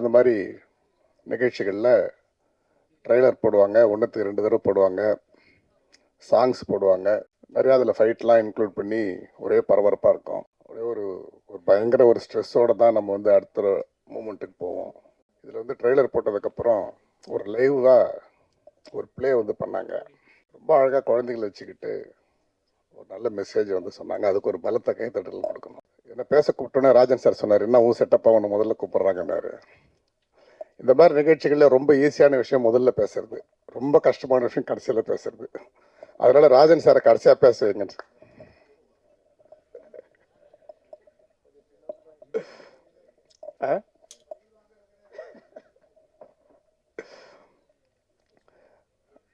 இந்த மாதிரி நிகழ்ச்சிகளில் ட்ரெய்லர் போடுவாங்க, 1க்கு 2 தடவை போடுவாங்க, சாங்ஸ் போடுவாங்க. நிறையா அதில் ஃபைட்லாம் இன்க்ளூட் பண்ணி ஒரே பரபரப்பாக இருக்கும். ஒரே ஒரு பயங்கர ஒரு ஸ்ட்ரெஸ்ஸோடு தான் நம்ம வந்து அடுத்த மூமெண்ட்டுக்கு போவோம். இதில் வந்து ட்ரெய்லர் போட்டதுக்கப்புறம் ஒரு லைவாக ஒரு ப்ளே வந்து பண்ணாங்க. ரொம்ப அழகாக குழந்தைகளை வச்சுக்கிட்டு ஒரு நல்ல மெசேஜ் வந்து சொன்னாங்க. அதுக்கு ஒரு பலத்த கைத்தட்டல் கொடுக்கணும். என்ன பேச கூப்பிட்டோன்னே ராஜன் சார் சொன்னார், என்ன உன் செட்டப்பாக ஒன்று முதல்ல கூப்பிட்றாங்கன்னாரு. இந்த மாதிரி நிகழ்ச்சிகளில் ரொம்ப ஈஸியான விஷயம் முதல்ல பேசுறது, ரொம்ப கஷ்டமான விஷயம் கடைசியில் பேசுறது. அதனால ராஜன் சாரை கடைசியாக பேச வைங்க.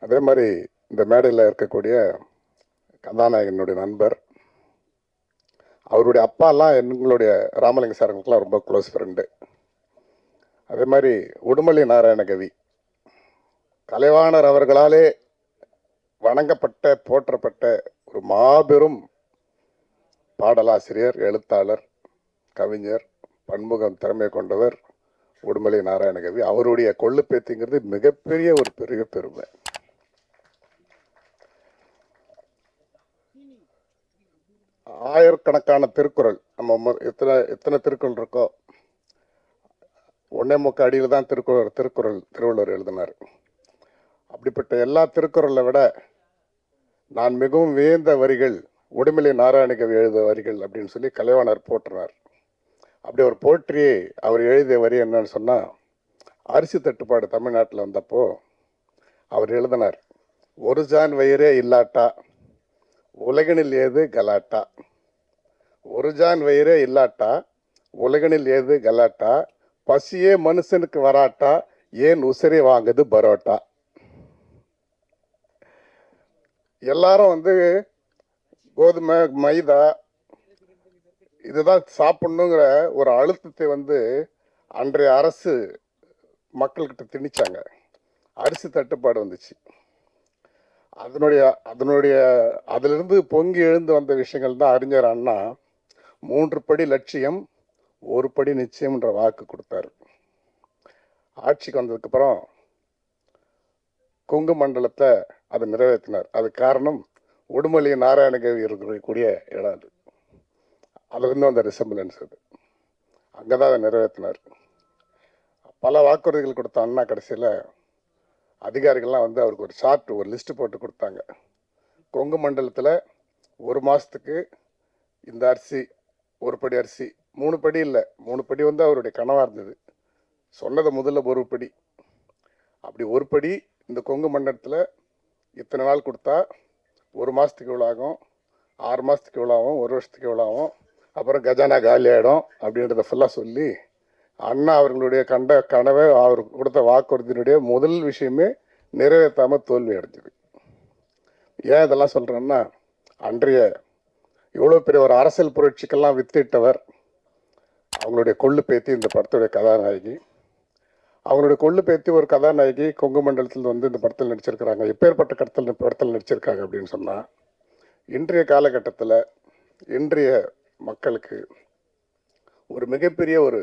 அதே மாதிரி இந்த மேடையில் இருக்கக்கூடிய கதாநாயகனுடைய நண்பர், அவருடைய அப்பாலாம் எங்களுடைய ராமலிங்க சாருங்களுக்குலாம் ரொம்ப க்ளோஸ் ஃப்ரெண்டு. அதே மாதிரி உடுமலை நாராயணகவி கலைவாணர் அவர்களாலே வணங்கப்பட்ட போற்றப்பட்ட ஒரு மாபெரும் பாடலாசிரியர், எழுத்தாளர், கவிஞர், பன்முகம் திறமை கொண்டவர் உடுமலை நாராயணகவி. அவருடைய கொள்ளு பேத்திங்கிறது மிகப்பெரிய ஒரு பெரிய பெருமை. ஆயிரக்கணக்கான திருக்குறள், நம்ம எத்தனை திருக்குறள் இருக்கோ 1.25 அடியில் தான் திருவள்ளுவர் எழுதினார். அப்படிப்பட்ட எல்லா திருக்குறளை விட நான் மிகவும் வியந்த வரிகள் உடுமலை நாராயணகவி எழுதிய வரிகள் அப்படின்னு சொல்லி கலைவாணர் போற்றினார். அப்படி ஒரு போற்றியை அவர் எழுதிய வரி என்னன்னு சொன்னால், அரிசி தட்டுப்பாடு தமிழ்நாட்டில் வந்தப்போ அவர் எழுதினார், ஒரு ஜான் வயிறே இல்லாட்டா உலகனில் ஏது கலாட்டா, ஒரு ஜான் வயிறே இல்லாட்டா உலகனில் ஏது கலாட்டா, பசியே மனுஷனுக்கு வராட்டா ஏன் உசிரை வாங்குது பரோட்டா. எல்லாரும் வந்து கோதுமை, மைதா இதுதான் சாப்பிடணுங்கிற ஒரு அழுத்தத்தை வந்து அன்றைய அரசு மக்கள்கிட்ட திணிச்சாங்க. அரிசி தட்டுப்பாடு வந்துச்சு. அதிலிருந்து பொங்கி எழுந்து வந்த விஷயங்கள் தான் அறிஞர் அண்ணா 3 படி லட்சியம் 1 படி நிச்சயம்ன்ற வாக்கு கொடுத்தாரு. ஆட்சிக்கு வந்ததுக்கப்புறம் கொங்கு மண்டலத்தை அதை நிறைவேற்றினார். அது காரணம் உடுமலை நாராயணகவி இருக்கக்கூடிய இடம் அது. அதுலேருந்து வந்த ரிசம்பிளன்ஸ் அது. அங்கே தான் அதை நிறைவேற்றினார். பல வாக்குறுதிகள் கொடுத்த அண்ணா கடைசியில் அதிகாரிகள்லாம் வந்து அவருக்கு ஒரு சார்ட், ஒரு லிஸ்ட்டு போட்டு கொடுத்தாங்க. கொங்கு மண்டலத்தில் 1 மாதத்துக்கு இந்த அரிசி, 1 படி அரிசி, 3 படி இல்லை, 3 படி வந்து அவருடைய கனவாக இருந்தது. சொன்னதை முதல்ல 1 படி, அப்படி 1 படி இந்த கொங்கு மண்டலத்தில் இத்தனை நாள் கொடுத்தா 1 மாதத்துக்கு இவ்வளோ ஆகும், 6 மாதத்துக்கு இவ்வளோ ஆகும், 1 வருஷத்துக்கு இவ்வளோ ஆகும், அப்புறம் கஜானா காலி ஆகிடும் அப்படின்றத ஃபுல்லாக சொல்லி அண்ணா அவர்களுடைய கனவை, அவர் கொடுத்த வாக்குறுதியினுடைய முதல் விஷயமே நிறைவேற்றாமல் தோல்வி அடைஞ்சது. ஏன் இதெல்லாம் சொல்கிறேன்னா, அன்றைய இவ்வளோ பெரிய ஒரு அரசியல் புரட்சிக்கெல்லாம் வித்திட்டவர் அவங்களுடைய கொள்ளு பேத்தி இந்த படத்துடைய கதாநாயகி. அவங்களுடைய கொள்ளு பேத்தி ஒரு கதாநாயகி கொங்கு மண்டலத்தில் வந்து இந்த படத்தில் நடிச்சிருக்கிறாங்க. எப்பேற்பட்ட படத்தில் நடிச்சிருக்காங்க அப்படின்னு சொன்னால், இன்றைய காலகட்டத்தில் இன்றைய மக்களுக்கு ஒரு மிகப்பெரிய ஒரு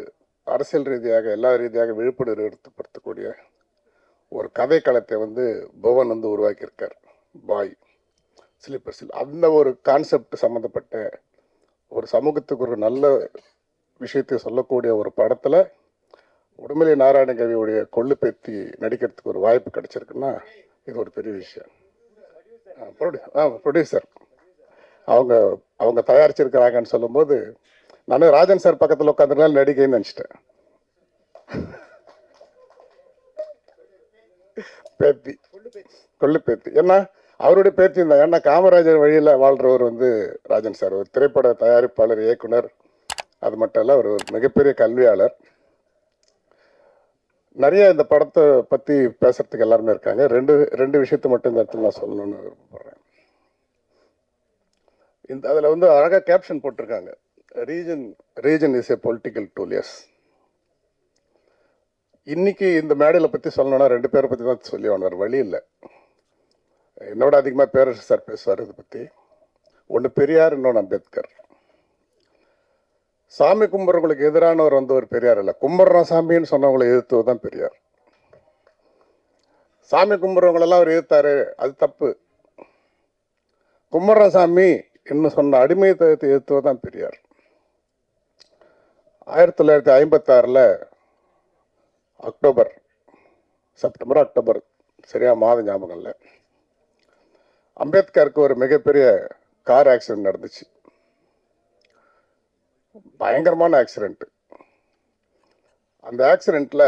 அரசியல் ரீதியாக எல்லா ரீதியாக விழிப்புணர்வு ஏற்படுத்தக்கூடிய ஒரு கதை களத்தை வந்து புவன் வந்து உருவாக்கியிருக்கார். பாய் ஸ்லீப்பர் செல், அந்த ஒரு கான்செப்ட் சம்மந்தப்பட்ட ஒரு சமூகத்துக்கு ஒரு நல்ல விஷயத்தை சொல்லக்கூடிய ஒரு படத்தில் உடுமலை நாராயணகவியுடைய கொள்ளு பேத்தி நடிக்கிறதுக்கு ஒரு வாய்ப்பு கிடைச்சிருக்குன்னா இது ஒரு பெரிய விஷயம். ப்ரொடியூசர் அவங்க தயாரிச்சிருக்கிறாங்கன்னு சொல்லும்போது நான் ராஜன் சார் பக்கத்தில் உட்காந்துருந்தாலும் நடிகைன்னு நினச்சிட்டேன். பேத்தி, கொள்ளு பேத்தி, ஏன்னா அவருடைய பேத்தி தான். ஏன்னா காமராஜர் வழியில் வாழ்கிறவர் வந்து ராஜன் சார் ஒரு திரைப்பட தயாரிப்பாளர், இயக்குனர். அது மட்டும் இல்லை, அவர் ஒரு மிகப்பெரிய கல்வியாளர். நிறைய இந்த படத்தை பற்றி பேசுறதுக்கு எல்லாருமே இருக்காங்க. ரெண்டு விஷயத்தை மட்டும் இந்த இடத்துல நான் சொல்லணும்னு விருப்பப்படுறேன். அதில் வந்து அழகாக கேப்ஷன் போட்டிருக்காங்க, region is a political tool. Yes, இன்னைக்கு இந்த மேடையில் பற்றி சொல்லணும்னா 2 பேரை பற்றி தான் சொல்லி ஆனார், வழி இல்லை. என்னோட அதிகமாக பேரரசு சார் பேசுவார் இதை பற்றி. ஒன்று பெரியார், இன்னொன்று அம்பேத்கர். சாமி கும்பிட்றவங்களுக்கு எதிரானவர் வந்து ஒரு பெரியார் இல்லை, கும்பிட்ற சாமின்னு சொன்னவங்களை எதிர்த்துவது தான் பெரியார். சாமி கும்பிட்றவங்களெல்லாம் அவர் எதிர்த்தாரு, அது தப்பு. கும்பிட்ற சாமி என்று சொன்ன அடிமைத்தனத்தை எதிர்த்துவது தான் பெரியார். 1956 அக்டோபர், செப்டம்பர் அக்டோபர், சரியா மாதம் ஞாபகம் இல்லை, அம்பேத்கருக்கு ஒரு மிகப்பெரிய கார் ஆக்சிடென்ட் நடந்துச்சு. பயங்கரமான ஆக்சிடென்ட். அந்த ஆக்சிடென்ட்ல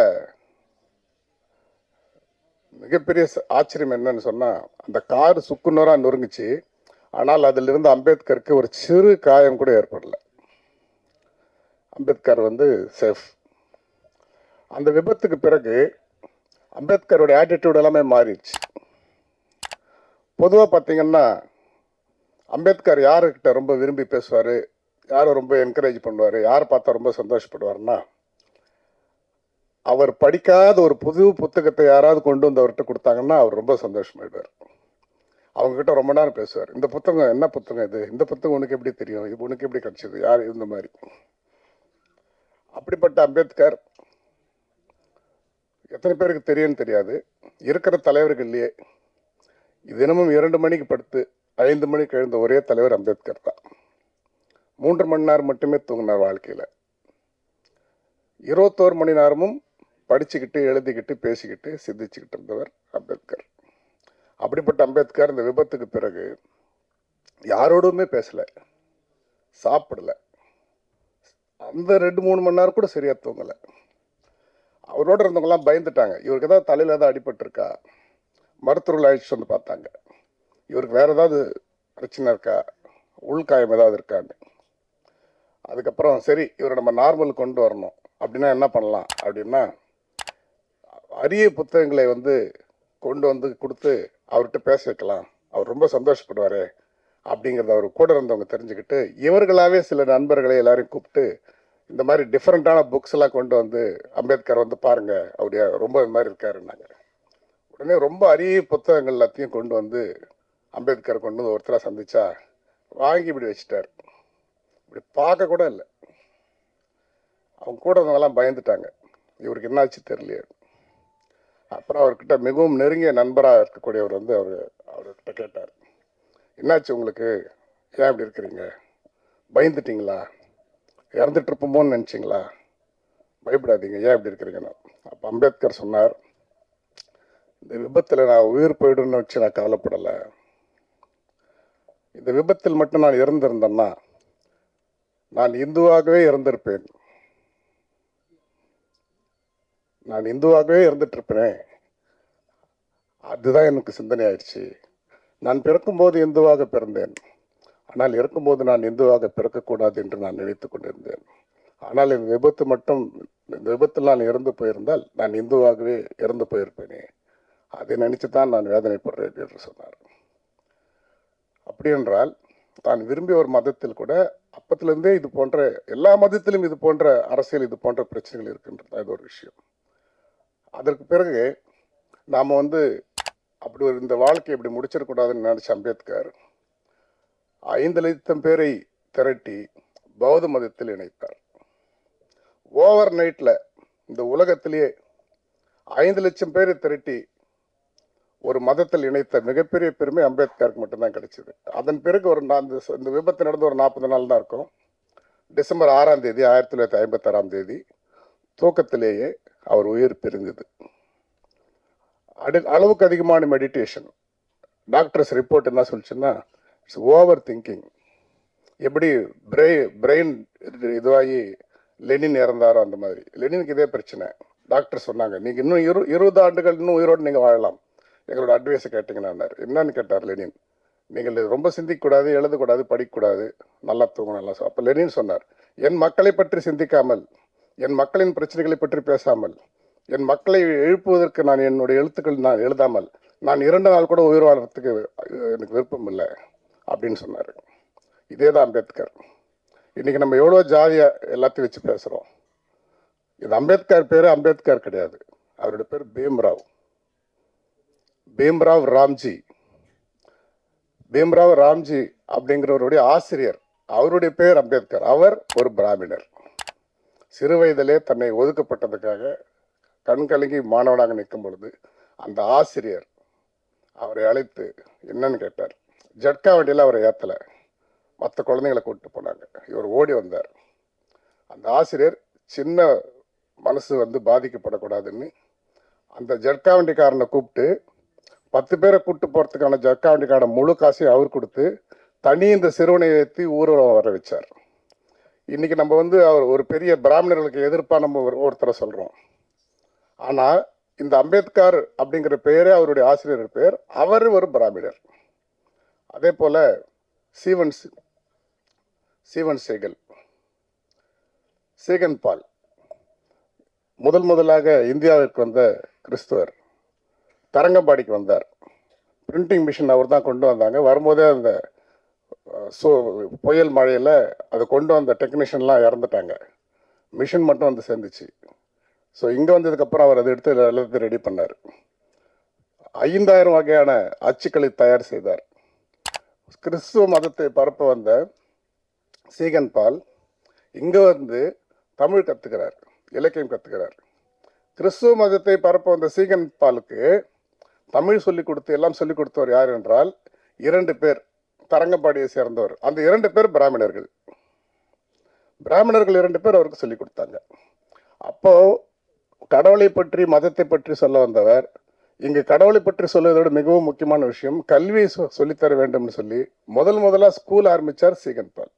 மிகப்பெரிய ஆச்சரியம் என்னன்னு சொன்னா, அந்த கார் சுக்குநூறா நொறுங்குச்சு. ஆனால் அதிலிருந்து அம்பேத்கருக்கு ஒரு சிறு காயம் கூட ஏற்படல. அம்பேத்கர் வந்து சேஃப். அந்த விபத்துக்கு பிறகு அம்பேத்கரோட ஆட்டிடியூட் எல்லாமே மாறிடுச்சு. பொதுவாக பார்த்தீங்கன்னா, அம்பேத்கர் யாருக்கிட்ட ரொம்ப விரும்பி பேசுவார், யாரை ரொம்ப என்கரேஜ் பண்ணுவார், யாரை பார்த்தா ரொம்ப சந்தோஷப்படுவார்னா, அவர் படிக்காத ஒரு புது புத்தகத்தை யாராவது கொண்டு வந்து அவர்கிட்ட கொடுத்தாங்கன்னா அவர் ரொம்ப சந்தோஷமாயிடுவார். அவங்ககிட்ட ரொம்ப நேரம் பேசுவார். இந்த புத்தகம் என்ன புத்தகம் இது, இந்த புத்தகம் உனக்கு எப்படி தெரியும், இது உனக்கு எப்படி கிடைச்சது, யார், இந்த மாதிரி. அப்படிப்பட்ட அம்பேத்கர் எத்தனை பேருக்கு தெரியும்னு தெரியாது. இருக்கிற தலைவர்கள்லையே தினமும் 2 மணிக்கு படுத்து 5 மணிக்கு எழுந்த ஒரே தலைவர் அம்பேத்கர் தான். 3 மணி நேரம் மட்டுமே தூங்கினார் வாழ்க்கையில். 21 மணி நேரமும் படிச்சுக்கிட்டு, எழுதிக்கிட்டு, பேசிக்கிட்டு, சிந்திச்சுக்கிட்டு இருந்தவர் அம்பேத்கர். அப்படிப்பட்ட அம்பேத்கர் இந்த விபத்துக்கு பிறகு யாரோடுமே பேசல, சாப்பிடல, அந்த 2-3 மணி நேரம் கூட சரியா தூங்கல. அவரோட இருந்தவங்கலாம் பயந்துட்டாங்க. இவருக்கு ஏதாவது தலையில ஏதாவது அடிபட்டிருக்கா, மருத்துவர்கள் அழைச்சிட்டு வந்து பார்த்தாங்க. இவருக்கு வேற ஏதாவது பிரச்சனை இருக்கா, உள்காயம் ஏதாவது இருக்கான்னு. அதுக்கப்புறம் சரி, இவரை நம்ம நார்மல் கொண்டு வரணும் அப்படின்னா என்ன பண்ணலாம் அப்படின்னா, அரிய புத்தகங்களை வந்து கொண்டு வந்து கொடுத்து அவர்கிட்ட பேச வைக்கலாம், அவர் ரொம்ப சந்தோஷப்படுவார் அப்படிங்கிறத அவர் கூட இருந்தவங்க தெரிஞ்சுக்கிட்டு, இவர்களாகவே சில நண்பர்களை எல்லாரையும் கூப்பிட்டு இந்த மாதிரி டிஃப்ரெண்ட்டான புக்ஸ் எல்லாம் கொண்டு வந்து அம்பேத்கர் வந்து பாருங்க, அப்படியே ரொம்ப இது மாதிரி இருக்காருன்னாங்க. உடனே ரொம்ப அரிய புத்தகங்கள் எல்லாத்தையும் கொண்டு வந்து அம்பேத்கர் கொண்டு வந்து ஒருத்தராக சந்திச்சா வாங்கி இப்படி வச்சுட்டார். இப்படி பார்க்க கூட இல்லை. அவங்க கூட இருந்தவங்கெல்லாம் பயந்துட்டாங்க, இவருக்கு என்னாச்சு தெரியலையே. அப்புறம் அவர்கிட்ட மிகவும் நெருங்கிய நண்பராக இருக்கக்கூடியவர் வந்து அவர்கிட்ட கேட்டார், என்னாச்சு உங்களுக்கு, ஏன் இப்படி இருக்கிறீங்க, பயந்துட்டீங்களா, இறந்துட்டு இருப்போமோன்னு நினச்சிங்களா, பயப்படாதீங்க, ஏன் இப்படி இருக்கிறீங்கன்னு. அப்போ அம்பேத்கர் சொன்னார், இந்த விபத்தில் நான் உயிர் போயிடுன்னு வச்சு நான் கவலைப்படலை. இந்த விபத்தில் மட்டும் நான் இறந்திருந்தேன்னா நான் இந்துவாகவே இறந்திருப்பேன், நான் இந்துவாகவே இருந்துட்டு இருப்பேன். அதுதான் எனக்கு சிந்தனை ஆயிடுச்சு. நான் பிறக்கும்போது இந்துவாக பிறந்தேன், ஆனால் இருக்கும்போது நான் இந்துவாக பிறக்கக்கூடாது என்று நான் நினைத்து கொண்டிருந்தேன். ஆனால் இந்த விபத்தில் நான் இறந்து போயிருந்தால் நான் இந்துவாகவே இறந்து போயிருப்பேனே, அதை நினைச்சு தான் நான் வேதனைப்படுறேன் என்று சொன்னார். அப்படி என்றால் தான் விரும்பிய ஒரு மதத்தில் கூட அப்பத்திலிருந்தே இது போன்ற எல்லா மதத்திலும் இது போன்ற அரசியல், இது போன்ற பிரச்சனைகள் இருக்கின்றது. இது ஒரு விஷயம். அதற்கு பிறகு நாம் வந்து அப்படி ஒரு இந்த வாழ்க்கையை இப்படி முடிச்சிடக்கூடாதுன்னு நினைச்ச அம்பேத்கர் 5 லட்சம் பேரை திரட்டி பௌத்த மதத்தில் இணைத்தார். ஓவர் நைட்டில் இந்த உலகத்திலேயே 5 லட்சம் பேரை திரட்டி ஒரு மதத்தில் இணைத்த மிகப்பெரிய பெருமை அம்பேத்கருக்கு மட்டும்தான் கிடைச்சது. அதன் பிறகு இந்த விபத்து நடந்து ஒரு 40 நாள் தான் இருக்கும். டிசம்பர் 6ஆம் தேதி 1956ஆம் தேதி தூக்கத்திலேயே அவர் உயிர் பிரிந்தது. அளவுக்கு அதிகமான மெடிடேஷன். டாக்டர்ஸ் ரிப்போர்ட் என்ன சொல்லிச்சுன்னா, இட்ஸ் ஓவர் திங்கிங். எப்படி பிரெயின் இதுவாகி லெனின் இறந்தாரோ அந்த மாதிரி லெனினுக்கு இதே பிரச்சனை. டாக்டர் சொன்னாங்க, நீங்கள் இன்னும் 20 ஆண்டுகள் இன்னும் உயிரோடு நீங்கள் வாழலாம், எங்களோட அட்வைஸை கேட்டிங்கன்னா. என்னன்னு கேட்டார் லெனின், நீங்கள் ரொம்ப சிந்திக்கக்கூடாது, எழுதக்கூடாது, படிக்கக்கூடாது, நல்லா தூங்கணும், நல்லா. அப்போ லெனின் சொன்னார், என் மக்களை பற்றி சிந்திக்காமல், என் மக்களின் பிரச்சனைகளை பற்றி பேசாமல், என் மக்களை எழுப்புவதற்கு நான் என்னுடைய எழுத்துக்கள் நான் எழுதாமல் நான் 2 நாள் கூட உயிர் வாழறதுக்கு எனக்கு விருப்பம் இல்லை அப்படின்னு சொன்னார். இதே தான் அம்பேத்கர். இன்னைக்கு நம்ம எவ்வளோ ஜாதியாக எல்லாத்தையும் வச்சு பேசுகிறோம். இது அம்பேத்கர் பேர் அம்பேத்கர் கிடையாது, அவருடைய பேர் பீம்ராவ் ராம்ஜி. பீம்ராவ் ராம்ஜி அப்படிங்கிறவருடைய ஆசிரியர், அவருடைய பேர் அம்பேத்கர். அவர் ஒரு பிராமணர். சிறு வயதிலே தன்னை ஒதுக்கப்பட்டதுக்காக கண்கலங்கி மாணவனாக நிற்கும் பொழுது அந்த ஆசிரியர் அவரை அழைத்து என்னன்னு கேட்டார். ஜட்கா வண்டியில் அவரை ஏற்றலை, மற்ற குழந்தைங்களை கூப்பிட்டு போனாங்க. இவர் ஓடி வந்தார். அந்த ஆசிரியர் சின்ன மனசு பாதிக்கப்படக்கூடாதுன்னு அந்த ஜட்கா வண்டிக்காரனை கூப்பிட்டு 10 பேரை கூப்பிட்டு போகிறதுக்கான ஜட்கா வண்டிக்கான முழு காசையும் அவர் கொடுத்து தனி இந்த சிறுவனை ஏற்றி ஊர்வலம் வர வச்சார். இன்னைக்கு நம்ம அவர் ஒரு பெரிய பிராமணர்களுக்கு எதிர்ப்பாக நம்ம ஒருத்தரை சொல்கிறோம். ஆனால் இந்த அம்பேத்கர் அப்படிங்கிற பெயரே அவருடைய ஆசிரியர் பெயர். அவர் ஒரு பிராமணர். அதே போல சீவன் சேகன் பால் முதலாக இந்தியாவிற்கு வந்த கிறிஸ்துவர். தரங்கம்பாடிக்கு வந்தார். பிரிண்டிங் மிஷின் அவர் தான் கொண்டு வந்தாங்க. வரும்போதே அந்த புயல் மழையில் அதை கொண்டு வந்த டெக்னீஷியன்லாம் இறந்துட்டாங்க. மிஷின் மட்டும் சேர்ந்துச்சு. ஸோ இங்கே வந்ததுக்கப்புறம் அவர் அதை எடுத்து எல்லாத்தையும் ரெடி பண்ணார். 5000 வகையான அச்சுக்களை தயார் செய்தார். கிறிஸ்துவ மதத்தை பரப்ப வந்த சீகன் பால் இங்கே தமிழ் கற்றுக்கிறார், இலக்கியம் கற்றுக்கிறார். கிறிஸ்துவ மதத்தை பரப்ப வந்த சீகன் பாலுக்கு தமிழ் சொல்லிக் கொடுத்து எல்லாம் சொல்லிக் கொடுத்தவர் யார் என்றால் 2 பேர் தரங்கம்பாடியை சேர்ந்தவர். அந்த 2 பேர் பிராமணர்கள். 2 பேர் அவருக்கு சொல்லிக் கொடுத்தாங்க. அப்போ கடவுளை பற்றி மதத்தை பற்றி சொல்ல வந்தவர் இங்கு கடவுளை பற்றி சொல்வதோட மிகவும் முக்கியமான விஷயம் கல்வியை சொல்லித்தர வேண்டும்னு சொல்லி முதலாக ஸ்கூல் ஆரம்பித்தார் சீகன் பால்.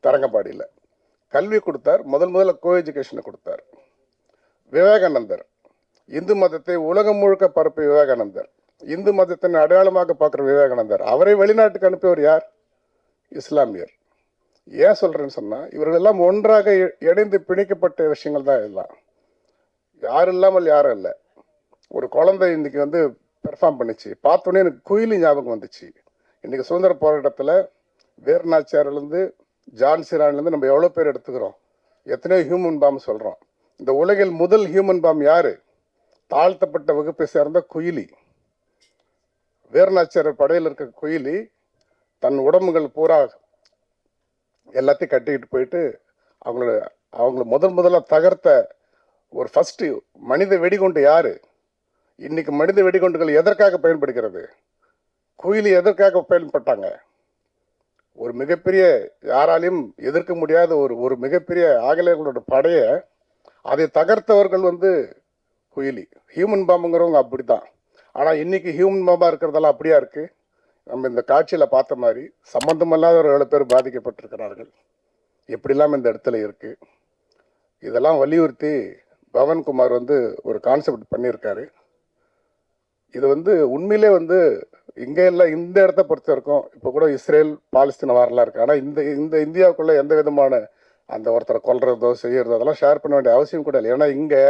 தரங்கம்பாடியில் கல்வி கொடுத்தார். முதல்ல கோ எஜுகேஷனை கொடுத்தார். விவேகானந்தர் இந்து மதத்தை உலகம் முழுக்க பரப்பிய விவேகானந்தர், இந்து மதத்தின் அடையாளமாக பார்க்குற விவேகானந்தர், அவரை வெளிநாட்டுக்கு அனுப்பியவர் யார்? இஸ்லாமியர். ஏன் சொல்கிறேன்னு சொன்னால் இவர்களெல்லாம் ஒன்றாக இணைந்து பிணைக்கப்பட்ட விஷயங்கள் தான் இதெல்லாம். யாரும் இல்லாமல் யாரும் இல்லை. ஒரு குழந்தை இன்னைக்கு பெர்ஃபார்ம் பண்ணிச்சு, பார்த்தோன்னே எனக்கு குயிலி ஞாபகம் வந்துச்சு. இன்றைக்கி சுதந்திர போராட்டத்தில் வீரநாச்சியார்லேருந்து ஜான்சிரான்லேருந்து நம்ம எவ்வளோ பேர் எடுத்துக்கிறோம், எத்தனையோ ஹியூமன் பாம் சொல்கிறோம். இந்த உலகில் முதல் ஹியூமன் பாம் யார்? தாழ்த்தப்பட்ட வகுப்பை சேர்ந்த குயிலி. வீரநாச்சியார் படையில் இருக்க குயிலி தன் உடம்புகள் பூரா எல்லாத்தையும் கட்டிக்கிட்டு போயிட்டு அவங்கள முதலாக தகர்த்த ஒரு ஃபர்ஸ்ட் மனித வெடிகுண்டு யாரு? இன்னைக்கு மனித வெடிகுண்டுகள் எதற்காக பயன்படுகிறது? குயிலி எதற்காக பயன்பட்டாங்க? ஒரு மிகப்பெரிய யாராலையும் எதிர்க்க முடியாத ஒரு மிகப்பெரிய ஆங்கிலேயர்களோட படையை அதை தகர்த்தவர்கள் குயிலி. ஹியூமன் பாம்புங்கிறவங்க அப்படித்தான். ஆனால் இன்னைக்கு ஹியூமன் பாம்பா இருக்கிறதெல்லாம் அப்படியா இருக்கு? நம்ம இந்த காட்சியில் பார்த்த மாதிரி சம்பந்தமில்லாத ஒரு 7 பேர் பாதிக்கப்பட்டிருக்கிறார்கள். எப்படிலாம் இந்த இடத்துல இருக்கு. இதெல்லாம் வலியுறுத்தி பவன்குமார் ஒரு கான்செப்ட் பண்ணியிருக்காரு. இது உண்மையிலே இங்கே இல்லை, இந்த இடத்த பொறுத்த வரைக்கும் இப்போ கூட இஸ்ரேல் பாலஸ்தீன வாரெலாம் இருக்குது. ஆனால் இந்த இந்தியாவுக்குள்ளே எந்த விதமான அந்த ஒருத்தரை கொல்றதோ செய்யறதோ அதெல்லாம் ஷேர் பண்ண வேண்டிய அவசியம் கூட இல்லை. ஏன்னா இங்கே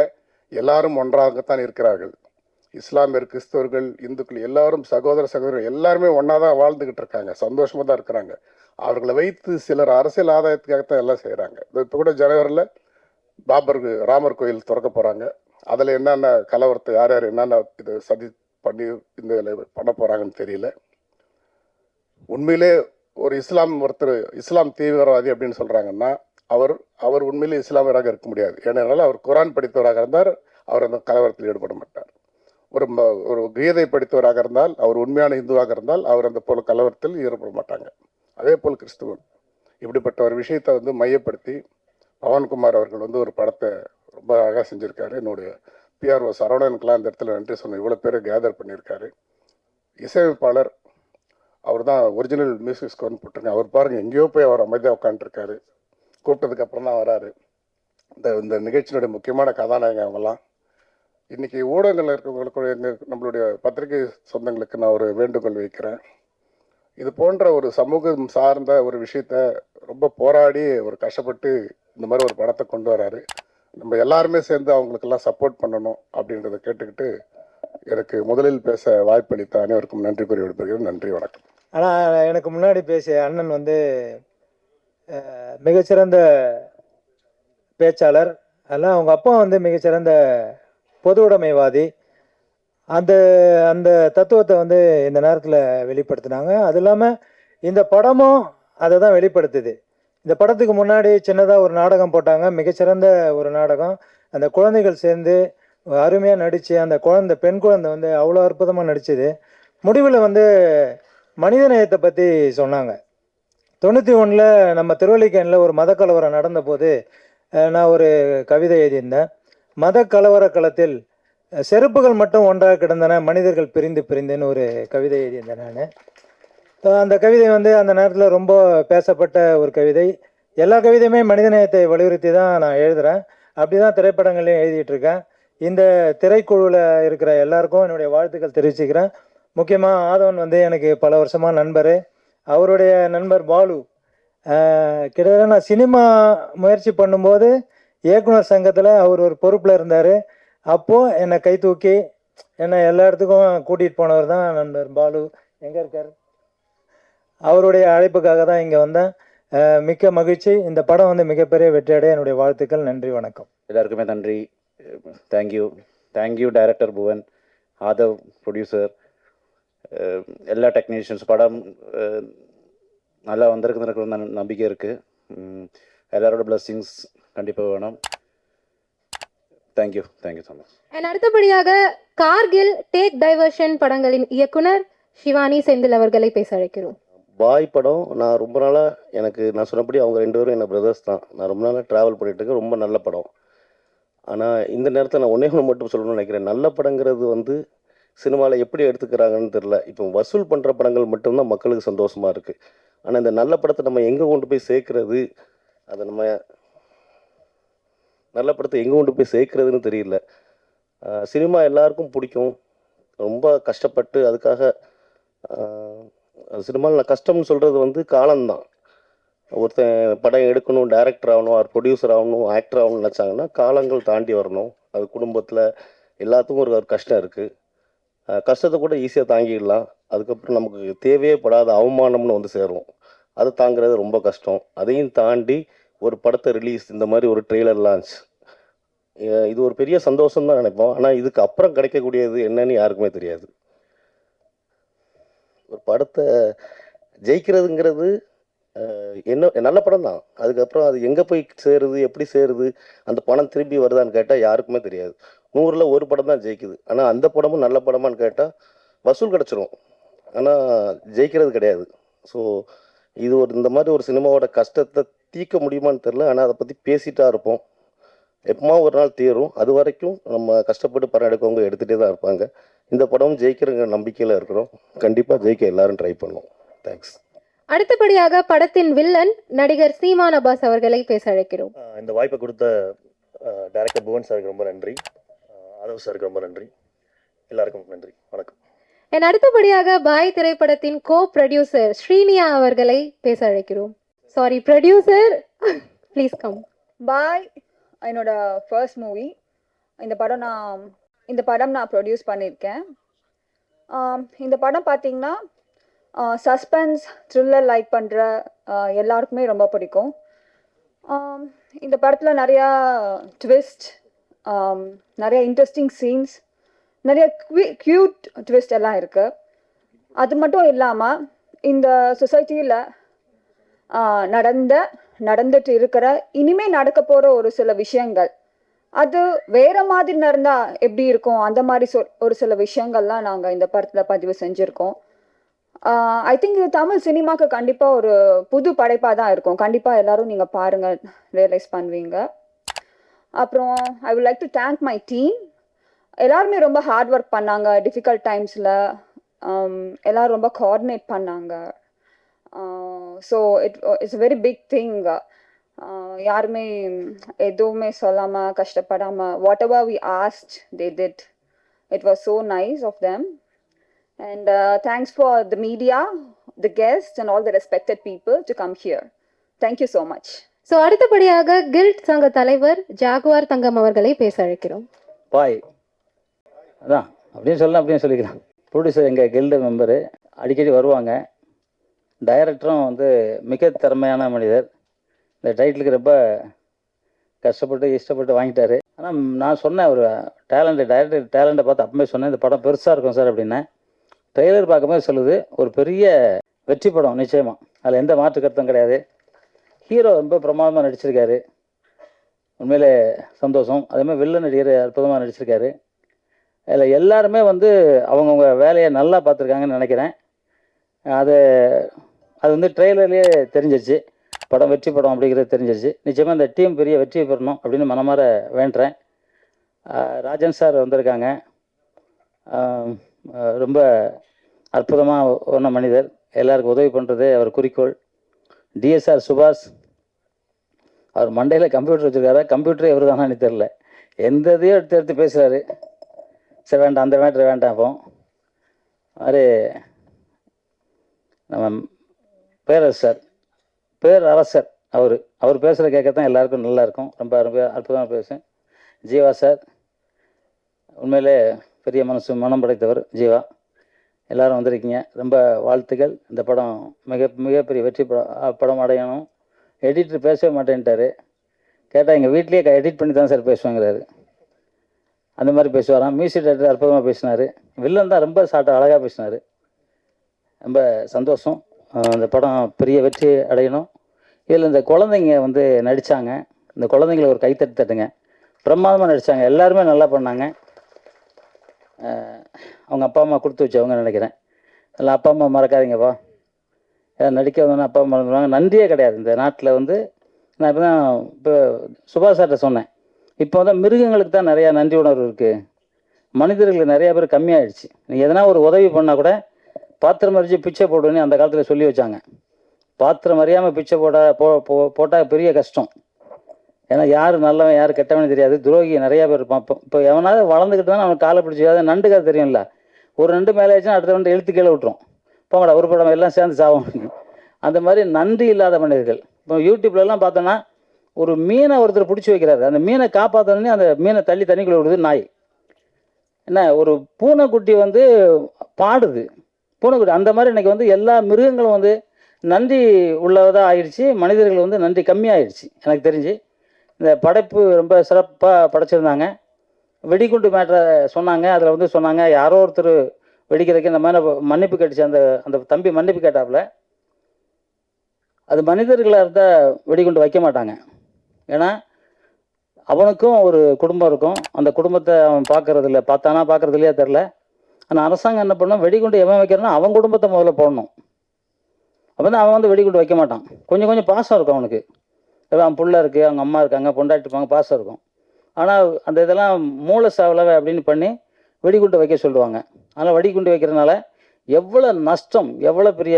எல்லாரும் ஒன்றாகத்தான் இருக்கிறார்கள். இஸ்லாமியர், கிறிஸ்தவர்கள், இந்துக்கள் எல்லாரும் சகோதரர்கள் எல்லாருமே ஒன்றா தான் வாழ்ந்துக்கிட்டு இருக்காங்க, சந்தோஷமாக தான் இருக்கிறாங்க. அவர்களை வைத்து சிலர் அரசியல் ஆதாயத்துக்காகத்தான் எல்லாம் செய்கிறாங்க. இப்போ கூட ஜனவரியில் ராமர் கோயில் திறக்க போகிறாங்க. அதில் என்னென்ன கலவரத்தை யார் என்னென்ன இது சதி பண்ணி இந்த பண்ண போகிறாங்கன்னு தெரியல. உண்மையிலே ஒரு இஸ்லாம் தீவிரவாதி அப்படின்னு சொல்கிறாங்கன்னா அவர் உண்மையிலே இஸ்லாமியராக இருக்க முடியாது. ஏனென்றால் அவர் குரான் படித்தவராக இருந்தார், அவர் அந்த கலவரத்தில் ஈடுபட மாட்டார். ஒரு கீதை படித்தவராக இருந்தால், அவர் உண்மையான இந்துவாக இருந்தால் அவர் அந்த போல கலவரத்தில் ஈடுபட மாட்டாங்க. அதே போல் கிறிஸ்துவன். இப்படிப்பட்ட ஒரு விஷயத்தை மையப்படுத்தி பவன்குமார் அவர்கள் ஒரு படத்தை ரொம்ப அழகாக செஞ்சுருக்காரு. என்னுடைய பிஆர்ஓ சரவணனுக்கெல்லாம் இந்த இடத்துல நன்றி சொன்ன. இவ்வளோ பேரை கேதர் பண்ணியிருக்காரு. இசையமைப்பாளர் அவர் தான் ஒரிஜினல் மியூசிக் ஸ்கோர்னு போட்டிருக்காங்க. அவர் பாருங்கள் எங்கேயோ போய் அவர் அமைதியாக உட்காந்துருக்காரு. கூப்பிட்டதுக்கு அப்புறம் தான் வராரு. இந்த நிகழ்ச்சியினுடைய முக்கியமான கதாநாயகம் அவங்கெல்லாம். இன்றைக்கி ஊடகங்களில் இருக்கிறவங்களுக்கு நம்மளுடைய பத்திரிகை சொந்தங்களுக்கு நான் ஒரு வேண்டுகோள் வைக்கிறேன். இது போன்ற ஒரு சமூகம் சார்ந்த ஒரு விஷயத்த ரொம்ப போராடி ஒரு கஷ்டப்பட்டு இந்த மாதிரி ஒரு படத்தை கொண்டு வராரு. நம்ம எல்லாருமே சேர்ந்து அவங்களுக்கெல்லாம் சப்போர்ட் பண்ணணும் அப்படின்றத கேட்டுக்கிட்டு எனக்கு முதலில் பேச வாய்ப்பளித்த அனைவருக்கும் நன்றி கூறி விடுபடுகிறேன். நன்றி, வணக்கம். ஆனால் எனக்கு முன்னாடி பேசிய அண்ணன் மிகச்சிறந்த பேச்சாளர். அதெல்லாம் அவங்க அப்பா மிகச்சிறந்த பொது உடைமைவாதி. அந்த அந்த தத்துவத்தை இந்த நேரத்தில் வெளிப்படுத்தினாங்க. அது இல்லாமல் இந்த படமும் அதை தான் வெளிப்படுத்துது. இந்த படத்துக்கு முன்னாடி சின்னதாக ஒரு நாடகம் போட்டாங்க, மிகச்சிறந்த ஒரு நாடகம். அந்த குழந்தைகள் சேர்ந்து அருமையாக நடித்து, அந்த பெண் குழந்தை வந்து அவ்வளோ அற்புதமாக நடிச்சது. முடிவில் வந்து மனிதநேயத்தை பற்றி சொன்னாங்க. 91 நம்ம திருவல்லிக்கேணியில் ஒரு மத கலவரம் நடந்தபோது நான் ஒரு கவிதை எழுதியிருந்தேன். மத கலவர களத்தில் செருப்புகள் மட்டும் ஒன்றாக கிடந்தன, மனிதர்கள் பிரிந்து பிரிந்துன்னு ஒரு கவிதை எழுதியிருந்தேன் நான். அந்த கவிதை வந்து அந்த நேரத்தில் ரொம்ப பேசப்பட்ட ஒரு கவிதை. எல்லா கவிதையுமே மனிதநேயத்தை வலியுறுத்தி தான் நான் எழுதுகிறேன். அப்படி தான் திரைப்படங்களையும் எழுதிட்டு இருக்கேன். இந்த திரைக்குழுவில் இருக்கிற எல்லாருக்கும் என்னுடைய வாழ்த்துக்கள் தெரிவிச்சுக்கிறேன். முக்கியமாக ஆதவன் வந்து எனக்கு பல வருஷமாக நண்பர். அவருடைய நண்பர் பாலு கிட்டத்தட்ட நான் சினிமா முயற்சி பண்ணும்போது இயக்குனர் சங்கத்தில் அவர் ஒரு பொறுப்பில் இருந்தார். அப்போது என்னை கை தூக்கி என்னை எல்லா இடத்துக்கும் கூட்டிகிட்டு போனவர் தான் நண்பர் பாலு. எங்கே இருக்கார்? அவருடைய அழைப்புக்காக தான் இங்கே வந்தேன். மிக்க மகிழ்ச்சி. இந்த படம் வந்து மிகப்பெரிய வெற்றியடைய என்னுடைய வாழ்த்துக்கள். நன்றி, வணக்கம். எல்லாருக்குமே நன்றி. Thank you director Bhuvan, Aadhav producer, எல்லா டெக்னீஷியன்ஸ். படம் நல்லா வந்திருக்குன்னு நம்பிக்கை இருக்குது. எல்லாரோட பிளஸ்ஸிங்ஸ் கண்டிப்பாக வேணும். Thank you so much. அடுத்தபடியாக கார்கில், டேக் டைவர்ஷன் படங்களின் இயக்குனர் சிவானி செந்தில் அவர்களை பேச அழைக்கிறோம். பாய் படம் நான் ரொம்ப நாளாக நான் சொன்னபடி அவங்க 2 பேரும் என்ன பிரதர்ஸ் தான். நான் ரொம்ப நாளாக ட்ராவல் பண்ணிட்டு இருக்கேன். ரொம்ப நல்ல படம். ஆனால் இந்த நேரத்தில் நான் ஒன்றே மட்டும் சொல்லணும்னு நினைக்கிறேன். நல்ல படங்கிறது வந்து சினிமாவில் எப்படி எடுத்துக்கிறாங்கன்னு தெரில. இப்போ வசூல் பண்ணுற படங்கள் மட்டும்தான் மக்களுக்கு சந்தோஷமாக இருக்குது. ஆனால் இந்த நல்ல படத்தை நம்ம எங்கே கொண்டு போய் சேர்க்கறது, அதை நம்ம நல்ல படத்தை எங்கே கொண்டு போய் சேர்க்கறதுன்னு தெரியல. சினிமா எல்லாருக்கும் பிடிக்கும். ரொம்ப கஷ்டப்பட்டு அதுக்காக சினிமாவில் நான் கஷ்டம்னு சொல்கிறது வந்து காலம்தான். ஒருத்தன் படம் எடுக்கணும், டைரக்டர் ஆகணும், ஆர் ப்ரொடியூசர் ஆகணும், ஆக்டர் ஆகணும்னு நினச்சாங்கன்னா காலங்கள் தாண்டி வரணும். அது குடும்பத்தில் எல்லாத்துக்கும் ஒரு கஷ்டம் இருக்குது. கஷ்டத்தை கூட ஈஸியாக தாங்கிடலாம். அதுக்கப்புறம் நமக்கு தேவையே படாத அவமானம்னு வந்து சேரும். அதை தாங்கிறது ரொம்ப கஷ்டம். அதையும் தாண்டி ஒரு படத்தை ரிலீஸ், இந்த மாதிரி ஒரு ட்ரெய்லர் லான்ச், இது ஒரு பெரிய சந்தோஷம் தான் நினைப்போம். ஆனால் இதுக்கு அப்புறம் கிடைக்கக்கூடியது என்னன்னு யாருக்குமே தெரியாது. ஒரு படத்தை ஜெயிக்கிறதுங்கிறது என்ன நல்ல படம் தான். அதுக்கப்புறம் அது எங்கே போய் சேருது, எப்படி சேருது, அந்த பணம் திரும்பி வருதான்னு கேட்டால் யாருக்குமே தெரியாது. 100ல் 1 படம் தான் ஜெயிக்குது. ஆனால் அந்த படமும் நல்ல படமான்னு கேட்டால் வசூல் கிடச்சிரும், ஆனால் ஜெயிக்கிறது கிடையாது. ஸோ இது இந்த மாதிரி ஒரு சினிமாவோட கஷ்டத்தை தீர்க்க முடியுமான்னு தெரில. ஆனால் அதை பற்றி பேசிட்டா இருப்போம். எப்பமா ஒரு நாள் தீரும். அது வரைக்கும் நம்ம கஷ்டப்பட்டு படம் எடுக்கவங்க எடுத்துகிட்டே தான் இருப்பாங்க. இந்த படமும் ஜெயிக்கிறங்க நம்பிக்கையில் இருக்கிறோம். கண்டிப்பாக ஜெயிக்க எல்லாரும் ட்ரை பண்ணுவோம். தேங்க்ஸ். அடுத்தபடியாக படத்தின் வில்லன் நடிகர் சீமான் அப்பாஸ் அவர்களை பேச அழைக்கிறோம். இந்த வாய்ப்பை கொடுத்த டைரக்டர் புவன் சாருக்கு ரொம்ப நன்றி. ஆதவ் சாருக்கு ரொம்ப நன்றி. எல்லாருக்கும் நன்றி, வணக்கம். அடுத்தபடியாக பாய் திரைப்படத்தின் கோ ப்ரொடியூசர் ஸ்ரீனியா அவர்களை பேச அழைக்கிறோம். Sorry, producer please come. பாய் என்னோட ஃபர்ஸ்ட் மூவி. இந்த படம் நான் ப்ரொடியூஸ் பண்ணியிருக்கேன். இந்த படம் பார்த்தீங்கன்னா சஸ்பென்ஸ் த்ரில்லர் லைக் பண்ணுற எல்லாருக்குமே ரொம்ப பிடிக்கும். இந்த படத்தில் நிறையா ட்விஸ்ட், நிறைய இன்ட்ரெஸ்டிங் சீன்ஸ், நிறைய க்யூட் ட்விஸ்ட் எல்லாம் இருக்குது. அது மட்டும் இல்லாமல் இந்த சொசைட்டியில் நடந்துட்டு இருக்கிற இனிமே நடக்க போகிற ஒரு சில விஷயங்கள், அது வேற மாதிரி நடந்தால் எப்படி இருக்கும், அந்த மாதிரி ஒரு சில விஷயங்கள்லாம் நாங்கள் இந்த படத்தில் பதிவு செஞ்சுருக்கோம். ஐ திங்க் இது தமிழ் சினிமாவுக்கு கண்டிப்பாக ஒரு புது படைப்பாக தான் இருக்கும். கண்டிப்பாக எல்லாரும் நீங்கள் பாருங்கள், ரியலைஸ் பண்ணுவீங்க. அப்புறம் I would like to thank my team. எல்லாருமே ரொம்ப ஹார்ட் ஒர்க் பண்ணாங்க. டிஃபிகல்ட் டைம்ஸில் எல்லோரும் ரொம்ப கோஆர்டினேட் பண்ணாங்க. So it's very big thing. யாருமே எதுவுமே சொல்லாமல் கஷ்டப்படாமல் whatever we asked they did. It was so nice of them. And thanks for the media, the guests and all the respected people to come here. Thank you so much. So அடுத்தபடியாக guilt சங்க தலைவர் Jaguar தங்கம் அவர்களை பேச அழைக்கிறோம். பாய் அதான் அப்படின்னு சொல்லிக்கலாம். Producer எங்கள் கில்டு மெம்பரு, அடிக்கடி வருவாங்க. டைரக்டரும் வந்து மிக திறமையான மனிதர். இந்த டைட்டிலுக்கு ரொம்ப கஷ்டப்பட்டு இஷ்டப்பட்டு வாங்கிட்டாரு. ஆனால் நான் சொன்னேன், ஒரு டைரக்டர் டேலண்ட்டை பார்த்து அப்பவே சொன்னேன், இந்த படம் பெருசாக இருக்கும் சார் அப்படின்னேன். ட்ரெய்லர் பார்க்கும்போது சொல்லுது ஒரு பெரிய வெற்றி படம் நிச்சயமாக, அதில் எந்த மாற்று கருத்தும் கிடையாது. ஹீரோ ரொம்ப பிரமாதமாக நடிச்சிருக்காரு, உண்மையிலே சந்தோஷம். அதே மாதிரி வில்லன் நடிகர் அற்புதமாக நடிச்சிருக்காரு. அதில் எல்லாருமே வந்து அவங்கவுங்க வேலையை நல்லா பார்த்துருக்காங்கன்னு நினைக்கிறேன். அது அது வந்து ட்ரெய்லர்லேயே தெரிஞ்சிருச்சு, படம் வெற்றி படம் அப்படிங்கிறது தெரிஞ்சிருச்சு. நிச்சயமாக இந்த டீம் பெரிய வெற்றி பெறணும் அப்படின்னு மனமார வேண்டுறேன். ராஜன் சார் வந்திருக்காங்க, ரொம்ப அற்புதமாக ஒன்ன மனிதர், எல்லாருக்கும் உதவி பண்ணுறது அவர் குறிக்கோள். டிஎஸ்ஆர் சுபாஷ், அவர் மண்டையில் கம்ப்யூட்டர் வச்சுருக்காரு, கம்ப்யூட்டரே எவர் தானே தெரில, எந்த இதையும் எடுத்து எடுத்து பேசுகிறாரு. சரி வேண்டாம், அந்த மேட்ரு வேண்டாம். அப்போ மாதிரி நம்ம பேரரசர், பேரரசர் அவர் பேசுகிற கேட்கத்தான் எல்லாருக்கும் நல்லாயிருக்கும். ரொம்ப அற்புதமாக பேசும். ஜீவா சார் உண்மையிலே பெரிய மனம் படைத்தவர் ஜீவா. எல்லோரும் வந்திருக்கீங்க, ரொம்ப வாழ்த்துக்கள். இந்த படம் மிகப்பெரிய வெற்றி படம் அடையணும். எடிட்டர் பேசவே மாட்டேன்ட்டார், கேட்டால் எங்கள் வீட்லேயே எடிட் பண்ணி தான் சார் பேசுவாங்கிறாரு. அந்த மாதிரி பேசுவாராம். மியூசிக் டைரக்டர் அற்புதமாக பேசினார். வில்லன் தான் ரொம்ப அழகாக பேசினார். ரொம்ப சந்தோஷம். இந்த படம் பெரிய வெற்றி அடையணும். இதில் இந்த குழந்தைங்க வந்து நடித்தாங்க, இந்த குழந்தைங்களை ஒரு கைத்தட்டு தட்டுங்க. பிரமாதமாக நடித்தாங்க, எல்லாருமே நல்லா பண்ணாங்க. அவங்க அப்பா அம்மா கொடுத்து வச்சவங்க நினைக்கிறேன். எல்லாம் அப்பா அம்மா மறக்காதீங்கப்பா, நடிக்க வந்தோன்னா அப்பா அம்மா மறந்துடுவாங்க. நன்றியே கிடையாது இந்த நாட்டில். வந்து நான் இப்போ சுபாஷ் சார்கிட்ட சொன்னேன், இப்போ வந்து மிருகங்களுக்கு தான் நிறையா நன்றி உணர்வு இருக்குது, மனிதர்களுக்கு நிறையா பேர் கம்மியாகிடுச்சு. நீங்கள் எதனா ஒரு உதவி பண்ணால் கூட பாத்திரம் அறிஞ்சு பிச்சை போடுன்னு அந்த காலத்தில் சொல்லி வச்சாங்க. பாத்திரம் அறியாமல் பிச்சை போட்டால் பெரிய கஷ்டம். ஏன்னா யார் நல்லவன் யார் கெட்டவனு தெரியாது, துரோகி நிறையா பேர் இருப்பான். இப்போ எவனாவது வளர்ந்துக்கிட்டு தான் அவனுக்கு காலை பிடிச்சி, நண்டுக்காது தெரியும்ல, ஒரு நண்டு மேலே ஆச்சுன்னா அடுத்த நண்டு எழுத்து கீழே விட்டுரும், போங்கடா ஒரு படம் எல்லாம் சேர்ந்து சாவும். அந்த மாதிரி நன்றி இல்லாத மனிதர்கள். இப்போ யூடியூப்லலாம் பார்த்தோன்னா ஒரு மீனை ஒருத்தர் பிடிச்சி வைக்கிறாரு, அந்த மீனை காப்பாற்றணுன்னே அந்த மீனை தள்ளி தண்ணிக்குள்ளே விடுது நாய். என்ன ஒரு பூனைக்குட்டி வந்து பாடுது, பூனைக்குட்டி. அந்த மாதிரி இன்றைக்கி வந்து எல்லா மிருகங்களும் வந்து நன்றி உள்ளதாக ஆயிடுச்சு, மனிதர்கள் வந்து நன்றி கம்மியாயிடுச்சு. எனக்கு தெரிஞ்சு இந்த படைப்பு ரொம்ப சிறப்பாக படைச்சிருந்தாங்க. வெடிகுண்டு மேட்டரை சொன்னாங்க, அதில் வந்து சொன்னாங்க யாரோ ஒருத்தர் வெடிக்கிறதுக்கு இந்த மாதிரி மன்னிப்பு கேட்டுச்சு. அந்த தம்பி மன்னிப்பு கேட்டாப்புல. அது மனிதர்களாக இருந்தால் வெடிகுண்டு வைக்க மாட்டாங்க, ஏன்னா அவனுக்கும் ஒரு குடும்பம் இருக்கும், அந்த குடும்பத்தை அவன் பார்க்கறது இல்லையா தெரில. ஆனால் அரசாங்கம் என்ன பண்ணணும், வெடிகுண்டு எவன் வைக்கிறான்னா அவன் குடும்பத்தை முதல்ல போடணும். அப்போ தான் அவன் வந்து வெடிகுண்டு வைக்க மாட்டான். கொஞ்சம் பாசம் இருக்கும் அவனுக்கு, அவன் புள்ள இருக்குது, அவங்க அம்மா இருக்காங்க, பொண்டாட்டி இருப்பாங்க, பாசம் இருக்கும். ஆனால் அந்த இதெல்லாம் மூளை சாவலவை அப்படின்னு பண்ணி வெடிகுண்டு வைக்க சொல்லுவாங்க. அதனால் வெடிகுண்டு வைக்கிறதுனால எவ்வளோ நஷ்டம், எவ்வளோ பெரிய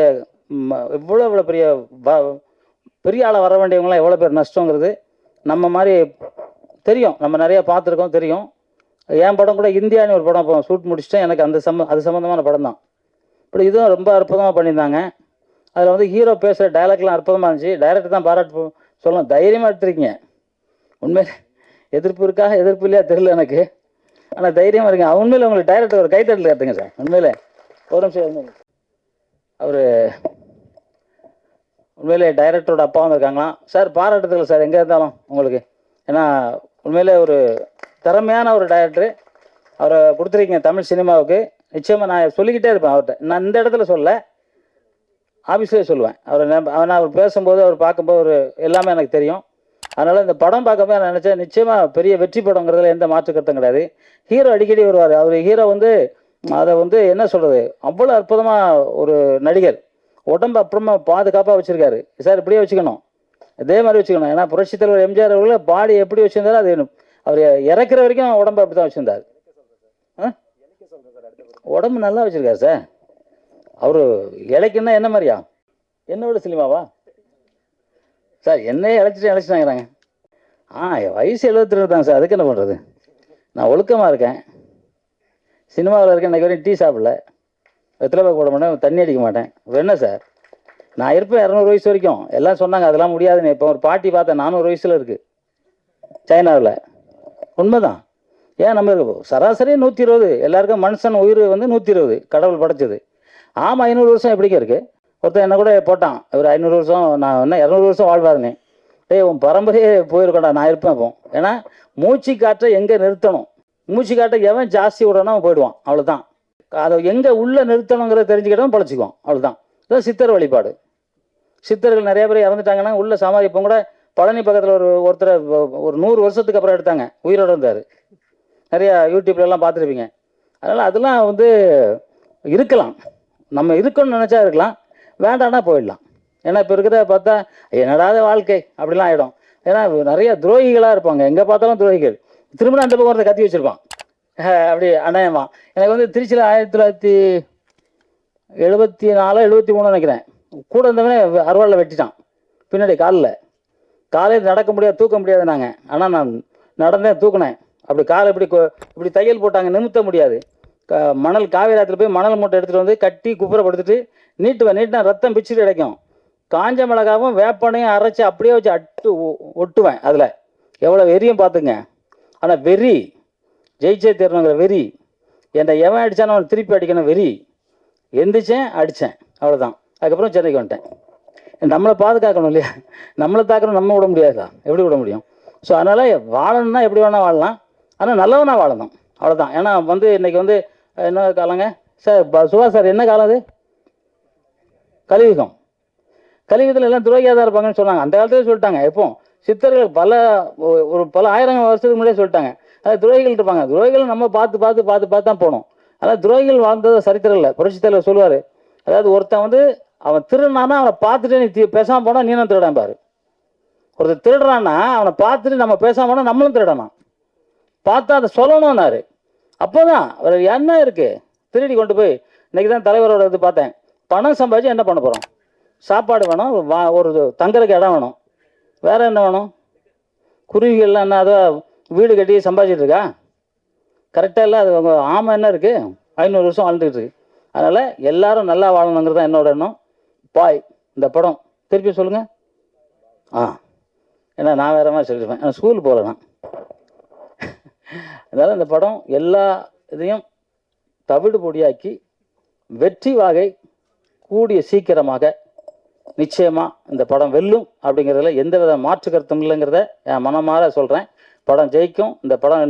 பெரிய ஆளாக வர வேண்டியவங்களாம் எவ்வளோ பேர் நஷ்டங்கிறது நம்ம மாதிரி தெரியும், நம்ம நிறையா பார்த்துருக்கோம், தெரியும். என் படம் கூட இந்தியான்னு ஒரு படம் ஷூட் முடிச்சுட்டேன், எனக்கு அது சம்மந்தமான படம் தான். இப்படி இதுவும் ரொம்ப அற்புதமாக பண்ணியிருந்தாங்க. அதில் வந்து ஹீரோ பேசுகிற டைலாக்லாம் அற்புதமாக இருந்துச்சு. டைரக்டர் தான் பாராட்டு சொல்லணும், தைரியமாக எடுத்துருக்கீங்க. உண்மையிலே எதிர்ப்பு இருக்கா எதிர்ப்பு இல்லையா தெரியல எனக்கு, ஆனால் தைரியமாக இருக்குங்க. உண்மையில் உங்களுக்கு டைரக்டர் ஒரு கைத்தட்டல் கற்றுங்க சார். உண்மையிலே ஒரு நிமிஷம். அவர் உண்மையிலே டைரக்டரோட அப்பா வந்திருக்காங்களாம் சார், பாராட்டுதல் சார் எங்கே இருந்தாலும் உங்களுக்கு. ஏன்னா உண்மையிலே ஒரு திறமையான ஒரு டைரக்டரு அவரை கொடுத்துருக்கீங்க தமிழ் சினிமாவுக்கு. நிச்சயமாக நான் சொல்லிக்கிட்டே இருப்பேன் அவர்கிட்ட. நான் இந்த இடத்துல சொல்ல, ஆஃபீஸ்லேயே சொல்லுவேன். அவர் பேசும்போது அவர் பார்க்கும்போது ஒரு எல்லாமே எனக்கு தெரியும். அதனால் இந்த படம் பார்க்கும்போது நான் நினச்சேன் நிச்சயமாக பெரிய வெற்றி படங்கிறதுல எந்த மாற்று கருத்தும் கிடையாது. ஹீரோ அடிக்கடி வருவார். அவர் ஹீரோ வந்து அதை வந்து என்ன சொல்கிறது, அவ்வளோ அற்புதமாக ஒரு நடிகர். உடம்பு அப்புறமா பாதுகாப்பாக வச்சுருக்காரு சார், இப்படியே வச்சுக்கணும், இதே மாதிரி வச்சுக்கணும். ஏன்னா புரட்சித் தலைவர் எம்ஜிஆர் அவர்களை பாடி எப்படி வச்சுருந்தாரோ அது அவர் இறக்குற வரைக்கும் உடம்பு அப்படி தான் வச்சுருந்தார். உடம்பு நல்லா வச்சுருக்காரு சார். அவர் இலைக்குன்னா என்ன மாதிரியா, என்னோட சினிமாவா சார்? என்னையே இழைச்சிட்டாங்கிறாங்க. வயசு 72 தான் சார், அதுக்கு என்ன பண்ணுறது? நான் ஒழுக்கமாக இருக்கேன், சினிமாவில் இருக்கேன். இன்றைக்கு வரைக்கும் டீ சாப்பிடல, வெத்தலை பாக்கு போட மாட்டேன், தண்ணி அடிக்க மாட்டேன். என்ன சார், நான் இருப்பேன் 200 வயசு வரைக்கும். எல்லாம் சொன்னாங்க அதெல்லாம் முடியாதுன்னு. இப்போ ஒரு பாட்டி பார்த்தேன் 400 வயசில் இருக்குது சைனாவில். உண்மைதான். ஏன் நம்ம சராசரி 120, எல்லாருக்கும் மனுஷன் உயிர் வந்து 120 கடவுள் படைச்சது. ஆமாம் 500 வருஷம் எப்படிங்க இருக்குது? ஒருத்தர் என்ன கூட போட்டான், ஒரு 500 வருஷம், நான் என்ன 200 வருஷம் வாழ்வாருன்னு. உன் பரம்பரையே போயிருக்கோண்டா, நான் இருப்பேன் இப்போ. ஏன்னா மூச்சு காற்றை எங்கே நிறுத்தணும், மூச்சு காற்றை எவன் ஜாஸ்தி விடணும் அவன் போயிடுவான், அவ்வளோதான். அதை எங்கே உள்ளே நிறுத்தணுங்கிறத தெரிஞ்சுக்கிட்டவன் பழச்சிக்குவான், அவ்வளோதான். இதுதான் சித்தர் வழிபாடு. சித்தர்கள் நிறைய பேர் இறந்துட்டாங்கன்னா உள்ள சமாதி இப்போ கூட பழனி பக்கத்தில் ஒருத்தர் ஒரு 100 வருஷத்துக்கு அப்புறம் எடுத்தாங்க, உயிரோடு இருந்தார். நிறையா யூடியூப்லலாம் பார்த்துருப்பீங்க. அதனால் அதெல்லாம் வந்து இருக்கலாம், நம்ம இருக்கணும்னு நினச்சா இருக்கலாம், வேண்டாம்னா போயிடலாம். ஏன்னா இப்போ இருக்கிறத பார்த்தா என்னடாத வாழ்க்கை அப்படிலாம் ஆகிடும். ஏன்னா நிறைய துரோகிகளாக இருப்பாங்க, எங்கே பார்த்தாலும் துரோகிகள். திரும்ப அந்த பக்கம் ஒருத்தர் கத்தி வச்சுருப்பான், அப்படி அநியாயமா. எனக்கு வந்து திருச்சியில் 1974 73 நினைக்கிறேன், கூட இருந்தவனே அருவாளில் வெட்டிட்டான் பின்னாடி காலையில் நடக்க முடியாது, தூக்க முடியாது நாங்கள். ஆனால் நான் நடந்தேன், தூக்கினேன். அப்படி காலை இப்படி தையல் போட்டாங்க, நிமித்த முடியாது. மணல் காவேரி ஆற்றுல போய் மணல் மூட்டை எடுத்துகிட்டு வந்து கட்டி குப்புறப்படுத்திட்டு நீட்டினா ரத்தம் பிச்சுட்டு கிடைக்கும். காஞ்ச மிளகாவும் வேப்பனையும் அரைச்சி அப்படியே வச்சு ஒட்டுவேன். அதில் எவ்வளோ வெறியும் பார்த்துங்க. ஆனால் வெறி ஜெயிச்சே தரணுங்கிற வெறி, என்னை எவன் அடித்தானோ அவனை திருப்பி அடிக்கணும் வெறி. எந்திரிச்சேன், அடித்தேன், அவ்வளோதான். அதுக்கப்புறம் சென்னைக்கு வந்துட்டேன். நம்மளை பாதுகாக்கணும் இல்லையா, நம்மளை தாக்கணும், நம்ம விட முடியாதா, எப்படி விட முடியும்? ஸோ அதனால் வாழணும்னா எப்படி வேணால் வாழலாம், ஆனால் நல்லவனாக வாழணும், அவ்வளோதான். ஏன்னா வந்து இன்றைக்கி வந்து என்ன காலங்க சார், சுபாஷ் சார், என்ன காலம் அது? கலியுகம். கலியுகத்தில் எல்லாம் துரோகியாக தான் இருப்பாங்கன்னு சொன்னாங்க. அந்த காலத்துலேயே சொல்லிட்டாங்க. எப்போ சித்தர்கள் பல ஆயிரம் வருஷத்துக்கு முன்னாடியே சொல்லிட்டாங்க. அதாவது துரோகிகள் இருப்பாங்க. துரோகிகள் நம்ம பார்த்து தான் போகணும். அதாவது துரோகிகள் வாழ்ந்தது சரித்திரம் இல்லை. புரட்சித் தலைவர் சொல்லுவார், அதாவது ஒருத்தன் வந்து அவன் திருடுனான்னா அவனை பார்த்துட்டு நீ பேசாமல் போனால் நீனும் திருடான் பாரு. ஒருத்தர் திருடுறான்னா அவனை பார்த்துட்டு நம்ம பேசாமல் போனால் நம்மளும் திருடணும். பார்த்தா அதை சொல்லணும்னாரு. அப்போ தான் ஒரு என்ன இருக்குது, திருடி கொண்டு போய் இன்றைக்கி தான் தலைவரோட இது பார்த்தேன். பணம் சம்பாதிச்சு என்ன பண்ண போகிறோம்? சாப்பாடு வேணும், ஒரு தங்குறதுக்கு இடம் வேணும், வேறு என்ன வேணும்? குருவிகள்லாம் என்ன அதோ வீடு கட்டி சம்பாதிச்சிட்டு இருக்கா? கரெக்டாக இல்லை. அது உங்கள் ஆமை என்ன இருக்குது, 500 வருஷம் வாழ்ந்துக்கிட்டு இருக்கு. அதனால் எல்லாரும் நல்லா வாழணுங்கிறது தான் என்னோட எண்ணம். பாய் இந்த படம் திருப்பி சொல்லுங்கள். ஏன்னா நான் வேறு மாதிரி சொல்லியிருப்பேன், நான் ஸ்கூல் போகல நான். அதனால் இந்த படம் எல்லா இதையும் தவிடு பொடியாக்கி வெற்றி வாகை கூடிய சீக்கிரமாக நிச்சயமாக இந்த படம் வெல்லும் அப்படிங்கிறதுல எந்த வித மாற்று கருத்தும் இல்லைங்கிறத என் மனமாற சொல்கிறேன். படம் ஜெயிக்கும். இந்த படம்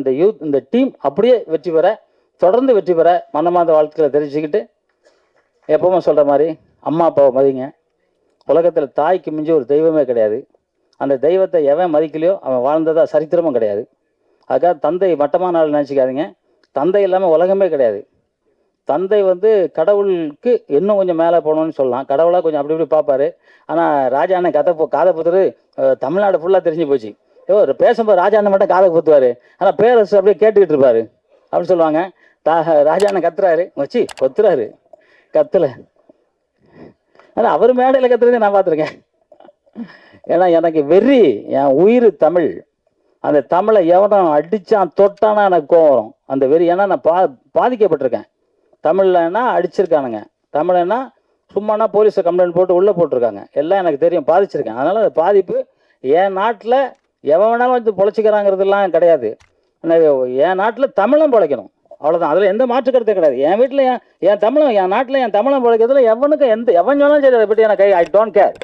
இந்த டீம் அப்படியே வெற்றி பெற, தொடர்ந்து வெற்றி பெற மனமார்ந்த வாழ்த்துக்களை தெரிவிச்சுக்கிட்டு, எப்பவுமே சொல்கிற மாதிரி அம்மா அப்பாவை மதிங்க. உலகத்தில் தாய்க்கு மிஞ்சி ஒரு தெய்வமே கிடையாது. அந்த தெய்வத்தை எவன் மதிக்கலையோ அவன் வாழ்ந்ததா சரித்திரமும் கிடையாது. அதுக்காக தந்தை மட்டமான நாள் நினச்சிக்காதீங்க. தந்தை இல்லாமல் உலகமே கிடையாது. தந்தை வந்து கடவுளுக்கு இன்னும் கொஞ்சம் மேலே போகணும்னு சொல்லலாம். கடவுளாக கொஞ்சம் அப்படி இப்படி பார்ப்பாரு. ஆனால் ராஜா அண்ணன் காதை புத்துரு தமிழ்நாடு ஃபுல்லாக தெரிஞ்சு போச்சு. பேசும்போது ராஜா அண்ணன் மட்டும் காதை புத்துவார், ஆனால் பேரரசு அப்படியே கேட்டுக்கிட்டு இருப்பாரு அப்படின்னு சொல்லுவாங்க. ராஜா அண்ணன் கத்துறாரு, வச்சு கொத்துறாரு, கத்தலை. ஆனால் அவர் மேடையில் கத்துறதே நான் பார்த்துருக்கேன். ஏன்னா எனக்கு வெறி, என் உயிர் தமிழ். அந்த தமிழை எவனும் அடித்தான் தொட்டானா எனக்கு கோவம் வரும், அந்த வெறி. ஏன்னா நான் பாதிக்கப்பட்டிருக்கேன். தமிழ்லன்னா அடிச்சிருக்கானுங்க, தமிழன்னா சும்மானா போலீஸை கம்ப்ளைண்ட் போட்டு உள்ளே போட்டிருக்காங்க. எல்லாம் எனக்கு தெரியும், பாதிச்சிருக்கேன். அதனால் அந்த பாதிப்பு என் நாட்டில் எவன் வேணாலும் வந்து பொழைச்சிக்கிறாங்கிறதுலாம் கிடையாது. என் நாட்டில் தமிழன் பொழைக்கணும், அவ்வளோதான். அதில் எந்த மாற்று கருத்தும் கிடையாது. என் வீட்டில் என் தமிழன், என் நாட்டில் என் தமிழன் பொழைக்கிறதுல எவனுக்கு எவன் சொன்னாலும் சரி, அதை பற்றி எனக்கு ஐ டோன்ட் கேர்.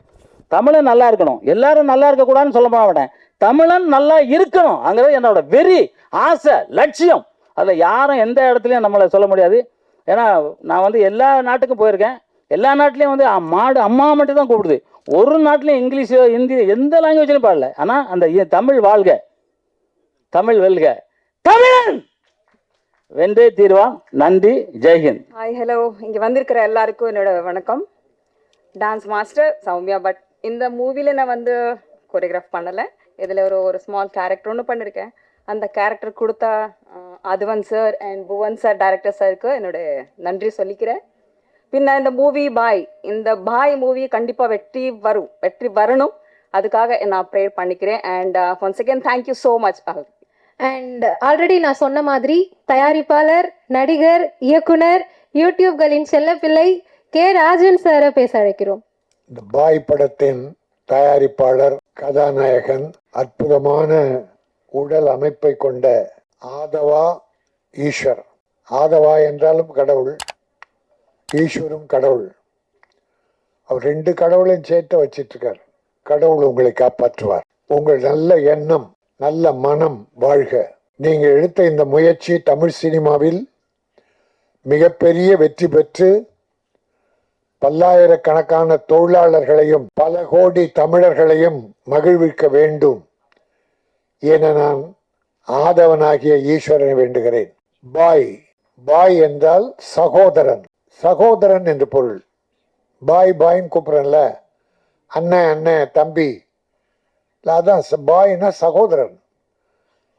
தமிழன் நல்லா இருக்கணும், எல்லாரும் நல்லா இருக்கக்கூடாதுன்னு சொல்ல மாட்டேன். தமிழன் நல்லா இருக்கணும் அங்கிறது என்னோட வெறி, ஆசை, லட்சியம். அதில் யாரும் எந்த இடத்துலையும் நம்மளை சொல்ல முடியாது. ஏன்னா நான் வந்து எல்லா நாட்டுக்கும் போயிருக்கேன். எல்லா நாட்டிலையும் வந்து மாடு அம்மா மட்டும் தான் கூப்பிடுது. ஒரு நாட்டிலையும் இங்கிலீஷோ ஹிந்தி எந்த லாங்குவேஜ்லையும் பாடல. ஆனால் அந்த தமிழ் வாழ்க, தமிழ் வெல்க, தமிழன் வென்றே தீர்வான். நன்றி, ஜெய்ஹிந்த். Hi, hello. இங்கே வந்திருக்கிற எல்லாருக்கும் என்னோட வணக்கம். Dance master Soumya. பட் இந்த மூவியில் நான் வந்து கொரியோகிராஃப் பண்ணலை. இதில் ஒரு ஸ்மால் கேரக்டர் ஒன்று பண்ணியிருக்கேன். அந்த கேரக்டர் கொடுத்த Athuvan sir and Bhuvan sir, director சாருக்கு என்னோட நன்றி சொல்லிக்கிறேன். பின்ன இந்த மூவி இந்த பாய் மூவி கண்டிப்பாக வெற்றி வரணும். அதுக்காக நான் ப்ரேயர் பண்ணிக்கிறேன். And once again thank you so much. And already நான் சொன்ன மாதிரி தயாரிப்பாளர், நடிகர், இயக்குனர், யூடியூப்களின் செல்லப்பிள்ளை கே ராஜன் சாரை பேச அழைக்கிறோம். இந்த பாய் படத்தின் தயாரிப்பாளர், கதாநாயகன், அற்புதமான உடல் அமைப்பை கொண்ட ஆதவா ஈஸ்வர். ஆதவா என்றாலும் கடவுள், ஈஸ்வரும் கடவுள். அவர் 2 கடவுளையும் சேர்த்து வச்சிட்டு இருக்கார். கடவுள் உங்களை காப்பாற்றுவார். உங்கள் நல்ல எண்ணம், நல்ல மனம் வாழ்க. நீங்கள் எடுத்த இந்த முயற்சி தமிழ் சினிமாவில் மிகப்பெரிய வெற்றி பெற்று பல்லாயிரக்கணக்கான தொழிலாளர்களையும் பல கோடி தமிழர்களையும் மகிழ்விக்க வேண்டும் என நான் ஆதவனாகிய ஈஸ்வரனை வேண்டுகிறேன். பாய் பாய் என்றால் சகோதரன், சகோதரன் என்று பொருள். பாய் பாயின்னு கூப்பிடுறேன்ல, அண்ணன் அண்ணன் தம்பி, அதான் பாய்னா சகோதரன்.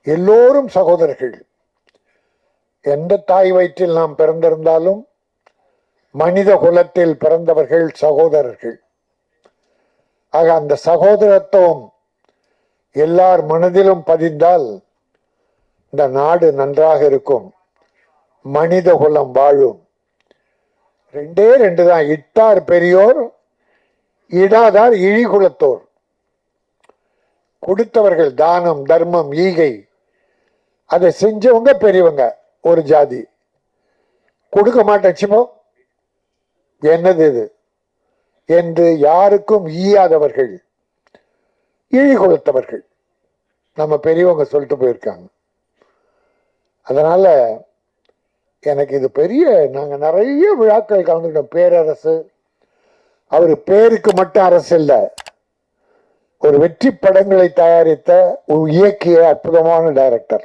எல்லோரும் சகோதரர்கள். எந்த தாய் வயிற்றில் நாம் பிறந்திருந்தாலும் மனித குலத்தில் பிறந்தவர்கள் சகோதரர்கள். ஆக அந்த சகோதரத்துவம் எல்லார் மனதிலும் பதிந்தால் இந்த நாடு நன்றாக இருக்கும், மனித குலம் வாழும். ரெண்டே ரெண்டு தான், இட்டார் பெரியோர் இடாதார் இழிகுலத்தோர். கொடுத்தவர்கள் தானம் தர்மம் ஈகை அதை செஞ்சவங்க பெரியவங்க ஒரு ஜாதி. கொடுக்க மாட்டேச்சுமோ என்னது இது என்று யாருக்கும் ஈயாதவர்கள் இழி கொடுத்தவர்கள் நம்ம பெரியவங்க சொல்லிட்டு போயிருக்காங்க. அதனால எனக்கு இது பெரிய, நாங்க நிறைய விழாக்கள் கலந்துக்கிட்டோம். பேரரசு, அவர் பேருக்கு மட்டும் அரசு இல்லை, ஒரு வெற்றி படங்களை தயாரித்த இயக்கிய அற்புதமான டைரக்டர்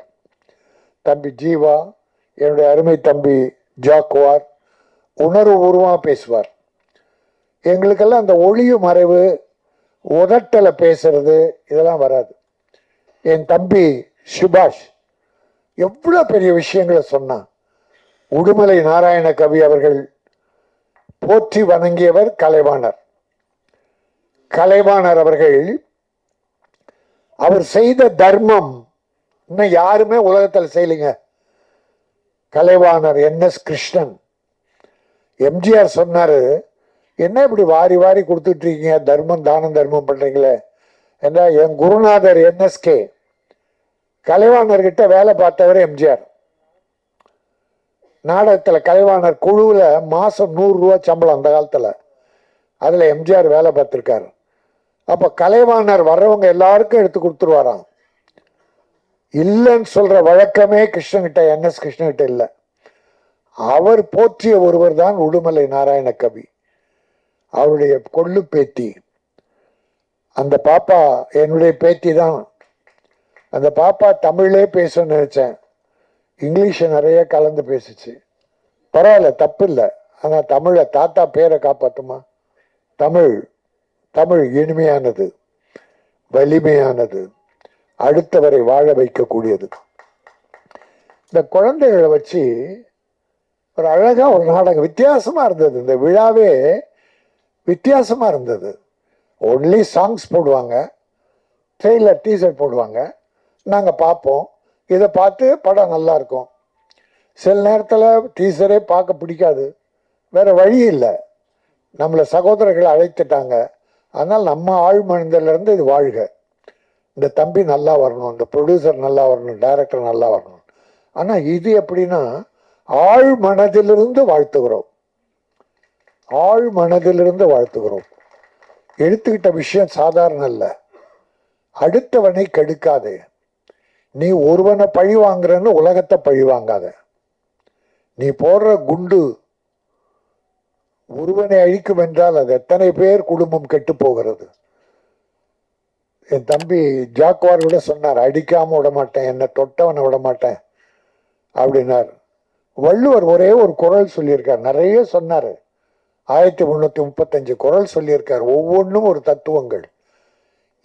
தம்பி ஜீவா, என்னுடைய அருமை தம்பி ஜாக்குவார். உணர்வுபூர்வமாக பேசுவார். எங்களுக்கெல்லாம் அந்த ஒளிவு மறைவு உதட்டலை பேசுறது இதெல்லாம் வராது. என் தம்பி சுபாஷ் எவ்வளோ பெரிய விஷயங்களை சொன்னான். உடுமலை நாராயண கவி அவர்கள் போற்றி வணங்கியவர் கலைவாணர். கலைவாணர் அவர்கள் அவர் செய்த தர்மம் இன்னும் யாருமே உலகத்தில் செய்யலைங்க. கலைவாணர் NS கிருஷ்ணன். எம்ஜிஆர் சொன்னாரு, என்ன இப்படி வாரி வாரி கொடுத்துட்டு இருக்கீங்க, தர்மம் தானம் தர்மம் பண்றீங்களே என்ன. என் குருநாதர் NSK கலைவாணர்கிட்ட வேலை பார்த்தவர் எம்ஜிஆர். நாடகத்துல கலைவாணர் குழுவுல மாசம் 100 ரூபா சம்பளம் அந்த காலத்துல. அதுல எம்ஜிஆர் வேலை பார்த்திருக்காரு. அப்ப கலைவாணர் வர்றவங்க எல்லாருக்கும் எடுத்து கொடுத்துருவாராம். இல்லைன்னு சொல்ற வழக்கமே கிருஷ்ணகிட்ட, NS கிருஷ்ணகிட்ட இல்லை. அவர் போற்றிய ஒருவர் தான் உடுமலை நாராயண கவி. அவருடைய கொள்ளு பேத்தி, அந்த பாப்பா என்னுடைய பேத்தி தான். அந்த பாப்பா தமிழே பேசணும்னு நினைச்சேன், இங்கிலீஷ் நிறைய கலந்து பேசிச்சு. பரவாயில்ல, தப்பு இல்லை. ஆனா தமிழை, தாத்தா பேரை காப்பாத்துமா. தமிழ் தமிழ் இனிமையானது, வலிமையானது, அடுத்தவரை வாழ வைக்கக்கூடியது. இந்த குழந்தைகளை வச்சு ஒரு அழகா ஒரு நாடகம் வித்தியாசமா இருந்தது. இந்த விழாவே வித்தியாசமா இருந்தது. ஒன்லி சாங்ஸ் போடுவாங்க, ட்ரெயிலர் டீசர் போடுவாங்க, நாங்க பார்ப்போம். இதை பார்த்து படம் நல்லா இருக்கும். சில நேரத்தில் டீசரே பார்க்க பிடிக்காது, வேற வழி இல்லை. நம்மளை சகோதரர்களை அழைத்துட்டாங்க. அதனால் நம்ம ஆழ் மனதிலிருந்து இது வாழ்க. இந்த தம்பி நல்லா வரணும், இந்த ப்ரொடியூசர் நல்லா வரணும், டைரக்டர் நல்லா வரணும். ஆனால் இது எப்படின்னா ஆழ் மனதிலிருந்து வாழ்த்துகிறோம், ஆழ் மனதிலிருந்து வாழ்த்துகிறோம். எடுத்துக்கிட்ட விஷயம் சாதாரண அல்ல. அடுத்தவனை கெடுக்காதே. நீ ஒருவனை பழி வாங்குறன்னு உலகத்தை பழி வாங்காத. நீ போடுற குண்டு ஒருவனை அழிக்கும் என்றால் அது எத்தனை பேர் குடும்பம் கெட்டு போகிறது. என் தம்பி ஜாக்குவார் கூட சொன்னார், அடிக்காம விட மாட்டேன், என்னை தொட்டவனை விட மாட்டேன் அப்படின்னார். வள்ளுவர் ஒரே ஒரு குறள் சொல்லியிருக்கார், நிறைய சொன்னார். 1335 குறள் சொல்லியிருக்கார். ஒவ்வொன்றும் ஒரு தத்துவங்கள்.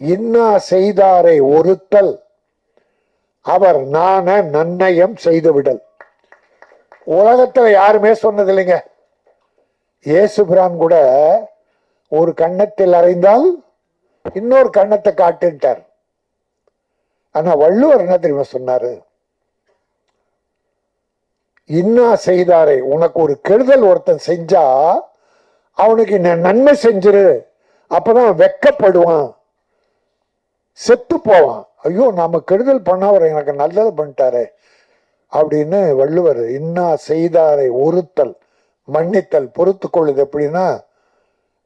இன்னா செய்தாரை ஒருத்தல் அவர் நான நன்னயம் செய்து விடல். உலகத்துல யாருமே சொன்னது இல்லைங்க. இயேசுபிரான் கூட ஒரு கன்னத்தில் அறைந்தால் இன்னொரு கன்னத்தை காட்டுட்டார். ஆனா வள்ளுவர் என்ன தெரியுமா சொன்னாரு, இன்னா செய்தாரை, உனக்கு ஒரு கெடுதல் ஒருத்தன் செஞ்சா அவனுக்கு நன்மை செஞ்சிரு, அப்பதான் வெக்கப்படுவான், செத்து போவான். ஐயோ நாம கெடுதல் பண்ணா அவர் எனக்கு நல்லது பண்ணிட்டாரு அப்படின்னு வள்ளுவர். இன்னா செய்தாரை ஒருத்தல், மன்னித்தல், பொறுத்து கொள்ளுது. எப்படின்னா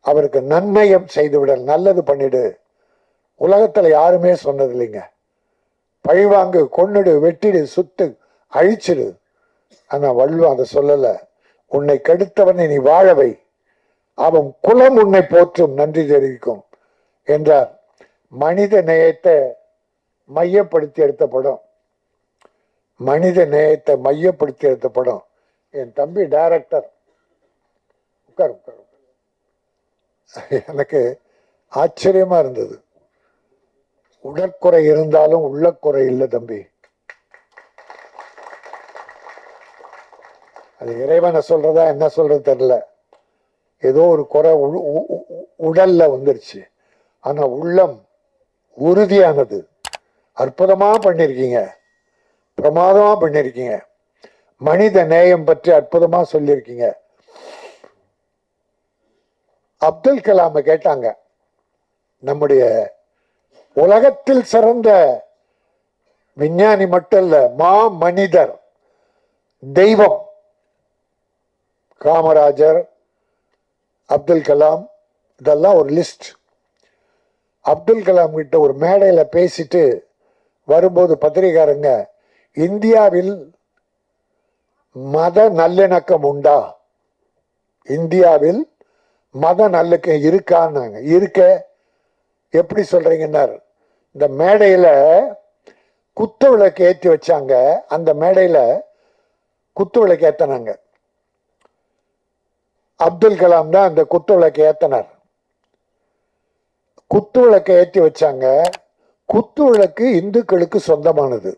அவருக்கு நன்மையம் செய்து விடல், நல்லது பண்ணிடு. உலகத்துல யாருமே சொன்னது இல்லைங்க. பழிவாங்கு, கொன்னுடு, வெட்டிடு, சுட்டு, அழிச்சிடு. ஆனா வள்ளுவன் அதை சொல்லல. உன்னை கெடுத்தவனை நீ வாழவை, அவன் குலம் உன்னை போற்றும் நன்றி தெரிவிக்கும் என்றார். மனித நேயத்தை மையப்படுத்தி எடுத்த படம், மனித நேயத்தை மையப்படுத்தி எடுத்த படம். என் தம்பி டைரக்டர் உட்கார் உட்கார். எனக்கு ஆச்சரியமா இருந்தது. உடற்குறை இருந்தாலும் உள்ளக்குறை இல்லை தம்பி. அது இறைவனை சொல்றதா என்ன சொல்றது தெரியல. ஏதோ ஒரு குறை உடல்ல வந்துருச்சு, ஆனா உள்ளம் உறுதியானது. அற்புதமா பண்ணிருக்கீங்க, பிரமாதமா பண்ணிருக்கீங்க. மனித நேயம் பற்றி அற்புதமா சொல்லியிருக்கீங்க. அப்துல் கலாமை கேட்டாங்க, நம்முடைய உலகத்தில் சிறந்த விஞ்ஞானி மட்டும் இல்ல, மா மனிதர், தெய்வம். காமராஜர், அப்துல் கலாம், இதெல்லாம் ஒரு லிஸ்ட். அப்துல் கலாம் கிட்ட ஒரு மேடையில பேசிட்டு வரும்போது பத்திரிகாரங்க, இந்தியாவில் மத நல்லிணக்கம் உண்டா, இந்தியாவில் மத நல்லிணக்கம் இருக்கான்னாங்க. இருக்க, எப்படி சொல்றீங்கன்னாரு. இந்த மேடையில குத்து விளக்கு ஏற்றி வச்சாங்க, அந்த மேடையில குத்து விளக்கு ஏத்தனாங்க. அப்துல் கலாம் தான் அந்த குத்து விளக்கு ஏத்தனார். குத்து விளக்கு ஏற்றி வச்சாங்க. குத்து விளக்கு இந்துக்களுக்கு சொந்தமானது.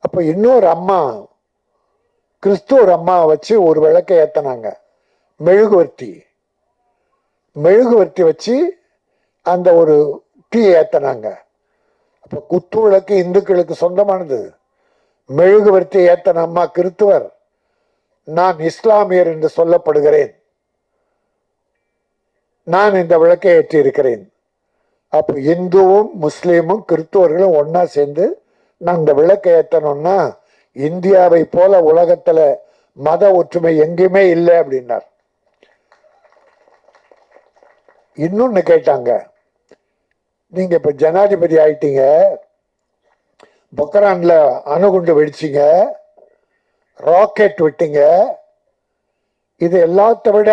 அப்ப இன்னொரு அம்மா, கிறிஸ்துவ அம்மா வச்சு ஒரு விளக்கை ஏத்தனாங்க, மெழுகுவர்த்தி. மெழுகுவர்த்தி வச்சு அந்த ஒரு தீ ஏத்தனாங்க. அப்ப குத்து விளக்கு இந்துக்களுக்கு சொந்தமானது. மெழுகுவர்த்தி ஏத்தன அம்மா கிறிஸ்துவர், நான் இஸ்லாமியர் என்று சொல்லப்படுகிறேன், நான் இந்த விளக்கை ஏற்றி இருக்கிறேன். அப்ப இந்துவும் முஸ்லீமும் கிறிஸ்துவர்களும் ஒன்னா சேர்ந்து நான் இந்த விளக்கை ஏற்றணும்னா, இந்தியாவை போல உலகத்துல மத ஒற்றுமை எங்கேயுமே இல்லை அப்படின்னார். இன்னொன்னு கேட்டாங்க, நீங்க இப்ப ஜனாதிபதி ஆயிட்டீங்க, பொக்ரான்ல அணுகுண்டு வெடிச்சிங்க, ராக்கெட் விட்டீங்க, இது எல்லாத்த விட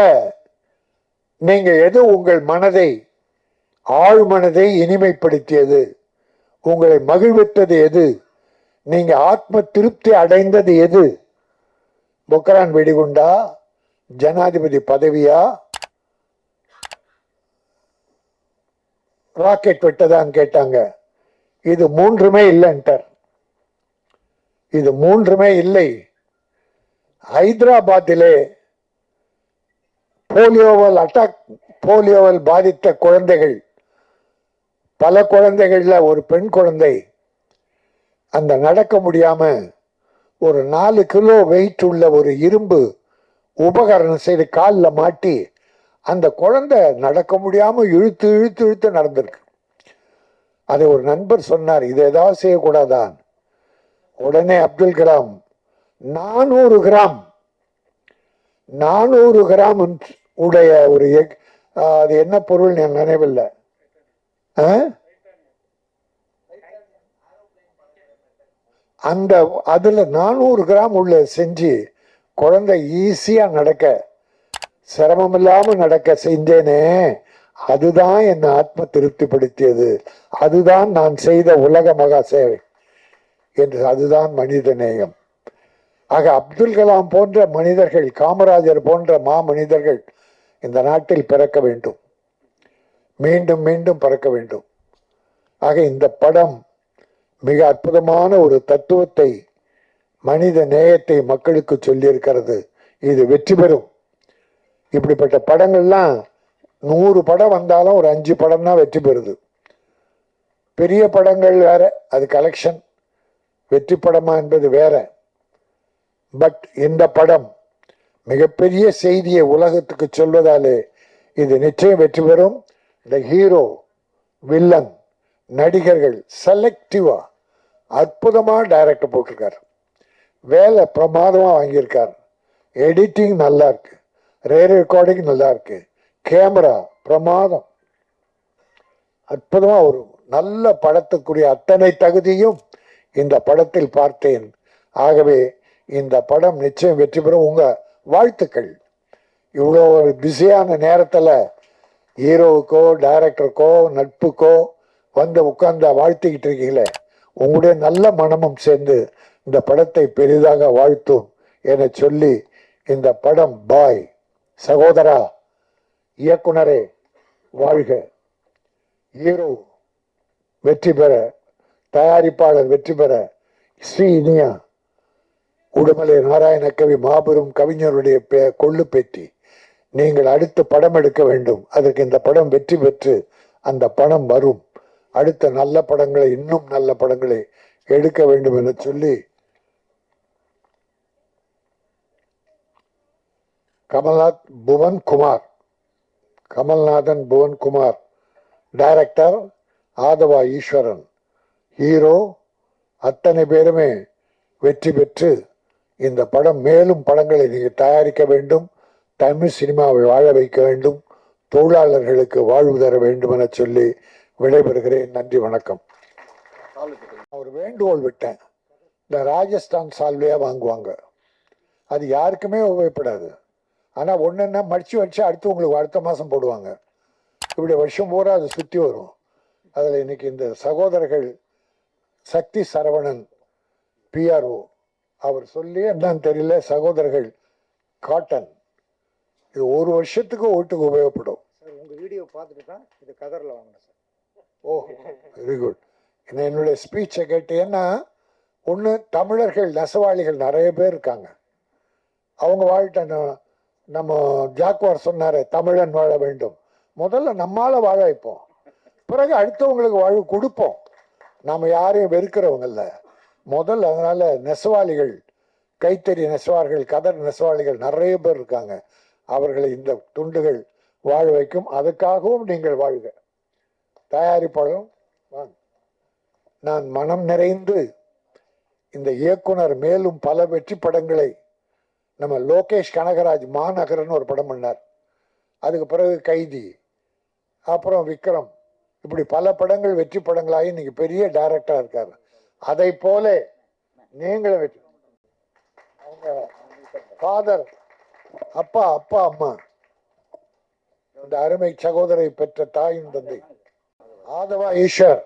நீங்க எது உங்கள் மனதை, ஆழ் மனதை இனிமைப்படுத்தியது, உங்களை மகிழ்வித்தது எது, நீங்க ஆத்ம திருப்தி அடைந்தது எது? பொக்ரான் வெடிகுண்டா, ஜனாதிபதி பதவியா, ராக்கெட் விட்டதான்னு கேட்டாங்க. இது மூன்றுமே இல்லைன்ட்டார். இது மூன்றுமே இல்லை. ஹைதராபாத்திலே போலியோவால் பாதித்த குழந்தைகள், பல குழந்தைகள்ல ஒரு பெண் குழந்தை அந்த நடக்க முடியாம ஒரு 4 கிலோ வெயிட் உள்ள ஒரு இரும்பு உபகரணம் செய்து காலில் மாட்டி அந்த குழந்தை நடக்க முடியாம இழுத்து இழுத்து இழுத்து நடந்திருக்கு. அதை ஒரு நண்பர் சொன்னார், இது ஏதாவது செய்யக்கூடாதான். உடனே அப்துல் கலாம் 400 கிராம் உடைய ஒரு அது என்ன பொருள் நினைவில்லை, அந்த அதுல 400 கிராம் உள்ள செஞ்சு குழந்தை ஈஸியா நடக்க, சிரமம் இல்லாம நடக்க செஞ்சேனே, அதுதான் என்னை ஆத்ம திருப்திப்படுத்தியது, அதுதான் நான் செய்த உலக மகா சேவை என்று. அதுதான் மனித நேயம். ஆக அப்துல் கலாம் போன்ற மனிதர்கள், காமராஜர் போன்ற மாமனிதர்கள் இந்த நாட்டில் பிறக்க வேண்டும், மீண்டும் மீண்டும் பிறக்க வேண்டும். ஆக இந்த படம் மிக அற்புதமான ஒரு தத்துவத்தை, மனித நேயத்தை மக்களுக்கு சொல்லியிருக்கிறது. இது வெற்றி பெறும். இப்படிப்பட்ட படங்கள்லாம் 100 படம் வந்தாலும் ஒரு 5 படம் தான் வெற்றி பெறுது. பெரிய படங்கள் வேற, அது கலெக்ஷன். வெற்றி படமா என்பது வேற. பட் இந்த படம் மிகப்பெரிய செய்தியை உலகத்துக்கு சொல்வதாலே இது நிச்சயம் வெற்றி பெறும். இந்த ஹீரோ, வில்லன், நடிகர்கள் செலக்டிவா அற்புதமா டைரக்டர் போட்டிருக்காரு. வேலை பிரமாதமா வாங்கியிருக்காரு. எடிட்டிங் நல்லா இருக்கு, ரெக்கார்டிங் நல்லா இருக்கு, கேமரா பிரமாதம். அற்புதமா ஒரு நல்ல படத்துக்குரிய அத்தனை தகுதியும் இந்த படத்தில் பார்த்தேன். ஆகவே இந்த படம் நிச்சயம் வெற்றி பெறும். உங்க வாழ்த்துக்கள். இவ்வளோ ஒரு பிஸியான நேரத்தில் ஹீரோவுக்கோ டைரக்டருக்கோ நட்புக்கோ வந்து உட்கார்ந்து வாழ்த்திக்கிட்டு இருக்கீங்களே, உங்களுடைய நல்ல மனமும் சேர்ந்து இந்த படத்தை பெரிதாக வாழ்த்தும் என சொல்லி, இந்த படம் பாய் சகோதரா, இயக்குனரே வாழ்க, ஹீரோ வெற்றி பெற, தயாரிப்பாளர் வெற்றி பெற, ஸ்ரீ இனியா உடுமலை நாராயணகவி மாபெரும் கவிஞருடைய கொள்ளு பேத்தி, நீங்கள் அடுத்து படம் எடுக்க வேண்டும். அதற்கு இந்த படம் வெற்றி பெற்று அந்த பணம் வரும். அடுத்த நல்ல படங்களை, இன்னும் நல்ல படங்களை எடுக்க வேண்டும் என சொல்லி, கமல்நாதன் புவன் குமார், டைரக்டர் ஆதவா ஈஸ்வரன், ஹீரோ, அத்தனை பேருமே வெற்றி பெற்று இந்த படம் மேலும் படங்களை நீங்கள் தயாரிக்க வேண்டும். தமிழ் சினிமாவை வாழ வைக்க வேண்டும். தொழிலாளர்களுக்கு வாழ்வு தர வேண்டும் என சொல்லி விடைபெறுகிறேன். நன்றி, வணக்கம். ஒரு வேண்டுகோள் விட்டேன். இந்த ராஜஸ்தான் சால்வையா வாங்குவாங்க, அது யாருக்குமே உபயோகப்படாது. ஆனால் ஒன்றுன்னா மடிச்சு வச்சு அடுத்து உங்களுக்கு அடுத்த மாதம் போடுவாங்க. இப்படி வருஷம் பூரா அது சுற்றி வரும். அதில் இன்னைக்கு இந்த சகோதரர்கள் சக்தி சரவணன் பிஆர்ஓ அவர் சொல்லி என்னன்னு தெரியல, சகோதரர்கள் காட்டன், இது ஒரு வருஷத்துக்கு ஓட்டுக்கு உபயோகப்படும். உங்க வீடியோ பார்த்துட்டு தான் இது கதரில் வாங்கினேன் சார். ஓ, வெரி குட். என்னுடைய ஸ்பீச்சை கேட்டீங்கன்னா, ஒன்று தமிழர்கள் நெசவாளிகள் நிறைய பேர் இருக்காங்க, அவங்க வாழ்கிட்ட நம்ம ஜாக்குவார் சொன்னார், தமிழன் வாழ வேண்டும். முதல்ல நம்மால வாழ வைப்போம், பிறகு அடுத்தவங்களுக்கு வாழ்வு கொடுப்போம். நாம் யாரையும் வெறுக்கிறவங்கல்ல முதல்ல. அதனால நெசவாளிகள், கைத்தறி நெசவார்கள், கதர் நெசவாளிகள் நிறைய பேர் இருக்காங்க, அவர்களை இந்த துண்டுகள் வாழ வைக்கும். அதுக்காகவும் நீங்கள் வாழ்க. தயாரிப்பாளரும் நான் மனம் நிறைந்து இந்த இயக்குனர் மேலும் பல வெற்றி படங்களை, நம்ம லோகேஷ் கனகராஜ் மாநகரன்னு ஒரு படம் பண்ணார், அதுக்கு பிறகு கைதி, அப்புறம் விக்ரம், இப்படி பல படங்கள் வெற்றி படங்களாகி இன்னைக்கு பெரிய டைரக்டரா இருக்காரு. அதை போல நீங்களும் வெற்றி, அவங்க ஃபாதர், அப்பா அப்பா அம்மா, இந்த அருமை சகோதரை பெற்ற தாயும் தந்தை Aadhava Eswar.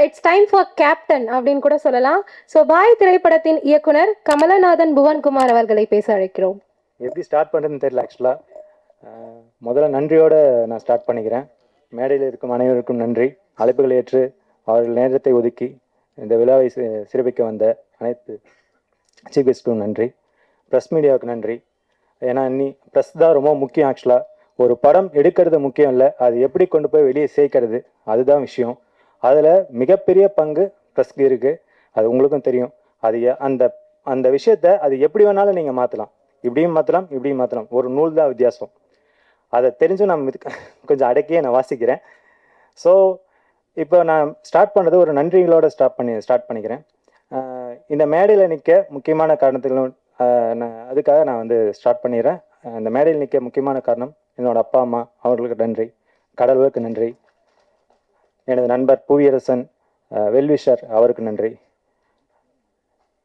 It's time for captain அப்படின்னு கூட சொல்லலாம். ஸோ பாய் திரைப்படத்தின் இயக்குனர் கமலநாதன் புவன்குமார் அவர்களை பேச அழைக்கிறோம். எப்படி ஸ்டார்ட் பண்ணுறதுன்னு தெரியல. ஆக்சுவலாக முதல்ல நன்றியோடு நான் ஸ்டார்ட் பண்ணிக்கிறேன். மேடையில் இருக்கும் அனைவருக்கும் நன்றி. அழைப்புகளை ஏற்று அவர்கள் நேரத்தை ஒதுக்கி இந்த விழாவை சிறப்பிக்க வந்த அனைத்து சீஃப் கெஸ்ட்டும் நன்றி. ப்ரெஸ் மீடியாவுக்கு நன்றி. ஏன்னா ப்ரெஸ் தான் ரொம்ப முக்கியம். ஆக்சுவலாக ஒரு படம் எடுக்கிறது முக்கியம் இல்லை, அது எப்படி கொண்டு போய் வெளியே சேர்க்கறது அதுதான் விஷயம். அதில் மிகப்பெரிய பங்கு ப்ரெஸ்க்கு இருக்குது, அது உங்களுக்கும் தெரியும். அது அந்த அந்த விஷயத்தை அது எப்படி வேணாலும் நீங்கள் மாற்றலாம், இப்படியும் மாற்றலாம் இப்படியும் மாற்றலாம், ஒரு நூல் தான் வித்தியாசம். அதை தெரிஞ்சும் நான் கொஞ்சம் அடக்கியே நான் வாசிக்கிறேன். ஸோ இப்போ நான் ஸ்டார்ட் பண்ணுறது ஒரு நன்றிகளோடு ஸ்டார்ட் பண்ணிக்கிறேன். இந்த மேடையில் நிற்க முக்கியமான காரணத்துகளும் அதுக்காக நான் வந்து ஸ்டார்ட் பண்ணிடுறேன். இந்த மேடையில் நிற்க முக்கியமான காரணம் என்னோடய அப்பா அம்மா, அவர்களுக்கு நன்றி. கடவுளுக்கு நன்றி. எனது நண்பர் புவியரசன் வெல்விஷர், அவருக்கு நன்றி.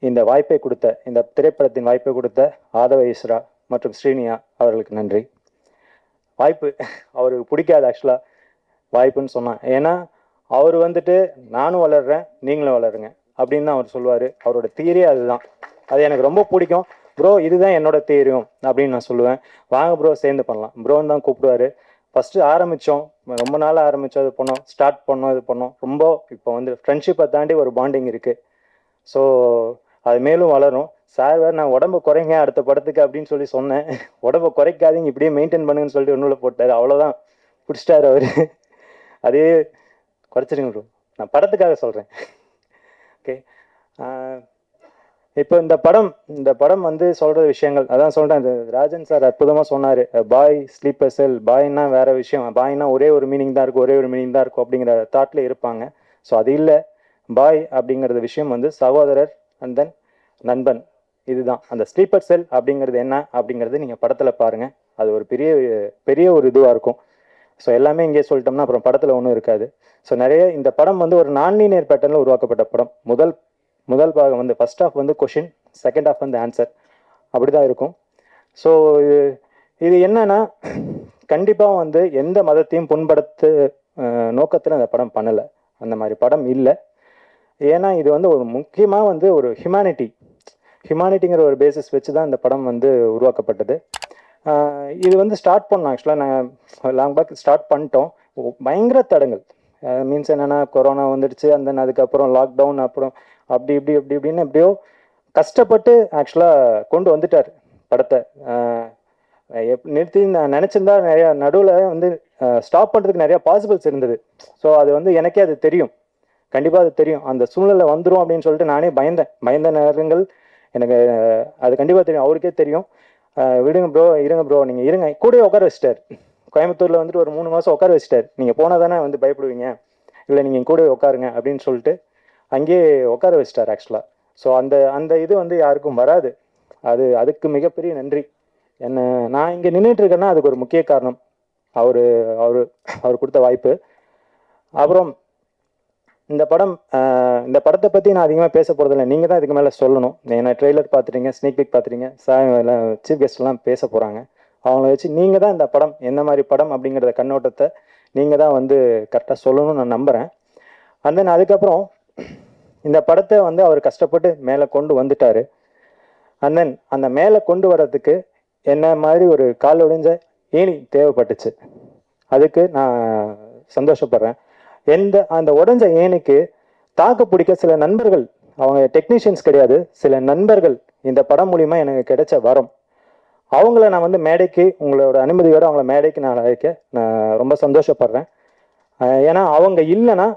இந்த வாய்ப்பை கொடுத்த, இந்த திரைப்படத்தின் வாய்ப்பை கொடுத்த ஆதவ ஈஸ்வரா மற்றும் ஸ்ரீனியா அவர்களுக்கு நன்றி. வாய்ப்பு அவருக்கு பிடிக்காது ஆக்சுவலாக வாய்ப்புன்னு சொன்னான். ஏன்னா அவர் வந்துட்டு நானும் வளர்கிறேன் நீங்களும் வளருங்க அப்படின்னு தான் அவர் சொல்லுவார். அவரோட தியரியே அதுதான். அது எனக்கு ரொம்ப பிடிக்கும். ப்ரோ இதுதான் என்னோட தியரியும் அப்படின்னு நான் சொல்லுவேன். வாங்க ப்ரோ சேர்ந்து பண்ணலாம் ப்ரோன்னு தான் கூப்பிடுவார். ஃபஸ்ட்டு ஆரம்பித்தோம், ரொம்ப நாளாக ஆரம்பித்தோம், இது பண்ணோம், ஸ்டார்ட் பண்ணோம், இது பண்ணோம். ரொம்ப இப்போ வந்து ஃப்ரெண்ட்ஷிப்பை தாண்டி ஒரு பாண்டிங் இருக்குது. ஸோ அது மேலும் வளரும். சார் வேறு நான் உடம்பு குறைங்க அடுத்த படத்துக்கு அப்படின்னு சொல்லி சொன்னேன். உடம்பை குறைக்காதீங்க, இப்படியே மெயின்டைன் பண்ணுங்கன்னு சொல்லிட்டு ஒன்றுல போட்டார். அவ்வளோதான், பிடிச்சிட்டாரு அவர். அதே குறைச்சிருங்க ப்ரோ, நான் படத்துக்காக சொல்கிறேன். ஓகே, இப்போ இந்த படம் வந்து சொல்கிற விஷயங்கள் அதான் சொல்கிறேன். இந்த ராஜன் சார் அற்புதமாக சொன்னார். பாய் ஸ்லீப்பர் செல், பாய்னா வேறு விஷயம், பாய்னா ஒரே ஒரு மீனிங் தான் இருக்கும், ஒரே ஒரு மீனிங் தான் இருக்கும் அப்படிங்கிற தாட்டில் இருப்பாங்க. ஸோ அது இல்லை. பாய் அப்படிங்கிறது விஷயம் வந்து சகோதரர் அண்ட் தென் நண்பன். இதுதான் அந்த ஸ்லீப்பர் செல் அப்படிங்கிறது என்ன அப்படிங்கிறது நீங்கள் படத்தில் பாருங்கள். அது ஒரு பெரிய ஒரு இதுவாக இருக்கும். ஸோ எல்லாமே இங்கே சொல்லிட்டோம்னா அப்புறம் படத்தில் ஒன்றும் இருக்காது. ஸோ நிறைய இந்த படம் வந்து ஒரு நான்லீனியர் பேட்டர்னில் உருவாக்கப்பட்ட படம். முதல் பாகம் வந்து ஃபர்ஸ்ட் ஹாஃப் வந்து கொஷின், செகண்ட் ஹாஃப் வந்து ஆன்சர், அப்படி தான் இருக்கும். ஸோ இது என்னன்னா, கண்டிப்பாக வந்து எந்த மதத்தையும் புண்படுத்து நோக்கத்தில் அந்த படம் பண்ணலை. அந்த மாதிரி படம் இல்லை. ஏன்னா இது வந்து ஒரு முக்கியமாக வந்து ஒரு ஹியூமானிட்டிங்கிற ஒரு பேசிஸ் வச்சு தான் இந்த படம் வந்து உருவாக்கப்பட்டது. இது வந்து ஸ்டார்ட் பண்ணோம். ஆக்சுவலாக நாங்கள் லாங் பேக் ஸ்டார்ட் பண்ணிட்டோம். பயங்கர தடங்கள், மீன்ஸ் என்னென்னா கொரோனா வந்துடுச்சு, அந்த அதுக்கப்புறம் லாக்டவுன், அப்புறம் அப்படி இப்படின்னு எப்படியோ கஷ்டப்பட்டு ஆக்சுவலாக கொண்டு வந்துட்டார் படத்தை. நிறுத்தி நான் நினச்சிருந்தா நிறையா நடுவில் வந்து ஸ்டாப் பண்ணுறதுக்கு நிறையா பாசிபிள்ஸ் இருந்தது. ஸோ அது வந்து எனக்கே அது தெரியும், கண்டிப்பாக அது தெரியும். அந்த சூழ்நிலை வந்துடும் அப்படின்னு சொல்லிட்டு நானே பயந்த நேரங்கள் எனக்கு அது கண்டிப்பாக தெரியும், அவருக்கே தெரியும். விடுங்க ப்ரோ, இருங்க ப்ரோ, நீங்கள் இருங்க, கூட உட்கார வச்சிட்டார். கோயம்புத்தூரில் வந்துட்டு ஒரு 3 மாதம் உட்கார வச்சிட்டார். நீங்கள் போனால் தானே வந்து பயப்படுவீங்க, இல்லை நீங்கள் கூட உட்காருங்க அப்படின்னு சொல்லிட்டு அங்கேயே உட்கார வச்சிட்டார் ஆக்சுவலாக. ஸோ அந்த இது வந்து யாருக்கும் வராது. அதுக்கு மிகப்பெரிய நன்றி. நான் இங்கே நின்றுட்டு இருக்கேன்னா அதுக்கு ஒரு முக்கிய காரணம் அவர் கொடுத்த வாய்ப்பு. அப்புறம் இந்த படத்தை பற்றி நான் அதிகமாக பேச போகிறதில்ல, நீங்கள் தான் இதுக்கு மேலே சொல்லணும். ஏன்னா ட்ரெய்லர் பார்த்துட்டீங்க, ஸ்னீக் பீக் பார்த்துட்டீங்க, எல்லாம் சீஃப் கெஸ்ட்லாம் பேச போகிறாங்க. அவங்கள வச்சு நீங்கள் தான் இந்த படம் என்ன மாதிரி படம் அப்படிங்கிறத கண்ணோட்டத்தை நீங்கள் தான் வந்து கரெக்டாக சொல்லணும்னு நான் நம்புகிறேன். அண்ட் தென் அதுக்கப்புறம் இந்த படத்தை வந்து அவர் கஷ்டப்பட்டு மேலே கொண்டு வந்துட்டார். அண்ட் தென் அந்த மேலே கொண்டு வர்றதுக்கு என்ன மாதிரி ஒரு கால் உடைஞ்ச ஏணி தேவைப்பட்டுச்சு. அதுக்கு நான் சந்தோஷப்படுறேன். அந்த உடைஞ்ச ஏணிக்கு தாக்கு பிடிக்க சில நண்பர்கள், அவங்க டெக்னீஷியன்ஸ் கிடையாது, சில நண்பர்கள் இந்த படம் மூலிமா எனக்கு கிடைச்ச வரம். அவங்கள நான் வந்து மேடைக்கு, உங்களோட அனுமதியோடு அவங்கள மேடைக்கு நான் அழைக்க நான் ரொம்ப சந்தோஷப்படுறேன். ஏன்னா அவங்க இல்லைன்னா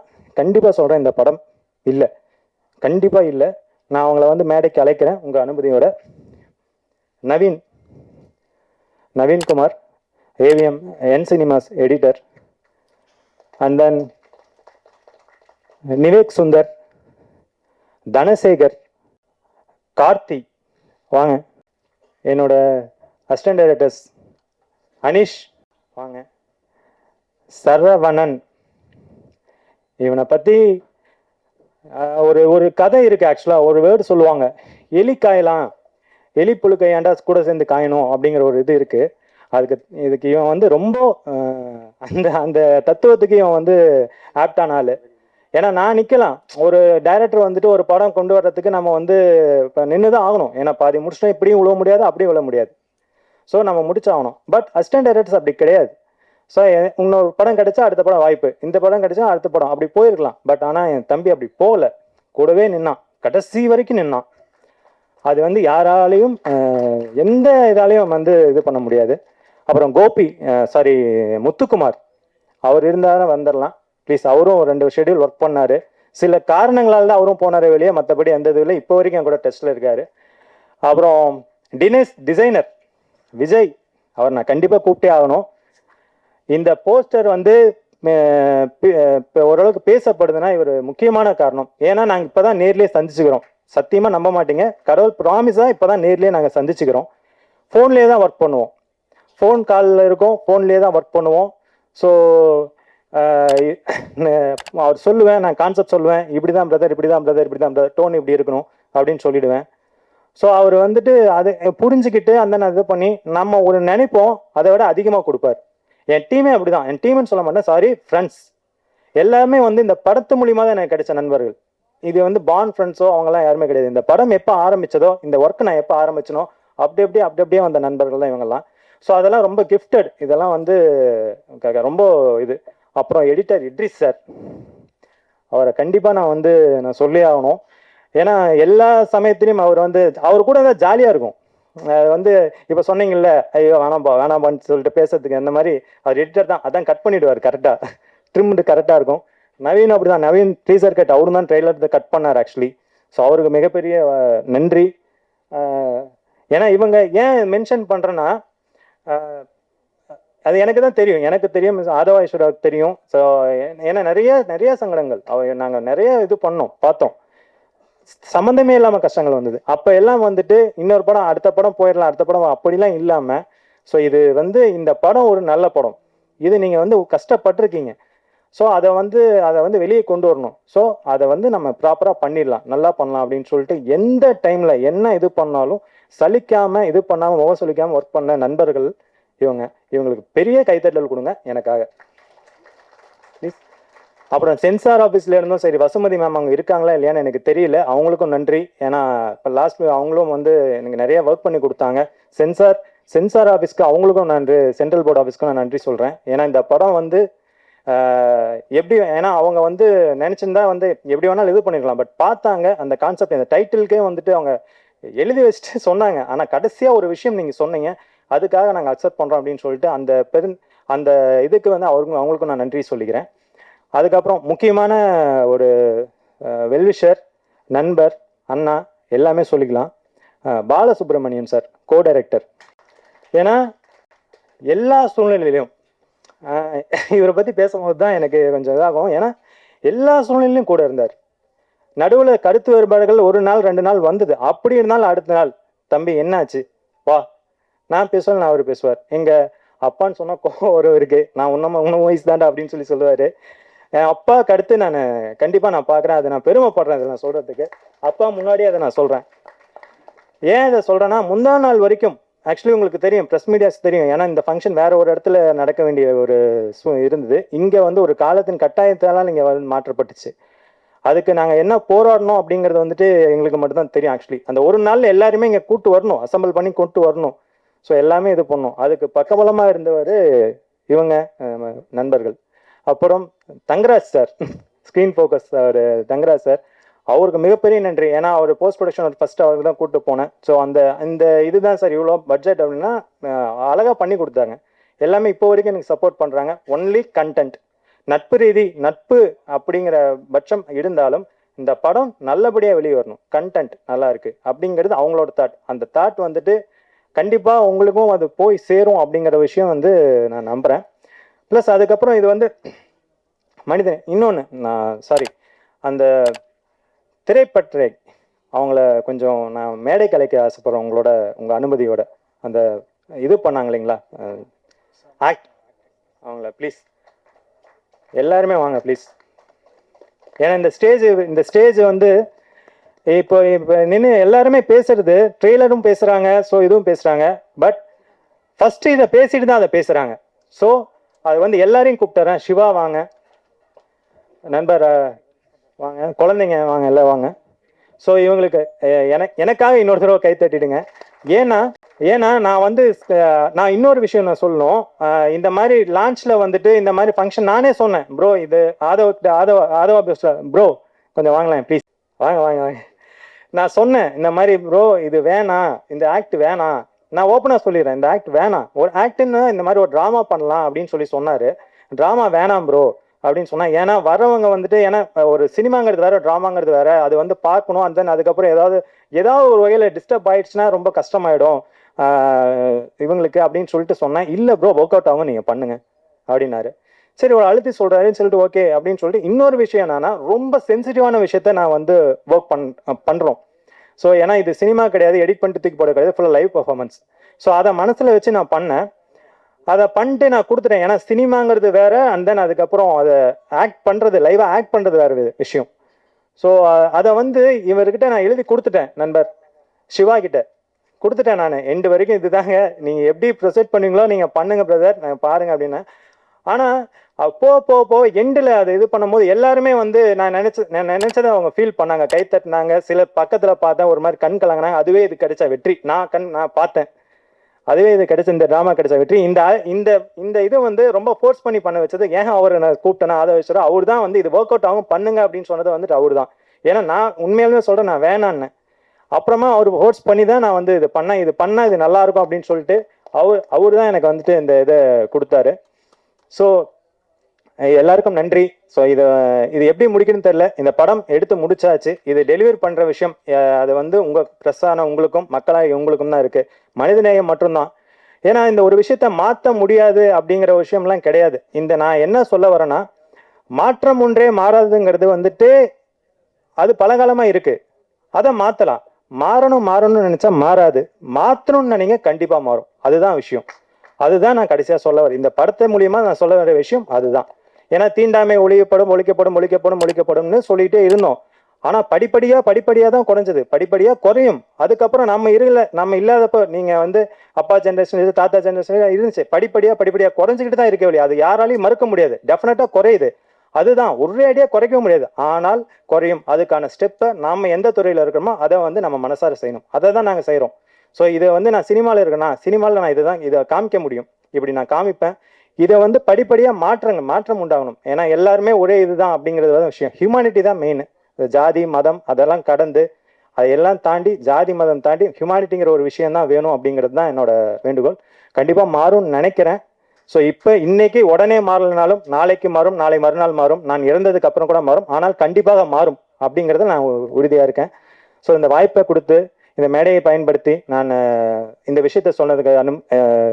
கண்டிப்பாக சொல்கிறேன், இந்த படம் இல்லை, கண்டிப்பாக இல்லை. நான் அவங்கள வந்து மேடைக்கு அழைக்கிறேன் உங்கள் அனுமதியோட. நவீன்குமார், ஏவிஎம் என் cinemas editor. And then Nivek Sundar, Dhanasekar, Karthi, வாங்க. என்னோட அசிஸ்டன்ட் டைரக்டர்ஸ் அனிஷ், வாங்க. சரவணன், இவனை பற்றி ஒரு கதை இருக்குது. ஆக்சுவலாக ஒரு வேர்டு சொல்லுவாங்க, எலி காயலாம், எலி புழுக்கை ஏண்டா கூட சேர்ந்து காயணும் அப்படிங்கிற ஒரு இது இருக்குது. இதுக்கு இவன் வந்து ரொம்ப அந்த தத்துவத்துக்கு இவன் வந்து ஆப்டான ஆள். ஏன்னா நான் நிற்கலாம், ஒரு டைரக்டர் வந்துட்டு ஒரு படம் கொண்டு வர்றதுக்கு நம்ம வந்து இப்போ நின்று தான் ஆகணும். ஏன்னா பாதி முடிச்சிட்டோம், இப்படியும் விழ முடியாது, அப்படியும் விழ முடியாது. ஸோ நம்ம முடிச்சாகணும். பட் அசிஸ்டன்ட் டைரக்டர்ஸ் அப்படி கிடையாது. ஸோ இன்னொரு படம் கிடைச்சா அடுத்த படம் வாய்ப்பு, இந்த படம் கிடைச்சா அடுத்த படம், அப்படி போயிருக்கலாம். பட் ஆனால் என் தம்பி அப்படி போகல, கூடவே நின்னான், கடைசி வரைக்கும் நின்னான். அது வந்து யாராலையும் எந்த இதாலையும் வந்து இது பண்ண முடியாது. அப்புறம் முத்துக்குமார், அவர் இருந்தாலும் வந்துடலாம் ப்ளீஸ். அவரும் 2 ஷெட்யூல் ஒர்க் பண்ணார். சில காரணங்களால் தான் அவரும் போனார் வெளியே, மற்றபடி எந்த இதுல இப்போ வரைக்கும் கூட டெஸ்ட்டில் இருக்கார். அப்புறம் டிசைனர் விஜய், அவர் நான் கண்டிப்பாக கூப்பிட்டே ஆகணும். இந்த போஸ்டர் வந்து ஓரளவுக்கு பேசப்படுதுன்னா இவர் முக்கியமான காரணம். ஏன்னா நாங்கள் இப்போ தான் நேர்லேயே சந்திச்சுக்கிறோம். சத்தியமாக நம்ப மாட்டீங்க, கடவுள் ப்ராமிஸாக இப்போ தான் நேர்லேயே நாங்கள் சந்திச்சுக்கிறோம். ஃபோன்லேயே தான் ஒர்க் பண்ணுவோம், ஃபோன் காலில் இருக்கோம், ஃபோன்லேயே தான் ஒர்க் பண்ணுவோம். ஸோ அவர் சொல்லுவேன், நான் கான்செப்ட் சொல்லுவேன், இப்படி தான் பிரதர், இப்படி தான் பிரதர், டோன் இப்படி இருக்கணும் அப்படின்னு சொல்லிடுவேன். ஸோ அவர் வந்துட்டு அதை புரிஞ்சுக்கிட்டு அந்த இது பண்ணி நம்ம ஒரு நினைப்போம், அதை விட அதிகமாக கொடுப்பார். என் டீமே அப்படி தான், என் டீம்னு சொல்ல மாட்டேன், சாரி ஃப்ரெண்ட்ஸ் எல்லாமே வந்து இந்த படத்து மூலிமா தான் எனக்கு கிடைச்ச நண்பர்கள். இது வந்து பாண்ட் ஃப்ரெண்ட்ஸோ அவங்களாம் யாருமே கிடையாது. இந்த படம் எப்போ ஆரம்பிச்சதோ, இந்த ஒர்க் நான் எப்போ ஆரம்பிச்சனோ அப்படியே வந்த நண்பர்கள் தான் இவங்கெல்லாம். ஸோ அதெல்லாம் ரொம்ப கிஃப்டட், இதெல்லாம் வந்து ரொம்ப இது. அப்புறம் எடிட்டர் இட்ரிஸ் சார், அவரை கண்டிப்பாக நான் சொல்லி ஆகணும். ஏன்னா எல்லா சமயத்துலையும் அவர் கூட தான் ஜாலியாக இருக்கும். வந்து இப்போ சொன்னீங்கல்ல, ஐயோ வேணாம்பான்னு சொல்லிட்டு பேசுறதுக்கு, அந்த மாதிரி அவர் எடிட்டர் தான், அதான் கட் பண்ணிவிடுவார் கரெக்டாக, ட்ரிம்டு கரெக்டாக இருக்கும். நவீன் அப்படி தான், நவீன் டீசர் கட் அவரு தான் ட்ரெய்லர் கட் பண்ணார் ஆக்சுவலி. ஸோ அவருக்கு மிகப்பெரிய நன்றி. ஏன்னா இவங்க ஏன் மென்ஷன் பண்ணுறேன்னா, அது எனக்கு தான் தெரியும், ஆதவா ஐஸ்வர்யாவுக்கு தெரியும். ஸோ ஏன்னா நிறைய சங்கடங்கள் நாங்கள் நிறைய இது பார்த்தோம், சம்மந்தமே இல்லாமல் கஷ்டங்கள் வந்தது. அப்போ எல்லாம் வந்துட்டு இன்னொரு படம், அடுத்த படம் போயிடலாம், அடுத்த படம் அப்படிலாம் இல்லாமல். ஸோ இது இந்த படம் ஒரு நல்ல படம், இது நீங்கள் வந்து கஷ்டப்பட்டிருக்கீங்க. ஸோ அதை வந்து வெளியே கொண்டு வரணும். ஸோ அதை வந்து நம்ம ப்ராப்பராக பண்ணிடலாம், நல்லா பண்ணலாம் அப்படின்னு சொல்லிட்டு எந்த டைமில் என்ன இது பண்ணாலும் சலிக்காமல் இது பண்ணாமல் முகம் சொல்லிக்காமல் ஒர்க் பண்ண நண்பர்கள் இவங்களுக்கு பெரிய கைத்தட்டல் கொடுங்க எனக்காக ப்ளீஸ். அப்புறம் சென்சார் ஆஃபீஸில் இருந்தும் சரி, வசுமதி மேம் அவங்க இருக்காங்களா இல்லையான்னு எனக்கு தெரியல, அவங்களுக்கும் நன்றி. ஏன்னா இப்போ லாஸ்ட் அவங்களும் வந்து எனக்கு நிறைய ஒர்க் பண்ணி கொடுத்தாங்க. சென்சார் ஆஃபீஸ்க்கு அவங்களுக்கும் நன்றி, சென்ட்ரல் போர்டு ஆஃபீஸ்க்கும் நான் நன்றி சொல்கிறேன். ஏன்னா இந்த படம் வந்து எப்படி, ஏன்னா அவங்க வந்து நினச்சிருந்தா வந்து எப்படி வேணாலும் இது பண்ணிருக்கலாம். பட் பார்த்தாங்க அந்த கான்செப்ட், அந்த டைட்டிலுக்கே வந்துட்டு அவங்க எழுதி வச்சுட்டு சொன்னாங்க. ஆனால் கடைசியாக ஒரு விஷயம் நீங்கள் சொன்னீங்க, அதுக்காக நாங்கள் அக்செப்ட் பண்ணுறோம் அப்படின்னு சொல்லிட்டு அந்த இதுக்கு வந்து அவங்களுக்கும் நான் நன்றி சொல்லிக்கிறேன். அதுக்கப்புறம் முக்கியமான ஒரு வெல்விஷர், நண்பர், அண்ணா எல்லாமே சொல்லிக்கலாம், பாலசுப்ரமணியன் சார், கோ டைரக்டர். ஏன்னா எல்லா சூழ்நிலையிலையும் இவரை பற்றி பேசும்போது தான் எனக்கு கொஞ்சம் இதாகும். ஏன்னா எல்லா சூழ்நிலையிலும் கூட இருந்தார். நடுவில் கருத்து வேறுபாடுகள் 1 நாள் 2 நாள் வந்தது. அப்படி இருந்தாலும் அடுத்த நாள் தம்பி என்னாச்சு வா, நான் பேசுவேன், நான் அவர் பேசுவார். எங்கள் அப்பான்னு சொன்னால் கோவம் ஒருவருக்கு, நான் உன்ன வயசு தாண்டா அப்படின்னு சொல்லுவார். என் அப்பாவுக்கு அடுத்து நான் கண்டிப்பாக நான் பார்க்குறேன், அதை நான் பெருமைப்படுறேன். இதை நான் சொல்கிறதுக்கு அப்பா முன்னாடியே அதை நான் சொல்கிறேன். ஏன் இதை சொல்கிறேன்னா, முந்தா நாள் வரைக்கும் ஆக்சுவலி உங்களுக்கு தெரியும், ப்ரெஸ் மீடியாஸ் தெரியும், ஏன்னா இந்த ஃபங்க்ஷன் வேற ஒரு இடத்துல நடக்க வேண்டிய ஒரு இருந்தது. இங்கே வந்து ஒரு காலத்தின் கட்டாயத்தால் இங்கே வந்து மாற்றப்பட்டுச்சு. அதுக்கு நாங்கள் என்ன போராடணும் அப்படிங்கிறது வந்துட்டு எங்களுக்கு மட்டும்தான் தெரியும். ஆக்சுவலி அந்த ஒரு நாளில் எல்லாருமே இங்கே கூட்டு வரணும், அசம்பிள் பண்ணி கூட்டு வரணும். ஸோ எல்லாமே இது பண்ணோம். அதுக்கு பக்கபலமாக இருந்தவர் இவங்க நண்பர்கள். அப்புறம் தங்கராஜ் சார், ஸ்க்ரீன் ஃபோக்கஸ் அவர் தங்கராஜ் சார், அவருக்கு மிகப்பெரிய நன்றி. ஏன்னா அவர் போஸ்ட் ப்ரொடக்ஷன் ஃபர்ஸ்ட் அவருக்கு தான் கூப்பிட்டு போனேன். ஸோ இந்த இதுதான் சார் இவ்வளோ பட்ஜெட் அப்படின்னா அழகாக பண்ணி கொடுத்தாங்க. எல்லாமே இப்போ வரைக்கும் எனக்கு சப்போர்ட் பண்ணுறாங்க. ஒன்லி கண்டென்ட், நட்பு ரீதி, நட்பு அப்படிங்கிற பட்சம் இருந்தாலும் இந்த படம் நல்லபடியாக வெளியே வரணும், கண்டென்ட் நல்லா இருக்குது அப்படிங்கிறது அவங்களோட தாட். அந்த தாட் வந்துட்டு கண்டிப்பாக உங்களுக்கும் அது போய் சேரும் அப்படிங்கிற விஷயம் வந்து நான் நம்புகிறேன். ப்ளஸ் அதுக்கப்புறம் இது வந்து மனிதன் இன்னொன்று, நான் அந்த திரைப்பற்றை அவங்கள கொஞ்சம் நான் மேடை கலைக்க ஆசைப்படுறேன், உங்கள் அனுமதியோட. அந்த இது பண்ணாங்க இல்லைங்களா ஆக்ட், அவங்கள ப்ளீஸ் எல்லாருமே வாங்க ப்ளீஸ். ஏன்னா இந்த ஸ்டேஜ் வந்து இப்போ நின்று எல்லாருமே பேசுறது, ட்ரெய்லரும் பேசுகிறாங்க, ஸோ இதுவும் பேசுகிறாங்க. பட் ஃபஸ்ட்டு இதை பேசிட்டு தான் அதை பேசுகிறாங்க. ஸோ அது வந்து எல்லாரையும் கூப்பிட்டுறேன். சிவா வாங்க, நண்பர் வாங்க, குழந்தைங்க வாங்க, எல்லாம் வாங்க. ஸோ இவங்களுக்கு எனக்காக இன்னொரு தடவை கை தட்டிடுங்க. ஏன்னா நான் இன்னொரு விஷயம் நான் சொல்லணும். இந்த மாதிரி லான்ச்சில் வந்துட்டு இந்த மாதிரி ஃபங்க்ஷன் நானே சொன்னேன், ப்ரோ இது ஆதவா ப்ரோ கொஞ்சம் வாங்கலாம் ப்ளீஸ், வாங்க. நான் சொன்னேன் இந்த மாதிரி ப்ரோ இது வேணாம், இந்த ஆக்ட் வேணாம். நான் ஓப்பனாக சொல்லிடுறேன், இந்த ஆக்ட் வேணாம். ஒரு ஆக்டுன்னு இந்த மாதிரி ஒரு ட்ராமா பண்ணலாம் அப்படின்னு சொன்னார். ட்ராமா வேணாம் ப்ரோ அப்படின்னு சொன்னால், ஏன்னா வரவங்க வந்துட்டு, ஏன்னா ஒரு சினிமாங்கிறது வேற, ட்ராமாங்கிறது வேற, அது வந்து பார்க்கணும். அண்ட் தென் அதுக்கப்புறம் ஏதாவது ஒரு வகையில் டிஸ்டர்ப் ஆயிடுச்சுன்னா ரொம்ப கஷ்டமாயிடும் இவங்களுக்கு அப்படின்னு சொல்லிட்டு சொன்னேன். இல்லை ப்ரோ ஒர்க் அவுட் ஆகும், நீங்கள் பண்ணுங்க அப்படின்னாரு. சரி ஒரு அழுத்தி சொல்கிறாருன்னு சொல்லிட்டு ஓகே அப்படின்னு சொல்லிட்டு, இன்னொரு விஷயம் என்னன்னா, ரொம்ப சென்சிட்டிவான விஷயத்த நான் வந்து ஒர்க் பண்ணுறோம். ஸோ ஏன்னா இது சினிமா கிடையாது, எடிட் பண்ணிட்டு தூக்கி போட கிடையாது, ஃபுல்லாக லைவ் பர்ஃபார்மன்ஸ். ஸோ அதை மனசில் வச்சு நான் பண்ணேன். அதை பண்ணிட்டு நான் கொடுத்துட்டேன். ஏன்னா சினிமாங்கிறது வேற, அண்ட் தென் அதுக்கப்புறம் அதை ஆக்ட் பண்ணுறது, லைவாக ஆக்ட் பண்ணுறது வேற விஷயம். ஸோ அதை வந்து இவர்கிட்ட நான் எழுதி கொடுத்துட்டேன், நண்பர் சிவா கிட்ட கொடுத்துட்டேன் நான். எண்டு வரைக்கும் இதுதாங்க, நீங்கள் எப்படி ப்ரொசீட் பண்ணுவீங்களோ நீங்கள் பண்ணுங்க பிரதர், நான் பாருங்க அப்படின்னு. ஆனால் போ எண்டில் அதை இது பண்ணும்போது எல்லாருமே வந்து நான் நினைச்சதை அவங்க ஃபீல் பண்ணாங்க, கை தட்டினாங்க. சில பக்கத்தில் பார்த்தா ஒரு மாதிரி கண் கலங்கினாங்க. அதுவே இது கிடைச்ச வெற்றி. நான் பார்த்தேன், அதுவே இது கிடைச்ச, இந்த ட்ராமா கிடைச்ச வெற்றி. இந்த இது வந்து ரொம்ப ஃபோர்ஸ் பண்ணி பண்ண வச்சது. ஏன் அவரை நான் கூப்பிட்டேன்னா ஆதவ அவர் தான் வந்து இது ஒர்க் அவுட் ஆகும் பண்ணுங்க அப்படின்னு சொன்னது வந்துட்டு அவர் தான். ஏன்னா நான் உண்மையாலுமே சொல்கிறேன், நான் வேணான்னு. அப்புறமா அவர் ஃபோர்ஸ் பண்ணி தான் நான் வந்து இது பண்ணால் இது நல்லா இருக்கும் அப்படின்னு சொல்லிட்டு அவர் தான் எனக்கு வந்துட்டு இந்த இதை கொடுத்தாரு. ஸோ எல்லாருக்கும் நன்றி. ஸோ இது எப்படி முடிக்கணும்னு தெரியல. இந்த படம் எடுத்து முடிச்சாச்சு. இது டெலிவரி பண்ணுற விஷயம் அது வந்து உங்கள் ப்ரெஸ்ஸான உங்களுக்கும் மக்களாக உங்களுக்கும் தான் இருக்குது. மனிதநேயம் மட்டும்தான். ஏன்னா இந்த ஒரு விஷயத்த மாற்ற முடியாது அப்படிங்கிற விஷயம்லாம் கிடையாது. நான் என்ன சொல்ல வரேன்னா, மாற்றம் ஒன்றே மாறாதுங்கிறது வந்துட்டு அது பலகாலமாக இருக்குது. அதை மாற்றலாம். மாறணும்னு நினச்சா மாறாது, மாற்றணும்னு நினைங்க கண்டிப்பாக மாறும். அதுதான் விஷயம். அதுதான் நான் கடைசியாக சொல்ல வரேன். இந்த படத்தை மூலியமாக நான் சொல்ல வேண்டிய விஷயம் அதுதான். ஏன்னா தீண்டாமை ஒழிக்கப்படும்னு சொல்லிட்டே இருந்தோம். ஆனால் படிப்படியாக தான் குறைஞ்சது, படிப்படியாக குறையும். அதுக்கப்புறம் நம்ம இல்லாதப்போ நீங்கள் வந்து அப்பா ஜென்ரேஷன் தாத்தா ஜென்ரேஷன் இருந்துச்சு, படிப்படியாக குறைஞ்சிக்கிட்டு தான் இருக்க வழி. அது யாராலையும் மறுக்க முடியாது. டெஃபினட்டாக குறையுது. அதுதான் ஒரேடியாக குறைக்க முடியாது, ஆனால் குறையும். அதுக்கான ஸ்டெப்பை நாம் எந்த துறையில் இருக்கிறோமோ அதை வந்து நம்ம மனசார செய்யணும். அதை தான் நாங்கள் செய்கிறோம். ஸோ இதை வந்து நான் சினிமாவில் இருக்கேன்னா சினிமாவில் நான் இதை காமிக்க முடியும், இப்படி நான் காமிப்பேன். இதை வந்து படிப்படியாக மாற்றம் உண்டாகணும். ஏன்னா எல்லாருமே ஒரே இதுதான் அப்படிங்கிறது தான் விஷயம். ஹியூமானிட்டி தான் மெயின். ஜாதி மதம் அதெல்லாம் கடந்து அதையெல்லாம் தாண்டி, ஜாதி மதம் தாண்டி ஹியூமானிட்டிங்கிற ஒரு விஷயம் தான் வேணும் அப்படிங்கிறது தான் என்னோட வேண்டுகோள். கண்டிப்பாக மாறும்னு நினைக்கிறேன். ஸோ இப்போ இன்னைக்கு உடனே மாறலனாலும் நாளைக்கு மாறும், நாளை மறுநாள் மாறும், நான் இறந்ததுக்கு அப்புறம் கூட மாறும். ஆனால் கண்டிப்பாக மாறும் அப்படிங்கிறத நான் உறுதியாக இருக்கேன். ஸோ இந்த வாய்ப்பை கொடுத்து, இந்த மேடையை பயன்படுத்தி நான் இந்த விஷயத்த சொன்னதுக்கு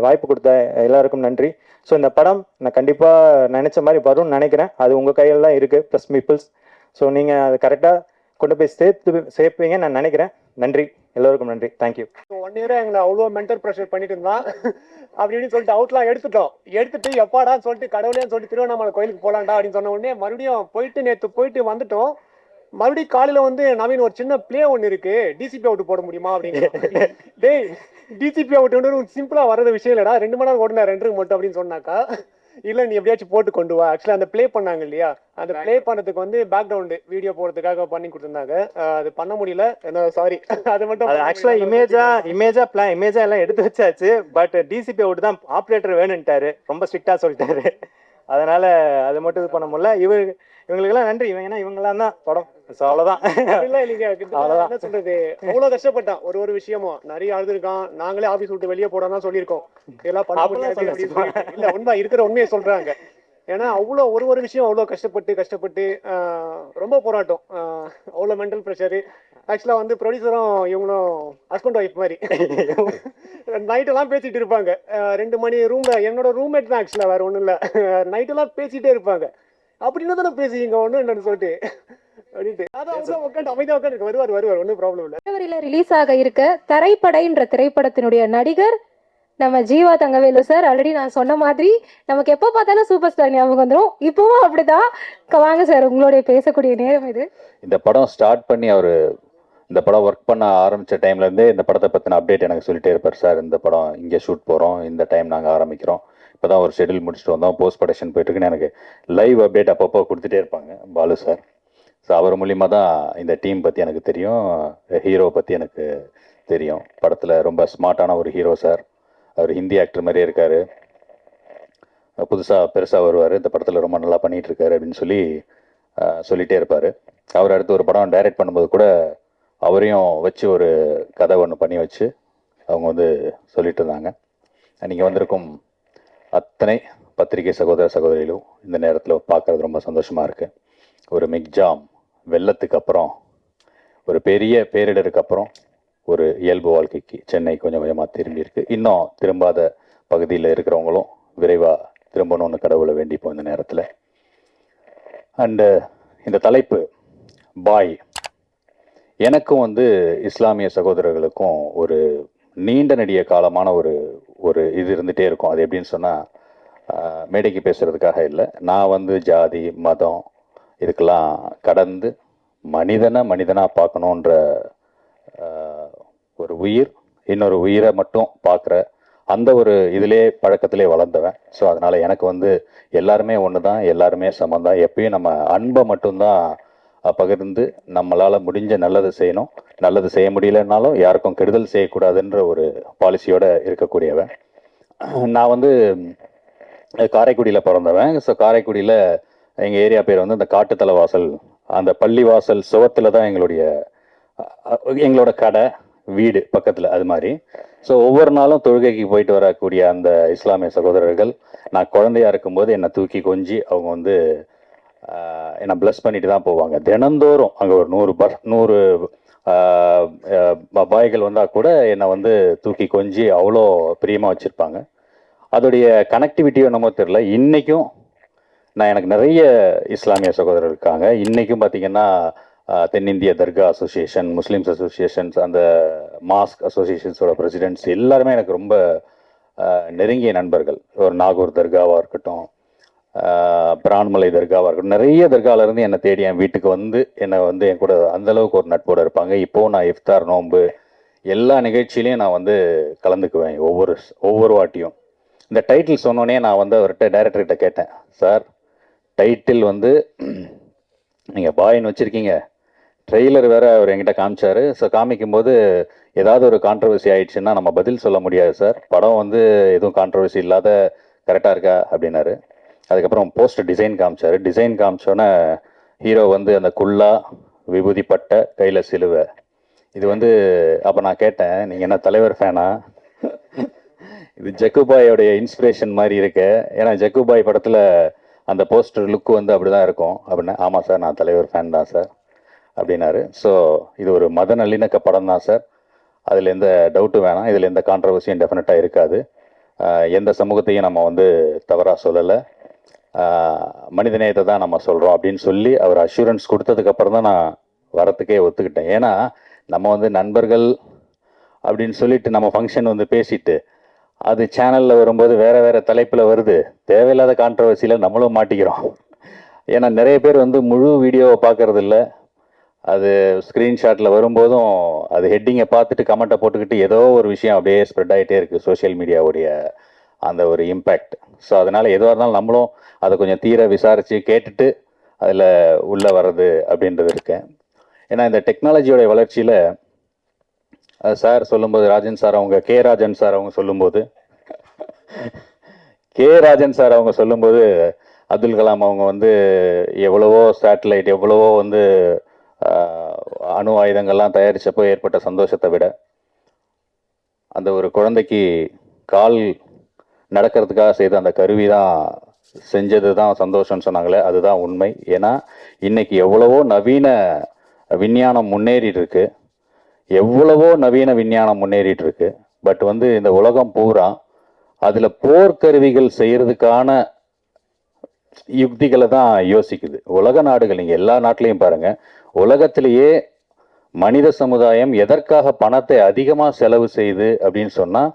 வாய்ப்பு கொடுத்த எல்லாருக்கும் நன்றி. ஸோ இந்த படம் நான் கண்டிப்பாக நினச்ச மாதிரி வரும்னு நினைக்கிறேன். அது உங்கள் கையில் தான் இருக்குது, ப்ளஸ் பீப்புள்ஸ். ஸோ நீங்கள் அதை கரெக்டாக கொண்டு போய் சேர்ப்பீங்கன்னு நான் நினைக்கிறேன். நன்றி, எல்லோருக்கும் நன்றி. தேங்க்யூ. 1 இயராக எங்களை அவ்வளோ மென்டல் ப்ரெஷர் பண்ணிட்டு இருந்தான். அப்படின்னு சொல்லிட்டு அவுட்லாம் எடுத்துட்டு எப்பாடான்னு சொல்லிட்டு கடவுளேன்னு சொல்லிட்டு திருவண்ணாமலை கோயிலுக்கு போகலான்டா அப்படின்னு சொன்ன உடனே மறுபடியும் நேற்று போயிட்டு வந்துட்டோம். மறுபடியும் காலையில் வந்து நவீன் ஒரு சின்ன பிளே ஒன்று இருக்கு, டிசிபி அவுட் போட முடியுமா அப்படின்னு. டேய், டிசிபி அவுட் வந்து சிம்பிளாக வர்றது விஷயம் இல்லைடா, 2 மணி நேரம் ஓடுனா 2 மட்டும் அப்படின்னு சொன்னாக்கா, இல்லை நீ எப்படியாச்சும் போட்டு கொண்டு வா. ஆக்சுவலாக அந்த ப்ளே பண்ணாங்க இல்லையா, அந்த ப்ளே பண்ணுறதுக்கு வந்து பேக்ரவுண்டு வீடியோ போடுறதுக்காக பண்ணி கொடுத்துருந்தாங்க. அது பண்ண முடியல, சாரி. அது மட்டும் ஆக்சுவலாக இமேஜா எல்லாம் எடுத்து வச்சாச்சு. பட் டிசிபி அவுட் தான் ஆப்ரேட்டர் வேணும்ட்டாரு, ரொம்ப ஸ்ட்ரிக்டாக சொல்லிட்டாரு. அதனால அது மட்டும் இது பண்ண முடியல. இவங்களுக்கெல்லாம் நன்றி. ஏன்னா இவங்கெல்லாம் தான் படம். அவ்வளோதான். என்ன சொல்றது, அவ்வளோ கஷ்டப்பட்டான். ஒரு விஷயமும் நிறைய அழுதுருக்கான். நாங்களே ஆஃபீஸ் விட்டு வெளியே போடான்னு சொல்லியிருக்கோம். இதெல்லாம் பண்ண முடியாது. இல்லை, உண்மை இருக்கிற உண்மையை சொல்றாங்க. ஏன்னா அவ்வளோ ஒரு விஷயம் அவ்வளோ கஷ்டப்பட்டு ரொம்ப போராட்டம், அவ்வளோ மென்டல் ப்ரெஷரு. ஆக்சுவலாக வந்து ப்ரொடியூசரும் இவங்களும் ஹஸ்பண்ட் ஒய்ஃப் மாதிரி நைட்டெல்லாம் பேசிகிட்டு இருப்பாங்க. 2 மணி ரூமில் என்னோட ரூம்மேட் தான் ஆக்சுவலாக, வேறு ஒன்றும் இல்லை. நைட்டெல்லாம் பேசிகிட்டே இருப்பாங்க. அப்படின்னு தானே பேசுவீங்க ஒன்று என்னன்னு சொல்லிட்டு அப்படின்ட்டு அதான் உட்காந்து அமைதியாக உட்காந்து வருவார், ஒன்றும் ப்ராப்ளம் இல்லை. பிப்ரவரியில் ரிலீஸ் ஆக இருக்க தரைப்படைன்ற திரைப்படத்தினுடைய நடிகர் நம்ம ஜீவா தங்கவேலு சார். ஆல்ரெடி நான் சொன்ன மாதிரி நமக்கு எப்போ பார்த்தாலும் சூப்பர் ஸ்டார் ஞாபகம் வந்துடும். இப்போவும் அப்படிதான். வாங்க சார், உங்களுடைய பேசக்கூடிய நேரம் இது. இந்த படம் ஸ்டார்ட் பண்ணி இந்த படம் ஒர்க் பண்ண ஆரம்பித்த டைம்லேருந்தே இந்த படத்தை பற்றின அப்டேட் எனக்கு சொல்லிட்டே இருப்பார். சார் இந்த படம் இங்கே ஷூட் போகிறோம், இந்த டைம் நாங்கள் ஆரம்பிக்கிறோம், இப்போ தான் ஒரு ஷெடியூல் முடிச்சுட்டு வந்தோம், போஸ்ட் ப்ரொடக்ஷன் போயிட்டுருக்குன்னு எனக்கு லைவ் அப்டேட் அப்பப்போ கொடுத்துட்டே இருப்பாங்க பாலு சார். ஸோ அவர் மூலிமா தான் இந்த டீம் பற்றி எனக்கு தெரியும், ஹீரோ பற்றி எனக்கு தெரியும். படத்தில் ரொம்ப ஸ்மார்ட்டான ஒரு ஹீரோ சார். அவர் ஹிந்தி ஆக்டர் மாதிரியே இருக்கார், புதுசாக பெருசாக வருவார், இந்த படத்தில் ரொம்ப நல்லா பண்ணிகிட்ருக்காரு அப்படின்னு சொல்லிகிட்டே இருப்பார். அவர் அடுத்து ஒரு படம் டைரக்ட் பண்ணும்போது கூட அவரையும் வச்சு ஒரு கதை ஒன்று பண்ணி வச்சு அவங்க வந்து சொல்லிட்டு இருந்தாங்க. நீங்கள் வந்திருக்கும் அத்தனை பத்திரிகை சகோதர சகோதரிகளும் இந்த நேரத்தில் பார்க்குறது ரொம்ப சந்தோஷமாக இருக்குது. ஒரு மிக்ஜாம் வெள்ளத்துக்கு அப்புறம், ஒரு பெரிய பேரிடருக்கு அப்புறம் ஒரு இயல்பு வாழ்க்கைக்கு சென்னை கொஞ்சம் கொஞ்சமாக திரும்பியிருக்கு. இன்னும் திரும்பாத பகுதியில் இருக்கிறவங்களும் விரைவாக திரும்பணும்னு கடவுளை வேண்டிப்போம் இந்த நேரத்தில். அண்டு இந்த தலைப்பு பாய், எனக்கும் வந்து இஸ்லாமிய சகோதரர்களுக்கும் ஒரு நீண்ட நெடிய காலமான ஒரு இது இருந்துகிட்டே இருக்கும். அது எப்படின்னு சொன்னால், மேடைக்கு பேசுகிறதுக்காக இல்லை, நான் வந்து ஜாதி மதம் இதுக்கெல்லாம் கடந்து மனிதனாக பார்க்கணுன்ற ஒரு உயிர் இன்னொரு உயிரை மட்டும் பார்க்குற அந்த ஒரு இதிலே பழக்கத்திலே வளர்ந்தவன். ஸோ அதனால் எனக்கு வந்து எல்லாருமே ஒன்று தான், எல்லாருமே சமந்தான். எப்பயும் நம்ம அன்பை மட்டும்தான் பகிர்ந்து நம்மளால் முடிஞ்ச நல்லது செய்யணும், நல்லது செய்ய முடியலன்னாலும் யாருக்கும் கெடுதல் செய்யக்கூடாதுன்ற ஒரு பாலிசியோடு இருக்கக்கூடியவன். நான் வந்து காரைக்குடியில் பிறந்தவன். ஸோ காரைக்குடியில் எங்கள் ஏரியா பேர் வந்து இந்த காட்டுத்தலைவாசல், அந்த பள்ளிவாசல் சுவத்தில் தான் எங்களோட கடை வீடு பக்கத்தில், அது மாதிரி. ஸோ ஒவ்வொரு நாளும் தொழுகைக்கு போயிட்டு வரக்கூடிய அந்த இஸ்லாமிய சகோதரர்கள் நான் குழந்தையா இருக்கும்போது என்னை தூக்கி கொஞ்சி அவங்க வந்து என்னை ப்ளஸ் பண்ணிட்டு தான் போவாங்க. தினந்தோறும் அங்கே ஒரு 100 பாய்கள் வந்தால் கூட என்னை வந்து தூக்கி கொஞ்சி அவ்வளோ பிரியமாக வச்சுருப்பாங்க. அதோடைய கனெக்டிவிட்டியோ என்னமோ தெரில, இன்றைக்கும் எனக்கு நிறைய இஸ்லாமிய சகோதரர் இருக்காங்க. இன்றைக்கும் பார்த்திங்கன்னா தென்னிந்திய தர்கா அசோசியேஷன், முஸ்லீம்ஸ் அசோசியேஷன்ஸ், அந்த மாஸ்க் அசோசியேஷன்ஸோட பிரசிடென்ட்ஸ் எல்லாருமே எனக்கு ரொம்ப நெருங்கிய நண்பர்கள். ஒரு நாகூர் தர்காவாக இருக்கட்டும், பிரான்மலை தர்காவாக இருக்கட்டும், நிறைய தர்காவிலேருந்து என்னை தேடி என் வீட்டுக்கு வந்து என்னை வந்து என் கூட அந்தளவுக்கு ஒரு நட்போடு இருப்பாங்க. இப்போது நான் இஃப்தார், நோன்பு எல்லா நிகழ்ச்சியிலையும் நான் வந்து கலந்துக்குவேன். ஒவ்வொரு வாட்டியும் இந்த டைட்டில் சொன்னோன்னே நான் வந்து அவர்கிட்ட டைரக்டர்கிட்ட கேட்டேன், சார் டைட்டில் வந்து நீங்கள் பாயின்னு வச்சுருக்கீங்க, ட்ரெய்லர் வேறு அவர் என்கிட்ட காமிச்சார். ஸோ காமிக்கும்போது ஏதாவது ஒரு கான்ட்ரவர்சி ஆயிடுச்சுன்னா நம்ம பதில் சொல்ல முடியாது சார், படம் வந்து எதுவும் கான்ட்ரவர்சி இல்லாத கரெக்டாக இருக்கா அப்படின்னாரு. அதுக்கப்புறம் போஸ்டர் டிசைன் காமிச்சார். டிசைன் காமிச்சோன்னே ஹீரோ வந்து அந்த குல்லா, விபூதி பட்டை, கையில் சிலுவை. இது வந்து அப்போ நான் கேட்டேன், நீங்கள் என்ன தலைவர் ஃபேனா? இது ஜக்குபாயோடைய இன்ஸ்பிரேஷன் மாதிரி இருக்கு. ஏன்னா ஜக்குபாய் படத்தில் அந்த போஸ்டர் லுக்கு வந்து அப்படி தான் இருக்கும் அப்படின்னா. ஆமாம் சார், நான் தலைவர் ஃபேன் தான் சார் அப்படின்னாரு. ஸோ இது ஒரு மத நல்லிணக்க படம் தான் சார், அதில் எந்த டவுட்டும் வேணாம், இதில் எந்த கான்ட்ரவர்சியும் டெஃபினட்டாக இருக்காது, எந்த சமூகத்தையும் நம்ம வந்து தவறாக சொல்லலை, மனிதநேயத்தை தான் நம்ம சொல்கிறோம் அப்படின்னு சொல்லி அவர் அஷூரன்ஸ் கொடுத்ததுக்கப்புறம் தான் நான் வரத்துக்கே ஒத்துக்கிட்டேன். ஏன்னா நம்ம வந்து நண்பர்கள் அப்படின்னு சொல்லிட்டு நம்ம ஃபங்க்ஷன் வந்து பேசிட்டு அது சேனலில் வரும்போது வேறு வேறு தலைப்பில் வருது, தேவையில்லாத கான்ட்ரவர்சியில் நம்மளும் மாட்டிக்கிறோம். ஏன்னா நிறைய பேர் வந்து முழு வீடியோவை பார்க்கறது இல்லை, அது ஸ்க்ரீன்ஷாட்டில் வரும்போதும் அது ஹெட்டிங்கை பார்த்துட்டு கமெண்ட்டை போட்டுக்கிட்டு ஏதோ ஒரு விஷயம் அப்படியே ஸ்ப்ரெட் ஆகிட்டே இருக்குது, சோஷியல் மீடியாவுடைய அந்த ஒரு இம்பேக்ட். ஸோ அதனால் எதுவாக இருந்தாலும் நம்மளும் அதை கொஞ்சம் தீர விசாரித்து கேட்டுட்டு அதில் உள்ளே வர்றது அப்படின்றது இருக்கேன். ஏன்னா இந்த டெக்னாலஜியோடைய வளர்ச்சியில் சார் சொல்லும்போது, ராஜன் சார் அவங்க கே ராஜன் சார் அவங்க சொல்லும்போது அப்துல் கலாம் அவங்க வந்து எவ்வளவோ சேட்டலைட், எவ்வளவோ வந்து அணு ஆயுதங்கள்லாம் தயாரித்தப்போ ஏற்பட்ட சந்தோஷத்தை விட அந்த ஒரு குழந்தைக்கு கால் நடக்கிறதுக்காக செய்த அந்த கருவி தான் செஞ்சது தான் சந்தோஷம்னு சொன்னாங்களே, அதுதான் உண்மை. ஏன்னா இன்னைக்கு எவ்வளவோ நவீன விஞ்ஞானம் முன்னேறிட்டு இருக்கு, பட் வந்து இந்த உலகம் பூரா அதில் போர்க்கருவிகள் செய்யறதுக்கான யுக்திகளை தான் யோசிக்குது. உலக நாடுகள், நீங்கள் எல்லா நாட்டிலையும் பாருங்க, உலகத்திலேயே மனித சமுதாயம் எதற்காக பணத்தை அதிகமாக செலவு செய்யுது அப்படின்னு சொன்னால்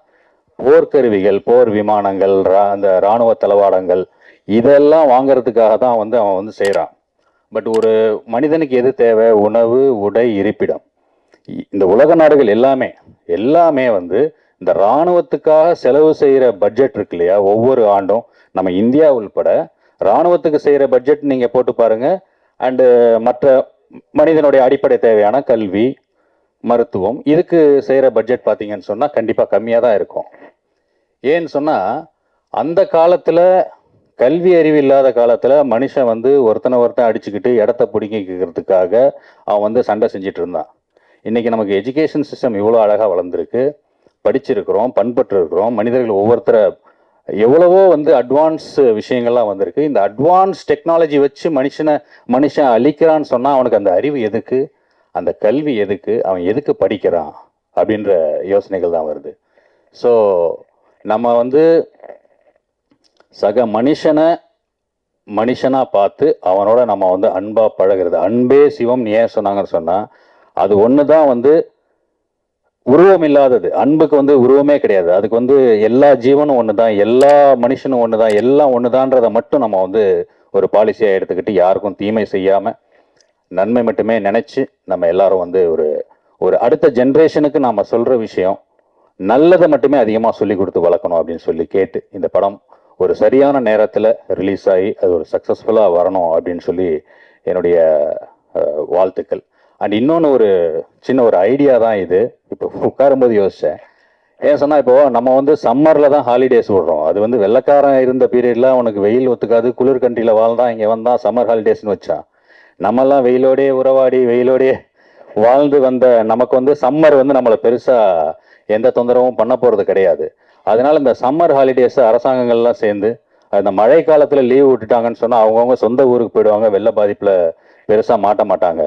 போர்க்கருவிகள், போர் விமானங்கள், அந்த இராணுவ தளவாடங்கள் இதெல்லாம் வாங்கிறதுக்காக தான் வந்து அவன் வந்து செய்கிறான். பட் ஒரு மனிதனுக்கு எது தேவை? உணவு, உடை, இருப்பிடம். இந்த உலக நாடுகள் எல்லாமே வந்து இந்த இராணுவத்துக்காக செலவு செய்கிற பட்ஜெட் இருக்கு இல்லையா, ஒவ்வொரு ஆண்டும் நம்ம இந்தியா உள்பட இராணுவத்துக்கு செய்கிற பட்ஜெட் நீங்கள் போட்டு பாருங்கள். அண்டு மற்ற மனிதனுடைய அடிப்படை தேவையான கல்வி, மருத்துவம், இதுக்கு செய்கிற பட்ஜெட் பார்த்தீங்கன்னு சொன்னால் கண்டிப்பாக கம்மியாக தான் இருக்கும். ஏன்னு சொன்னால் அந்த காலத்தில், கல்வி அறிவு இல்லாத காலத்தில் மனுஷன் வந்து ஒருத்தன் அடிச்சுக்கிட்டு இடத்த பிடிக்கிறதுக்காக அவன் வந்து சண்டை செஞ்சுட்டு இருந்தான். இன்றைக்கி நமக்கு எஜுகேஷன் சிஸ்டம் இவ்வளோ அழகாக வளர்ந்துருக்கு, படிச்சிருக்கிறோம், பண்பட்டு இருக்கிறோம், மனிதர்கள் ஒவ்வொருத்தரை எவ்வளவோ வந்து அட்வான்ஸ் விஷயங்கள்லாம் வந்திருக்கு. இந்த அட்வான்ஸ் டெக்னாலஜி வச்சு மனுஷன் அழிக்கிறான்னு சொன்னால் அவனுக்கு அந்த அறிவு எதுக்கு, அந்த கல்வி எதுக்கு, அவன் எதுக்கு படிக்கிறான் அப்படின்ற யோசனைகள் தான் வருது. ஸோ நம்ம வந்து சக மனுஷனாக பார்த்து அவனோட நம்ம வந்து அன்பாக பழகிறது. அன்பே சிவம் ஏன் சொன்னாங்கன்னு சொன்னால் அது ஒன்று தான் வந்து உருவம் இல்லாதது. அன்புக்கு வந்து உருவமே கிடையாது. அதுக்கு வந்து எல்லா ஜீவனும் ஒன்று தான், எல்லா மனுஷனும் ஒன்று தான், எல்லாம் ஒன்று தான்றதை மட்டும் நம்ம வந்து ஒரு பாலிசியாக எடுத்துக்கிட்டு யாருக்கும் தீமை செய்யாமல் நன்மை மட்டுமே நினச்சி நம்ம எல்லாரும் வந்து ஒரு அடுத்த ஜென்ரேஷனுக்கு நாம் சொல்கிற விஷயம் நல்லதை மட்டுமே அதிகமாக சொல்லி கொடுத்து வளர்க்கணும் அப்படின்னு சொல்லி கேட்டு இந்த படம் ஒரு சரியான நேரத்தில் ரிலீஸ் ஆகி அது ஒரு சக்ஸஸ்ஃபுல்லாக வரணும் அப்படின்னு சொல்லி என்னுடைய வாழ்த்துக்கள். அண்ட் இன்னொன்று ஒரு சின்ன ஒரு ஐடியா தான் இது. இப்போ உட்காரும்போது யோசித்தேன். ஏன் சொன்னால் இப்போது நம்ம வந்து சம்மரில் தான் ஹாலிடேஸ் விடுறோம். அது வந்து வெள்ளைக்காரன் இருந்த பீரியடில் அவனுக்கு வெயில் ஒத்துக்காது, குளிர் கண்ட்ரியில் வாழ்ந்தான், இங்கே வந்தான் சம்மர் ஹாலிடேஸ்னு வச்சான். நம்மெல்லாம் வெயிலோடையே உறவாடி வெயிலோடையே வாழ்ந்து வந்த நமக்கு வந்து சம்மர் வந்து நம்மளை பெருசாக எந்த தொந்தரவும் பண்ண போகிறது கிடையாது. அதனால இந்த சம்மர் ஹாலிடேஸை அரசாங்கங்கள்லாம் சேர்ந்து அந்த மழை காலத்தில் லீவ் விட்டுட்டாங்கன்னு சொன்னால் அவங்கவுங்க சொந்த ஊருக்கு போயிடுவாங்க, வெள்ள பாதிப்பில் பெருசாக மாட்ட மாட்டாங்க.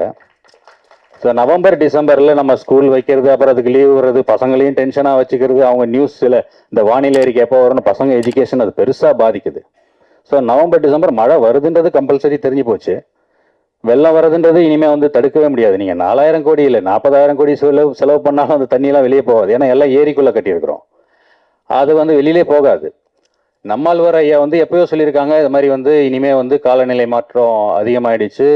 ஸோ நவம்பர் டிசம்பரில் நம்ம ஸ்கூல் வைக்கிறது, அப்புறம் அதுக்கு லீவ் வர்றது, பசங்களையும் டென்ஷனாக வச்சுக்கிறது, அவங்க நியூஸில் இந்த வானிலை அறிக்கை எப்போ வரும்னு பசங்க எஜுகேஷன் அது பெருசாக பாதிக்குது. ஸோ நவம்பர் டிசம்பர் மழை வருதுன்றது கம்பல்சரி தெரிஞ்சு போச்சு. வெள்ளம் வருதுன்றது இனிமேல் வந்து தடுக்கவே முடியாது. நீங்கள் 4000 கோடி இல்லை 40,000 கோடி செலவு பண்ணாலும் அந்த தண்ணியெல்லாம் வெளியே போகாது. ஏன்னா எல்லாம் ஏரிக்குள்ளே கட்டியிருக்கிறோம். அது வந்து வெளியிலே போகாது. நம்மாழ்வார் ஐயா வந்து எப்பயோ சொல்லியிருக்காங்க, இது மாதிரி வந்து இனிமே வந்து காலநிலை மாற்றம் அதிகமாயிடுச்சு,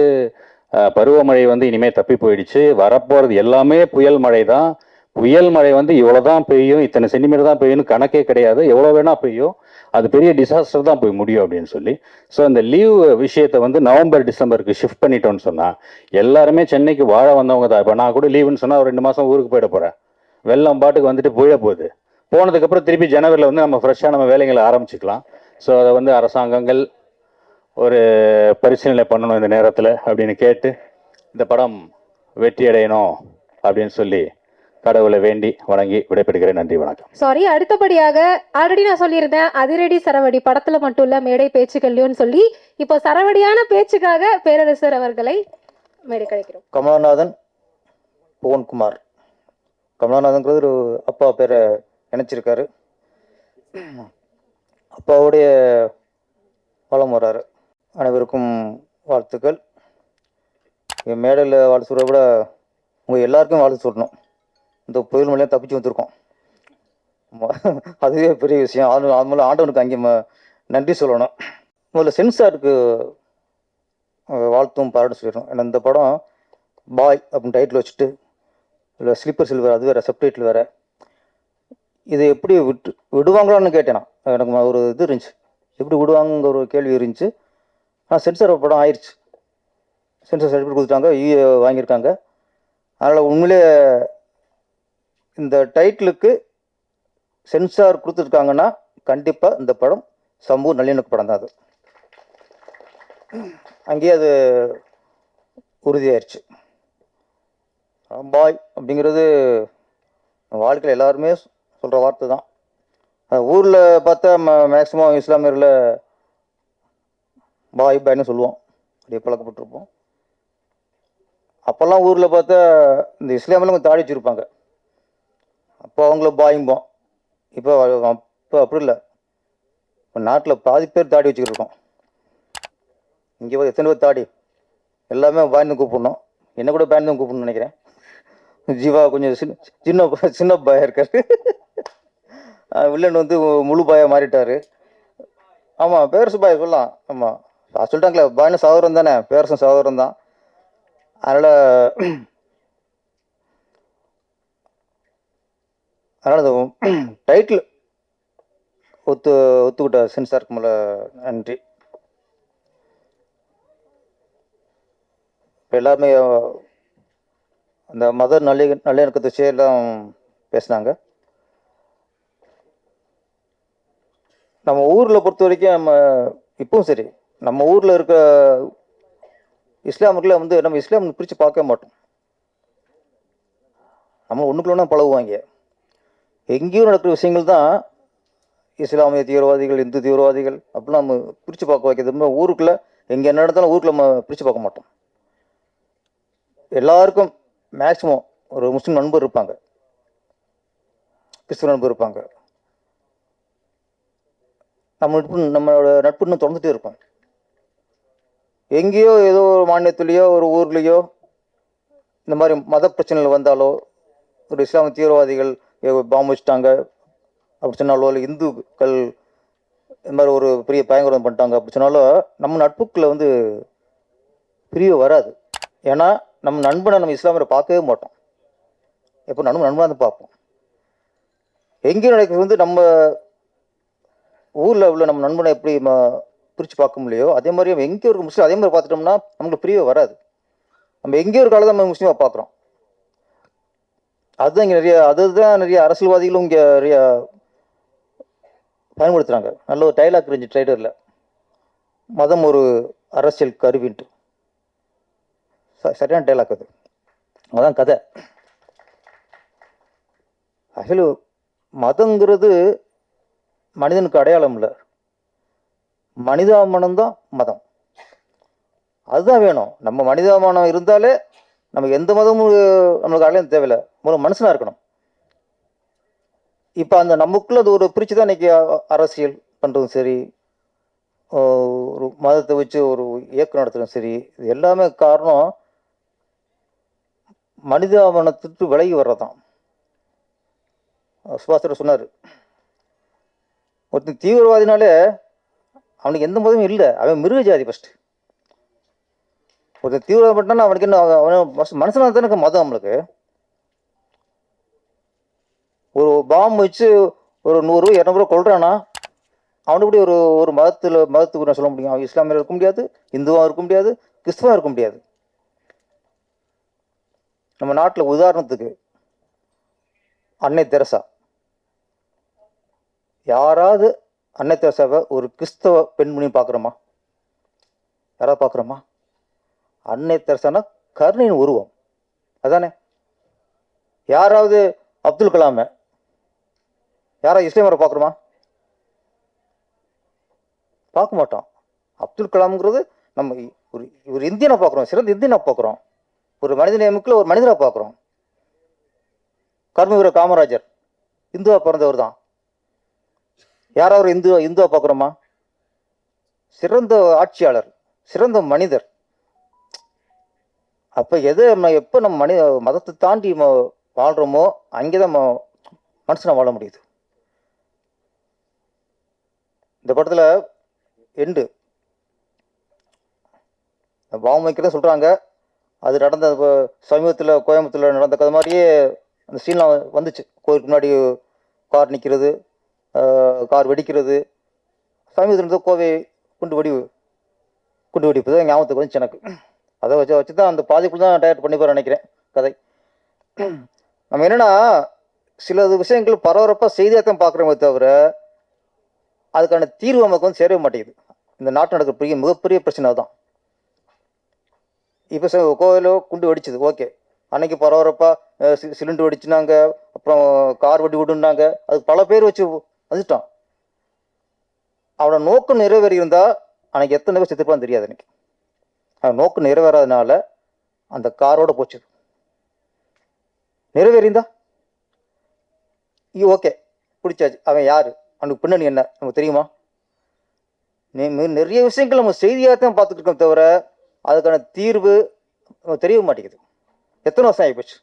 பருவமழை வந்து இனிமே தப்பி போயிடுச்சு, வரப்போகிறது எல்லாமே புயல் மழை தான். புயல் மழை வந்து இவ்வளோதான் பெய்யும், இத்தனை சென்டிமீட்டர் தான் பெய்யும்னு கணக்கே கிடையாது, எவ்வளோ வேணா பெய்யும், அது பெரிய டிசாஸ்டர் தான் போய் முடியும் அப்படின்னு சொல்லி. ஸோ அந்த லீவ் விஷயத்தை வந்து நவம்பர் டிசம்பருக்கு ஷிஃப்ட் பண்ணிட்டோம்னு சொன்னால் எல்லாருமே சென்னைக்கு வாழ வந்தவங்க தான். இப்போ நான் கூட லீவுன்னு சொன்னால் ஒரு 2 மாதம் ஊருக்கு போயிட போகிறேன், வெள்ளம் பாட்டுக்கு வந்துட்டு போயிட போகுது. போனதுக்கப்புறம் திருப்பி ஜனவரியில் வந்து நம்ம ஃப்ரெஷ்ஷாக நம்ம வேலைகளை ஆரம்பிச்சுக்கலாம். ஸோ அதை வந்து அரசாங்கங்கள் ஒரு பரிசீலனை பண்ணணும் இந்த நேரத்தில் அப்படின்னு கேட்டு இந்த படம் வெற்றி அடையணும் அப்படின்னு சொல்லி கடவுளை வேண்டி வணங்கி விடைபெறுகிறேன். நன்றி, வணக்கம். சாரி, அடுத்தபடியாக ஆல்ரெடி நான் சொல்லியிருந்தேன் அதிரடி சரவடி படத்துல மட்டும் இல்ல மேடை பேச்சுக்கள்லையும் சொல்லி இப்போ சரவடியான பேச்சுக்காக பேரரசர் அவர்களை மேடை கிடைக்கிறோம். கமலநாதன் புவன்குமார். கமலநாதன்கிறது ஒரு அப்பா பேரை நினைச்சிருக்காரு. அப்பாவுடைய வளம் வர்றாரு. அனைவருக்கும் வாழ்த்துக்கள். என் மேடையில் வாழ்த்து சொல்கிறத விட உங்கள் எல்லாருக்கும் வாழ்த்து சொல்லணும். இந்த புயல் மழையாக தப்பிச்சு வந்திருக்கோம், அதுவே பெரிய விஷயம். அது முதல்ல ஆண்டவனுக்கு அங்கே நன்றி சொல்லணும். முதல்ல சென்சாருக்கு வாழ்த்தும் பாராட்டு சொல்லிடணும். ஏன்னா இந்த படம் பாய் அப்படின்னு டைட்டில் வச்சுட்டு இல்லை ஸ்லீப்பர் சில்வர் அது வேறு சப்டைட்டில் வேறு, இது எப்படி விடுவாங்களான்னு கேட்டேன் நான். எனக்கு ஒரு இது இருந்துச்சு, எப்படி விடுவாங்க ஒரு கேள்வி இருந்துச்சு. ஆனால் சென்சார் படம் ஆயிடுச்சு, சென்சார் சர்டிஃபிகேட் கொடுத்துட்டாங்க, வாங்கியிருக்காங்க. அதனால் உண்மையிலே இந்த டைட்டிலுக்கு சென்சார் கொடுத்துருக்காங்கன்னா கண்டிப்பாக இந்த படம் சமூக நல்லிணக்க படம் தான். அது அங்கேயே அது உறுதியாயிருச்சு. பாய் அப்படிங்கிறது வாழ்க்கையில் எல்லாருமே சொல்கிற வார்த்தை தான். ஊரில் பார்த்தா மேக்ஸிமம் இஸ்லாமியரில் பாய் பாய்னு சொல்லுவோம், அப்படியே பழக்கப்பட்டிருப்போம். அப்போல்லாம் ஊரில் பார்த்தா இந்த இஸ்லாமியில் கொஞ்சம் தாடி வச்சுருப்பாங்க, அப்போ அவங்கள பாயும்போம். இப்போ அப்படி இல்லை, இப்போ நாட்டில் பாதி பேர் தாடி வச்சுக்கிட்டு இருக்கோம். இங்கே எத்தனை பேர் தாடி, எல்லாமே பாய்னு கூப்பிடணும். என்ன கூட பாய்னு தான் கூப்பிடணும்னு நினைக்கிறேன். ஜீவா கொஞ்சம் சின்ன பாயா இருக்காரு, வில்லன் வந்து முழு பாயா மாறிட்டாரு. ஆமாம், பேரரசு பாய் சொல்லலாம். ஆமாம், சொல்லிட்டாங்களே பாய்னு சகோதரன் தானே, பேரரசும் சகோதரன் தான். அதனால் அந்த டைட்டில் ஒத்துக்கிட்ட சென்சாருக்கு மேலே நன்றி. இப்போ எல்லாருமே அந்த மத நல்லிணக்கத்தை விஷயம்லாம் பேசினாங்க. நம்ம ஊரில் பொறுத்த வரைக்கும் நம்ம இப்பவும் சரி, நம்ம ஊரில் இருக்க இஸ்லாமுக்குள்ள வந்து நம்ம இஸ்லாம் பிரித்து பார்க்கவே மாட்டோம். நம்ம ஒன்றுக்குள்ளே பழகுவாங்க. எங்கேயும் நடக்கிற விஷயங்கள் தான் இஸ்லாமிய தீவிரவாதிகள், இந்து தீவிரவாதிகள் அப்படிலாம் நம்ம பிரித்து பார்க்க வைக்கிறது. ஊருக்குள்ளே எங்கே என்ன நடந்தாலும் ஊருக்குள்ள நம்ம பிரித்து பார்க்க மாட்டோம். எல்லாருக்கும் மேக்சிமம் ஒரு முஸ்லீம் நண்பர் இருப்பாங்க, கிறிஸ்துவ நண்பர் இருப்பாங்க. நம்மளோட நட்பு இன்னும் தொடர்ந்துட்டே இருப்போம். எங்கேயோ ஏதோ ஒரு மாநிலத்திலேயோ ஒரு ஊர்லேயோ இந்த மாதிரி மத பிரச்சனைகள் வந்தாலோ, ஒரு இஸ்லாமிய தீவிரவாதிகள் பாம்பு வச்சுட்டாங்க அப்படி சொன்னாலோ, இல்லை இந்துக்கள் இந்த மாதிரி ஒரு பெரிய பயங்கரம் பண்ணிட்டாங்க அப்படி சொன்னாலும் நம்ம நட்புக்குள்ள வந்து பிரிவு வராது. ஏன்னா நம்ம நண்பனை நம்ம இஸ்லாமியரை பார்க்கவே மாட்டோம், எப்போ நண்பனாக தான் பார்ப்போம். எங்கேயும் நடக்கிறது வந்து நம்ம ஊரில் உள்ள நம்ம நண்பனை எப்படி பிரித்து பார்க்க முடியலையோ அதே மாதிரி நம்ம எங்கேயோ ஒரு முஸ்லீம் அதே மாதிரி பார்த்துட்டோம்னா நம்மளுக்கு பிரிவே வராது. நம்ம எங்கேயோ ஒரு காலத்தில் நம்ம முஸ்லீமாக பார்க்குறோம். அதுதான் இங்கே அதுதான் நிறைய அரசியல்வாதிகளும் இங்கே நிறைய பயன்படுத்துகிறாங்க. நல்ல ஒரு டைலாக் இருந்துச்சு ட்ரைடரில், மதம் ஒரு அரசியல் கருவின்ட்டு. சரியான டைலாக் அது, அதான் கதை. ஆக்சுவலி மதங்கிறது மனிதனுக்கு அடையாளம் இல்லை, மனிதாபிமானம்தான் மதம். அதுதான் வேணும். நம்ம மனிதாபிமானம் இருந்தாலே நமக்கு எந்த மதமும் நம்மளுக்கு அடையாளம் தேவையில்லை, முதல்ல மனுஷனாக இருக்கணும். இப்போ அந்த நமக்குள்ள அது ஒரு பிரித்து தான் இன்றைக்கி அரசியல் பண்ணுறதும் சரி, ஒரு மதத்தை வச்சு ஒரு இயக்கம் நடத்துகிறதும் சரி, இது எல்லாமே காரணம் மனிதாபிமானத்துக்கு விலகி வர்றதான். சுபாஷர் சொன்னார், ஒருத்தன் தீவிரவாதினாலே அவனுக்கு எந்த மதமும் இல்லை, அவன் மிருக ஜாதி ஃபஸ்ட்டு. ஒருத்தன் தீவிரவாதப்பட்டானா அவனுக்கு என்ன, அவன் மனுஷனாக தானே மதம். நம்மளுக்கு ஒரு பாம்பு வச்சு ஒரு 100 200 கொள்றானா அவனுக்கு இப்படி ஒரு மதத்துக்கு நான் சொல்ல முடியும். அவன் இஸ்லாமியர் இருக்க முடியாது, இந்துவாக இருக்க முடியாது, கிறிஸ்துவா இருக்க முடியாது. நம்ம நாட்டில் உதாரணத்துக்கு அன்னை தெரசா, யாராவது அன்னை தெரசாவை ஒரு கிறிஸ்தவ பெண்மணி பார்க்குறோமா? யாராவது பார்க்குறோமா? அன்னை தெரசானா கருணையின் உருவம், அதானே. யாராவது அப்துல் கலாமை, யாராவது இஸ்லாமியரை பார்க்குறோமா? பார்க்க மாட்டோம். அப்துல் கலாம்ங்கிறது நம்ம ஒரு இந்தியனை பார்க்குறோம், சிறந்த இந்தியனை பார்க்குறோம், ஒரு மனித நேயமுக்குள்ள ஒரு மனிதராக பார்க்குறோம். கர்மவீர காமராஜர் இந்துவா பிறந்தவர் தான். யாராவது இந்துவா பார்க்குறோமா? சிறந்த ஆட்சியாளர், சிறந்த மனிதர். அப்போ எப்போ நம்ம மதத்தை தாண்டி வாழ்கிறோமோ அங்கே தான் மனுஷனை வாழ முடியுது. இந்த படத்தில் எண்டு பாவம் வைக்கிறத சொல்கிறாங்க. அது நடந்த சமீபத்தில் கோயம்புத்தூரில் நடந்த கதை மாதிரியே அந்த சீன்லாம் வந்துச்சு. கோயிலுக்கு முன்னாடி கார் நிற்கிறது, கார் வெடிக்கிறது. சமீபத்தில் இருந்த கோவை குண்டு வெடிப்பு தான் ஞாபகத்துக்கு வந்துச்சு எனக்கு. அதை வச்சு தான் அந்த பாதிப்பு தான் டைரக்ட் பண்ணி போகிற நினைக்கிறேன் கதை. நம்ம என்னென்னா சில விஷயங்கள் பரபரப்பாக செய்தியாக தான் பார்க்குறோமே தவிர அதுக்கான தீர்வு நமக்கு வந்து சேரவே மாட்டேங்குது. இந்த நாட்டு நடக்கிற மிகப்பெரிய பிரச்சனை தான். இப்போ கோவிலோ குண்டு வெடிச்சது, ஓகே, அன்னைக்கு பரபரப்பாக சிலிண்டர் வெடிச்சுனாங்க, அப்புறம் கார் வெடி விடுனாங்க, அதுக்கு பல பேர் வச்சு வந்துட்டான். அவனோட நோக்கம் நிறைவேறி இருந்தால் அன்னைக்கு எத்தனை பேர் செத்துருப்பான்னு தெரியாது. அன்னைக்கு அவன் நோக்கம் நிறைவேறாதனால அந்த காரோட போச்சு. நிறைவேறிந்தா ஓகே, பிடிச்சாச்சு. அவன் யார், அவனுக்கு பின்னணி என்ன நமக்கு தெரியுமா? நிறைய விஷயங்கள் நம்ம செய்தியாக தான் பார்த்துட்டு இருக்கோம் தவிர அதுக்கான தீர்வு தெரிய மாட்டேங்குது. எத்தனை வருஷம் ஆகிப்போச்சு.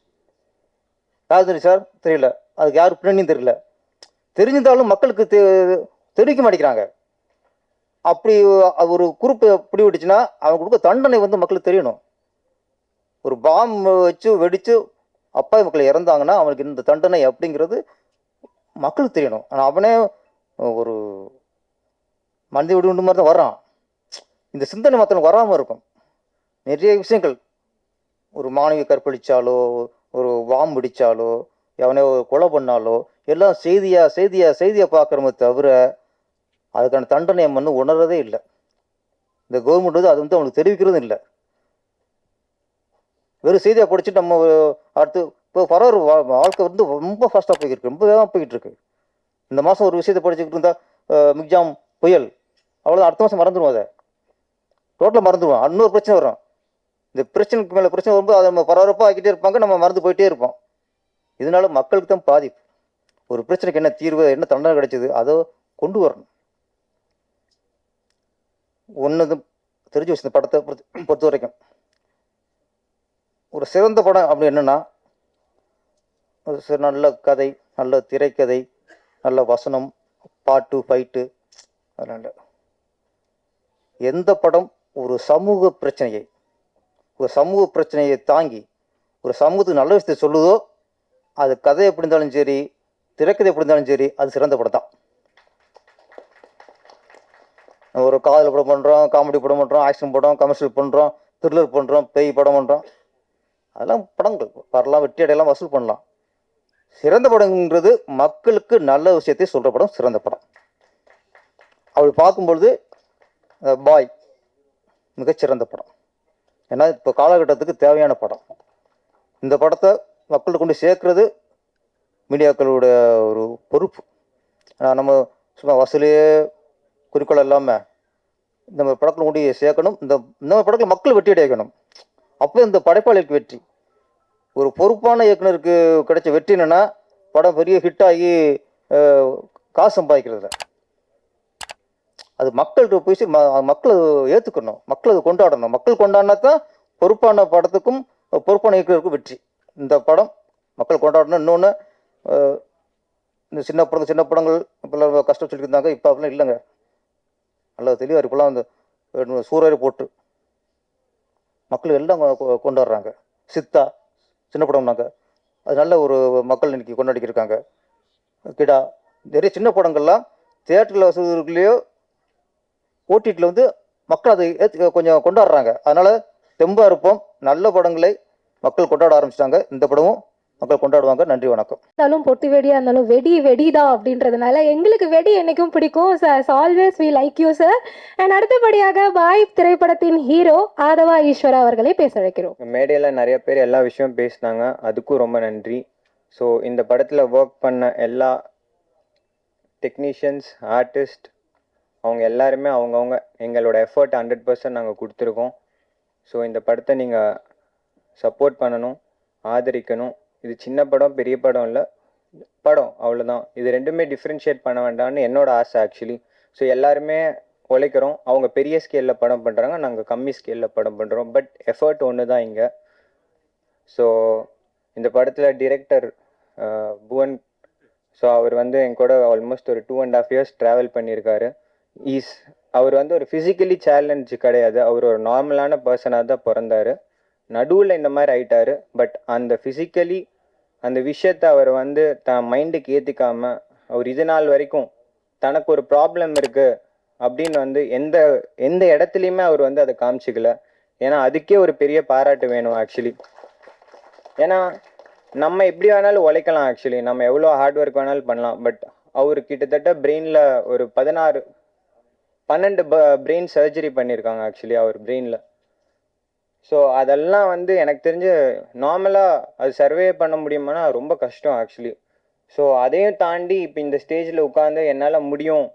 யார் தெரியும் சார்? தெரியல. அதுக்கு யார் பின்னணியும் தெரியல. தெரிஞ்சிருந்தாலும் மக்களுக்கு தெரிவிக்க மாட்டேங்கிறாங்க. அப்படி ஒரு குரூப் பிடிவிட்டுச்சுன்னா அவங்க கொடுக்க தண்டனை வந்து மக்களுக்கு தெரியணும். ஒரு பாம்பு வச்சு வெடித்து அப்பாவி மக்கள் இறந்தாங்கன்னா அவனுக்கு இந்த தண்டனை அப்படிங்கிறது மக்களுக்கு தெரியணும். ஆனால் அவனே ஒரு மனித விடு மாதிரி தான் வர்றான். இந்த சிந்தனை மற்றவங்க வராமல் இருக்கும். நிறைய விஷயங்கள், ஒரு மாணவி கற்பழிச்சாலோ, ஒரு பாம்பு வெடிச்சாலோ, எவனே கொலை பண்ணாலோ எல்லாம் செய்தியாக பார்க்குறோமே தவிர அதுக்கான தண்டனை வந்து உணர்றதே இல்லை. இந்த கவர்மெண்ட் வந்து அது வந்து அவனுக்கு தெரிவிக்கிறதும் இல்லை. வெறும் செய்தியாக படிச்சுட்டு நம்ம அடுத்து இப்போ பரவாயில்ல வாழ்க்கை வந்து ரொம்ப ஃபாஸ்ட்டாக போய்கிட்டு இருக்கு, ரொம்ப வேகமாக போய்கிட்டு இருக்கு. இந்த மாதம் ஒரு விஷயத்தை படிச்சுக்கிட்டு இருந்தால் மிக்ஜாம் புயல், அவ்வளோதான், அடுத்த மாதம் மறந்துடுவோம். அதை டோட்டலாக மறந்துடுவோம். இன்னொரு பிரச்சனை வரும். இந்த பிரச்சனைக்கு மேலே பிரச்சனை வரும்போது அதை நம்ம பரபரப்பாக ஆக்கிட்டே இருப்பாங்க, நம்ம மறந்து போயிட்டே இருப்போம். இதனால மக்களுக்கு தான் பாதிப்பு. ஒரு பிரச்சனைக்கு என்ன தீர்வு, என்ன தண்டனை கிடைச்சது, அதை கொண்டு வரணும். ஒன்று தெரிஞ்சு வச்சு இந்த படத்தை பொறுத்த வரைக்கும் ஒரு சிறந்த படம் அப்படி என்னன்னா, நல்ல கதை, நல்ல திரைக்கதை, நல்ல வசனம், பாட்டு, ஃபைட்டு. அதனால எந்த படம் ஒரு சமூக பிரச்சனையை தாங்கி ஒரு சமூகத்துக்கு நல்ல விஷயத்தை சொல்லுதோ, அது கதை எப்படி இருந்தாலும் சரி, திரைக்கதை எப்படி இருந்தாலும் சரி, அது சிறந்த படம் தான். ஒரு காதல் படம் பண்ணுறோம், காமெடி படம் பண்ணுறோம், ஆக்ஷன் படம், கமர்ஷியல் பண்ணுறோம், த்ரில்லர் பண்ணுறோம், பேய் படம் பண்ணுறோம். அதெல்லாம் படங்கள் வரலாம், வெற்றி அடையலாம், வசூல் பண்ணலாம். சிறந்த படங்கிறது மக்களுக்கு நல்ல விஷயத்தை சொல்கிற படம் சிறந்த படம். அப்படி பார்க்கும்பொழுது பாய் மிகச்சிறந்த படம். ஏன்னா இப்போ காலகட்டத்துக்கு தேவையான படம். இந்த படத்தை மக்களுக்கு கொண்டு சேர்க்கறது மீடியாக்களோட ஒரு பொறுப்பு. நம்ம சும்மா வசூலே குறிக்கோள் இல்லாமல் இந்த படத்தில் கொண்டு சேர்க்கணும். இந்த படத்தில் மக்கள் வெற்றி அடையணும். அப்போ இந்த படைப்பாளிகளுக்கு வெற்றி. ஒரு பொறுப்பான இயக்குனருக்கு கிடைச்ச வெற்றி என்னன்னா, படம் பெரிய ஹிட் ஆகி காசு சம்பாதிக்கிறதுல அது மக்கள்கிட்ட போய் மக்களை ஏற்றுக்கணும், மக்களை கொண்டாடணும். மக்கள் கொண்டாடினா தான் பொறுப்பான படத்துக்கும் பொறுப்பான இயக்குனருக்கும் வெற்றி. இந்த படம் மக்கள் கொண்டாடணும். இன்னொன்று, இந்த சின்ன படங்கள் இப்போல்லாம் கஷ்டம் சொல்லிட்டு இருந்தாங்க. இப்போ அப்படிலாம் இல்லைங்க, நல்லா தெளிவாக இப்போலாம் வந்து சூறாரி போட்டு மக்கள் எல்லாம் கொண்டாடுறாங்க. சித்தா சின்ன படம்னாங்க, அது நல்ல ஒரு மக்கள் இன்னைக்கு கொண்டாடிக்கிருக்காங்க. கிடா நிறைய சின்ன படங்கள்லாம் தியேட்டரில் வசதிக்குள்ளேயோ ஓடிடியில் வந்து மக்கள் அதை கொஞ்சம் கொண்டாடுறாங்க. அதனால் தெம்பாக இருப்போம். நல்ல படங்களை மக்கள் கொண்டாட ஆரம்பிச்சிட்டாங்க. இந்த படமும் மக்கள் கொண்டாடுவாங்க. நன்றி, வணக்கம். இருந்தாலும் பொட்டு வெடியா இருந்தாலும் வெடிதான் அப்படின்றதுனால எங்களுக்கு வெடி என்னைக்கும் பிடிக்கும். Always we like you sir. And அடுத்தபடியாக பாய் திரைப்படத்தின் ஹீரோ ஆதவா ஈஸ்வரா அவர்களை பேச வைக்கிறோம். மேடையில் நிறைய பேர் எல்லா விஷயம் பேசினாங்க, அதுக்கும் ரொம்ப நன்றி. ஸோ இந்த படத்தில் ஒர்க் பண்ண எல்லா டெக்னீஷியன்ஸ், ஆர்டிஸ்ட், அவங்க எல்லாருமே அவங்கவுங்க எங்களோட எஃபர்ட் 100% நாங்கள் கொடுத்துருக்கோம். ஸோ இந்த படத்தை நீங்கள் சப்போர்ட் பண்ணணும், ஆதரிக்கணும். இது சின்ன படம் பெரிய படம் இல்லை, படம் அவ்வளோதான். இது ரெண்டுமே டிஃப்ரென்ஷியேட் பண்ண வேண்டாம்னு என்னோட ஆசை ஆக்சுவலி. ஸோ எல்லாருமே உழைக்கிறோம். அவங்க பெரிய ஸ்கேலில் படம் பண்ணுறாங்க, நாங்கள் கம்மி ஸ்கேலில் படம் பண்ணுறோம். பட் எஃபர்ட் ஒன்று தான் இங்கே. ஸோ இந்த படத்தில் டிரெக்டர் புவன், ஸோ அவர் வந்து என் கூட ஆல்மோஸ்ட் ஒரு 2.5 years ட்ராவல் பண்ணியிருக்காரு. அவர் வந்து ஒரு ஃபிசிக்கலி சேலஞ்சு கிடையாது, அவர் ஒரு நார்மலான பர்சனாக தான் பிறந்தார். நடுவில் இந்த மாதிரி ஆயிட்டார். பட் அந்த ஃபிசிக்கலி அந்த விஷயத்தை அவர் வந்து தன் மைண்டுக்கு ஏற்றிக்காமல் அவர் இது நாள் வரைக்கும் தனக்கு ஒரு ப்ராப்ளம் இருக்குது அப்படின்னு வந்து எந்த இடத்துலையுமே அவர் வந்து அதை காமிச்சிக்கல. ஏன்னா அதுக்கே ஒரு பெரிய பாராட்டு வேணும் ஆக்சுவலி. ஏன்னா நம்ம எப்படி வேணாலும் உழைக்கலாம் ஆக்சுவலி, நம்ம எவ்வளோ ஹார்ட் ஒர்க் வேணாலும் பண்ணலாம். பட் அவர் கிட்டத்தட்ட பிரெயினில் ஒரு 12 பிரெயின் சர்ஜரி பண்ணியிருக்காங்க ஆக்சுவலி அவர் பிரெயினில். ஸோ அதெல்லாம் வந்து எனக்கு தெரிஞ்சு நார்மலாக அது சர்வே பண்ண முடியுமானா ரொம்ப கஷ்டம் ஆக்சுவலி. ஸோ அதையும் தாண்டி இப்போ இந்த ஸ்டேஜில் உட்காந்து என்னால் முடியும்,